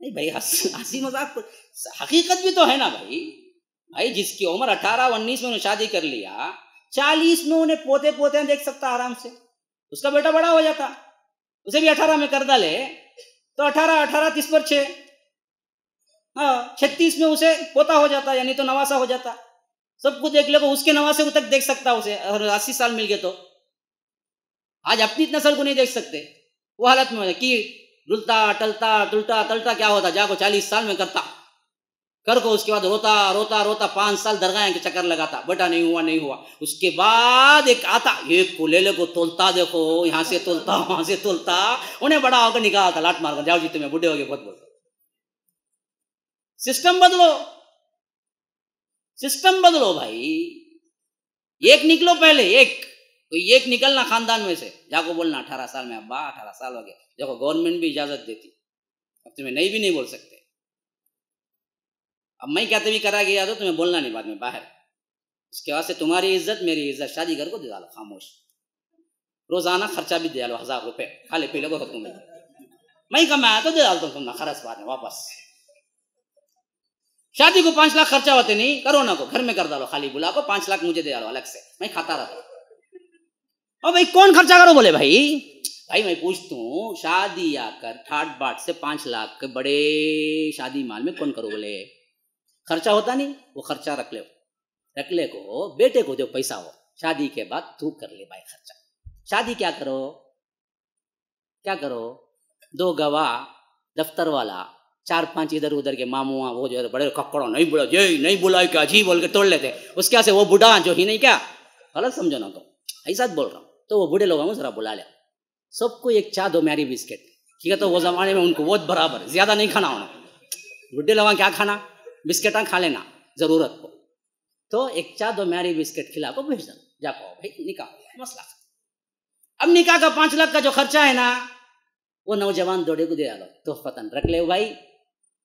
نہیں بھائی ہنسی مذاق, حقیقت بھی تو ہے نا بھائی. بھائی جس کی عمر 18-19 میں انہیں شادی کر لیا, 40 میں انہیں پوتے دیکھ سکتا آرام سے. اس کا بیٹا بڑا ہو جاتا, اسے بھی 18 میں کر ڈالے تو 18 30 پر 6, ہاں 36 میں اسے پوتا ہو جاتا, یعنی تو نواسا ہو جاتا. سب کو دیکھ لے کو, اس کے نواسے کو تک دیکھ سکتا اسے, اور 80 سال مل گئے تو. آج اپنی نسل کو نہیں دیکھ سکتے, وہ حالت میں کہ ڈلتا ٹلتا کیا ہوتا, جا کو 40 سال میں کرتا کر کو, اس کے بعد روتا 5 سال درگاہ کے چکر لگاتا, بیٹا نہیں ہوا. اس کے بعد ایک آتا, ایک کو لے لے کو تولتا, دیکھو یہاں سے تولتا وہاں سے تولتا, انہیں بڑا ہو کر نکالتا لاٹ مار کر, جاؤ جی تمہیں بڈھے ہو گئے بہت بولتا. سسٹم بدلو بھائی. ایک نکلو پہلے, ایک نکلنا خاندان میں سے, جا کو بولنا 18 سال میں, ابا 18 سال ہو گئے, دیکھو گورنمنٹ بھی اجازت دیتی, اب تمہیں نہیں بھی نہیں بول سکتے. اب میں کہتے بھی کرا گیا تو تمہیں بولنا نہیں بعد میں باہر. اس کے واسطے تمہاری عزت میری عزت, شادی کر کو دے ڈالو خاموش. روزانہ خرچہ بھی دے ڈالو 1000 روپے, کھالے پیلے کو حکم میں کمایا تو دے ڈالتا ہوں تم نہ خرچ بعد میں واپس. شادی کو 5 لاکھ خرچہ ہوتے نہیں, کرونا کو گھر میں کر ڈالو, خالی بلا کو 5 لاکھ مجھے دے ڈالو الگ سے, میں کھاتا رہتا. اور بھائی کون خرچہ کرو بولے بھائی میں پوچھتا ہوں, شادی آ کر ٹھاٹ باٹ سے 5 لاکھ کے بڑے شادی مال میں کون کرو بولے. خرچہ ہوتا نہیں, وہ خرچہ رکھ لے کو بیٹے کو دو پیسہ ہو, شادی کے بعد تو کر لے بھائی خرچہ. شادی کیا کرو 2 گواہ, دفتر والا, 4-5 ادھر ادھر کے ماموں, وہ جو بڑے ککڑوں نہیں بولا کیا جی بول کے توڑ لیتے. اس کے سے وہ بوڑھا جو ہی نہیں, کیا غلط سمجھو نا, تو ایسا بول رہا ہوں, تو وہ بوڑھے لوگوں کو ذرا بلا لے, سب کو ایک چا 2 میری بسکٹ, ٹھیک ہے, تو وہ زمانے میں ان کو بہت برابر, زیادہ نہیں کھانا ہونا. بوڑھے لوگوں کیا کھانا, بسکٹاں کھا لینا ضرورت کو, تو ایک چا 2 میری بسکٹ کھلا کو بھیج دو, جا کو بھائی نکاح مسئلہ. اب نکاح کا 5 لاکھ کا جو خرچہ ہے نا, وہ نوجوان دوڑے کو دے ڈالو, تو فتن رکھ لے بھائی.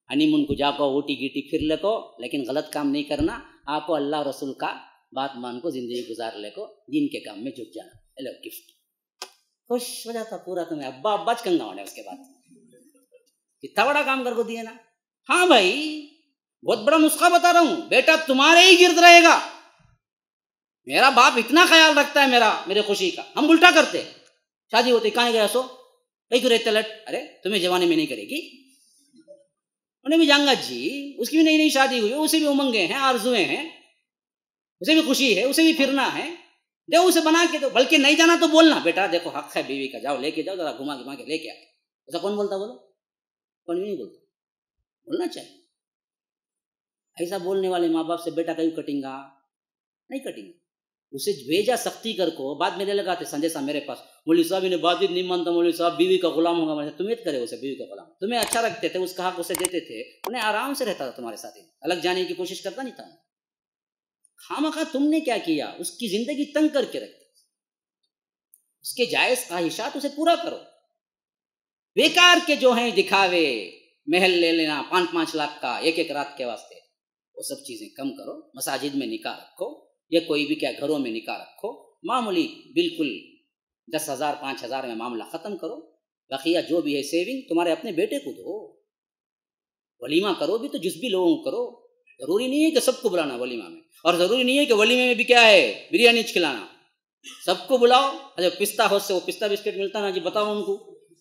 ہنی مون کو جا کو اوٹی گیٹی پھر لے کو, لیکن غلط کام نہیں کرنا. آپ کو اللہ رسول کا بات مان کو زندگی گزار لے کو, دین کے کام میں جٹ جانا. لو گفٹ, خوش ہو جاتا پورا. تمہیں ابا چکنگا ہونا. اس کے بعد اتنا بڑا کام کر کو دیے نا. ہاں بھائی بہت بڑا نسخہ بتا رہا ہوں, بیٹا تمہارے ہی گرد رہے گا. میرا باپ اتنا خیال رکھتا ہے میرے خوشی کا, ہم الٹا کرتے. شادی ہوتی کہاں گیا سو کہیں کو رہتے لٹ, ارے تمہیں جوانی میں نہیں کرے گی, انہیں بھی جانگا جی, اس کی بھی نئی شادی ہوئی, اسے بھی امنگیں ہیں, آرزویں ہیں, اسے بھی خوشی ہے, اسے بھی پھرنا ہے, دے اسے بنا کے دو. بلکہ نہیں جانا تو بولنا, بیٹا دیکھو حق ہے بیوی کا, جاؤ لے کے جاؤ, ذرا گھما کے لے کے آ. ایسا کون بولتا بولو, کون بھی نہیں بولتا. بولنا چاہیے. ایسا بولنے والے ماں باپ سے بیٹا کہیں کٹیں گا نہیں کٹیں گا. اسے بھیجا سختی کر کو, بعد میں لے لگاتے سندیشہ میرے پاس, مولوی صاحب نے بات نہیں مانتا, مولوی صاحب بیوی کا غلام ہوگا. تمہیں کرے اسے بیوی کا غلام, تمہیں اچھا رکھتے تھے, اس کا حق اسے دیتے تھے, انہیں آرام سے رہتا تھا تمہارے ساتھ, الگ جانے کی کوشش کرتا نہیں تھا. خامخواہ تم نے کیا کیا, اس کی زندگی تنگ کر کے رکھتے. اس کے جائز خواہشات اسے پورا کرو. بیکار کے جو ہیں دکھاوے, محل لے لینا 5-5 لاکھ کا ایک رات کے واسطے, وہ سب چیزیں کم کرو. مساجد میں نکاح رکھو, یا کوئی بھی کیا گھروں میں نکاح رکھو, معمولی بالکل 10,000 5,000 میں معاملہ ختم کرو. بقیہ جو بھی ہے سیونگ تمہارے اپنے بیٹے کو دو. ولیمہ کرو بھی تو جس بھی لوگوں کو کرو, ضروری نہیں ہے کہ سب کو بلانا ولیمہ میں, اور ضروری نہیں ہے کہ ولیمے میں بھی کیا ہے بریانی کھلانا. سب کو بلاؤ. اچھا پستہ ہاؤس سے وہ پستہ بسکٹ ملتا نا جی, بتاؤ ان کو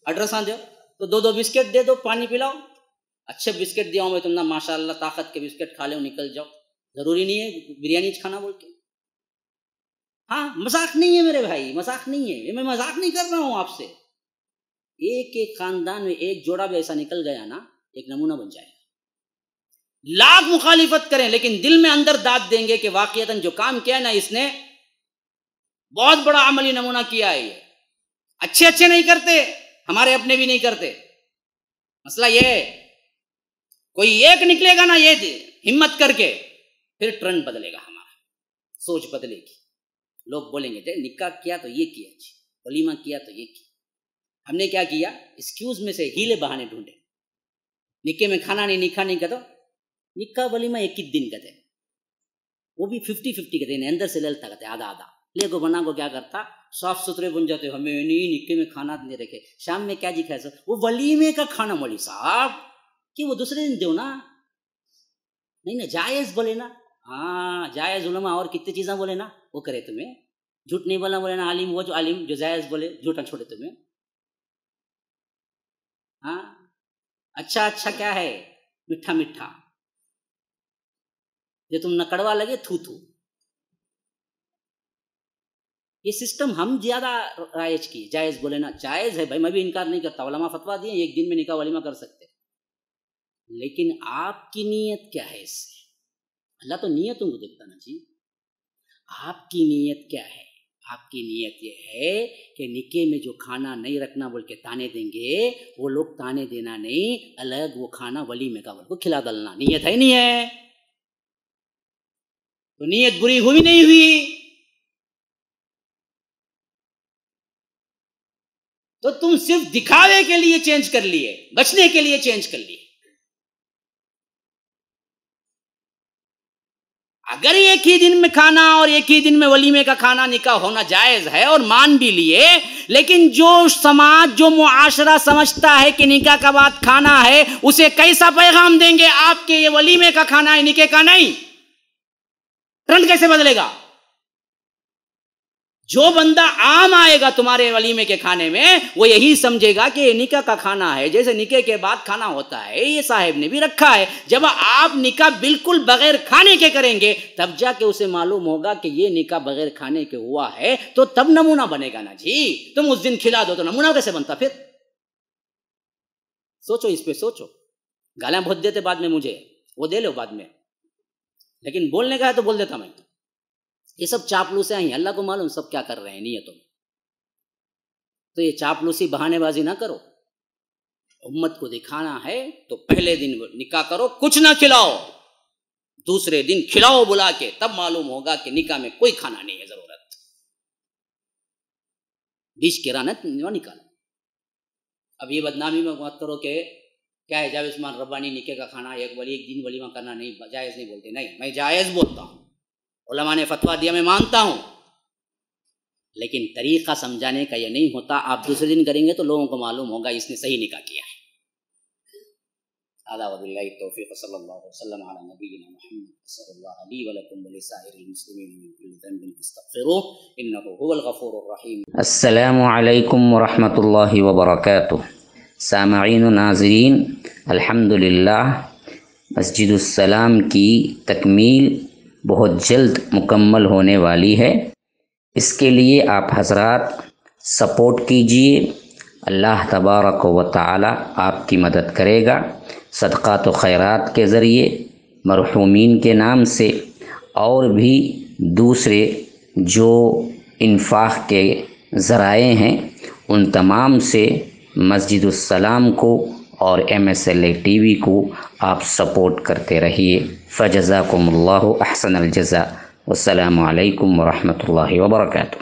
ایڈریس دو, تو 2 بسکٹ دے دو, پانی پلاؤ. اچھے بسکٹ دیا ہوں میں تم نا, ماشاء اللہ طاقت کے بسکٹ کھا لو, نکل جاؤ. ضروری نہیں ہے بریانی کھانا بول کے. ہاں مذاق نہیں ہے میرے بھائی، مذاق نہیں ہے، میں مذاق نہیں کر رہا ہوں آپ سے. ایک ایک خاندان میں ایک جوڑا بھی ایسا نکل گیا نا، ایک نمونہ بن جائے گا. لاکھ مخالفت کریں لیکن دل میں اندر داد دیں گے کہ واقعتاً جو کام کیا نا اس نے بہت بڑا عملی نمونہ کیا ہے. یہ اچھے نہیں کرتے، ہمارے اپنے بھی نہیں کرتے. مسئلہ یہ ہے کوئی ایک نکلے گا نا یہ ہمت کر کے، پھر ٹرن بدلے گا، ہمارا سوچ بدلے گی. لوگ بولیں گے نکاح کیا تو یہ کیا، ولیمہ کیا تو یہ کیا. ہم نے کیا کیا؟ ایکسکیوز میں سے ہیلے بہانے ڈھونڈے. نکاح میں کھانا نہیں، نکاح نہیں کہتا، نکاح ولیمہ ایک ہی دن کہتے، وہ بھی 50-50 کہتے ہیں، اندر سے للتا کہتے آدھا آدھا. لے کو بنا کو کیا کرتا، صاف ستھرے بن جاتے، ہمیں نہیں نکاح میں کھانا نہیں رکھے. شام میں کیا جی کھائے سر، وہ ولیمے کا کھانا مولوی صاحب کہ وہ دوسرے دن دو نا، نہیں نا جائز بولے نا. ہاں جائز. علماء اور کتنی چیزیں بولے نا، وہ کرے تمہیں جھوٹ نہیں بولنا بولے نا. عالم وہ جو عالم جو جائز بولے جھوٹا چھوڑے تمہیں. ہاں اچھا کیا ہے، میٹھا میٹھا. جو تم نہ کڑوا لگے تھو. یہ سسٹم ہم زیادہ رائج کی. جائز بولے نا، جائز ہے بھائی، میں بھی انکار نہیں کرتا. علماء فتویٰ دیے ایک دن میں نکاح ولیمہ کر سکتے، لیکن آپ کی نیت کیا ہے اس سے؟ اللہ تو نیتوں کو دیکھتا نا جی. آپ کی نیت کیا ہے؟ آپ کی نیت یہ ہے کہ نکاح میں جو کھانا نہیں رکھنا بول کے تانے دیں گے، وہ لوگ تانے دینا نہیں، الگ وہ کھانا ولیمے کا بول کو کھلا ڈالنا. نیت ہے نہیں ہے تو نیت بری ہوئی نہیں ہوئی. تو تم صرف دکھاوے کے لیے چینج کر لیے، بچنے کے لیے چینج کر لیے. اگر ایک ہی دن میں کھانا اور ایک ہی دن میں ولیمے کا کھانا نکاح ہونا جائز ہے اور مان بھی لیے، لیکن جو سماج جو معاشرہ سمجھتا ہے کہ نکاح کا بعد کھانا ہے، اسے کیسا پیغام دیں گے آپ کے یہ ولیمے کا کھانا ہے نکاح کا نہیں؟ ٹرنڈ کیسے بدلے گا؟ جو بندہ عام آئے گا تمہارے ولیمے کے کھانے میں، وہ یہی سمجھے گا کہ یہ نکاح کا کھانا ہے، جیسے نکاح کے بعد کھانا ہوتا ہے، یہ صاحب نے بھی رکھا ہے. جب آپ نکاح بالکل بغیر کھانے کے کریں گے تب جا کے اسے معلوم ہوگا کہ یہ نکاح بغیر کھانے کے ہوا ہے، تو تب نمونہ بنے گا نا جی. تم اس دن کھلا دو تو نمونہ کیسے بنتا پھر؟ سوچو اس پہ، سوچو. گالیاں بہت دیتے بعد میں مجھے، وہ دے لو بعد میں، لیکن بولنے کا ہے تو بول دیتا میں. یہ سب چاپلوسیں ہیں، اللہ کو معلوم سب کیا کر رہے ہیں نیتوں میں. تو یہ چاپلوسی بہانے بازی نہ کرو. امت کو دکھانا ہے تو پہلے دن نکاح کرو، کچھ نہ کھلاؤ، دوسرے دن کھلاؤ بلا کے، تب معلوم ہوگا کہ نکاح میں کوئی کھانا نہیں ہے ضرورت. ڈش کرانت نہ نکالو. اب یہ بدنامی میں بات کرو کہ کیا ہے جاوید عثمان ربانی نکاح کا کھانا ایک دن ولیمہ کرنا نہیں جائز نہیں بولتے. نہیں، میں جائز بولتا ہوں. علماء نے فتویٰ دیا، میں مانتا ہوں، لیکن طریقہ سمجھانے کا یہ نہیں ہوتا. آپ دوسرے دن کریں گے تو لوگوں کو معلوم ہوگا اس نے صحیح نکاح کیا ہے. هذا وبالله التوفیق. صلی اللہ وسلم علی نبینا محمد. صلی اللہ علیہ ولکم ولسائر المسلمین من کل ذنب فاستغفروه انه هو الغفور الرحیم. السلام علیکم ورحمۃ اللہ وبرکاتہ. سامعین و ناظرین، الحمدللہ مسجد السلام کی تکمیل بہت جلد مکمل ہونے والی ہے. اس کے لیے آپ حضرات سپورٹ کیجئے. اللہ تبارک و تعالی آپ کی مدد کرے گا. صدقات و خیرات کے ذریعے، مرحومین کے نام سے، اور بھی دوسرے جو انفاق کے ذرائع ہیں، ان تمام سے مسجد السلام کو اور MSLA ٹی وی کو آپ سپورٹ کرتے رہیے. فجزاکم اللہ احسن الجزاء. والسلام علیکم ورحمۃ اللہ وبرکاتہ.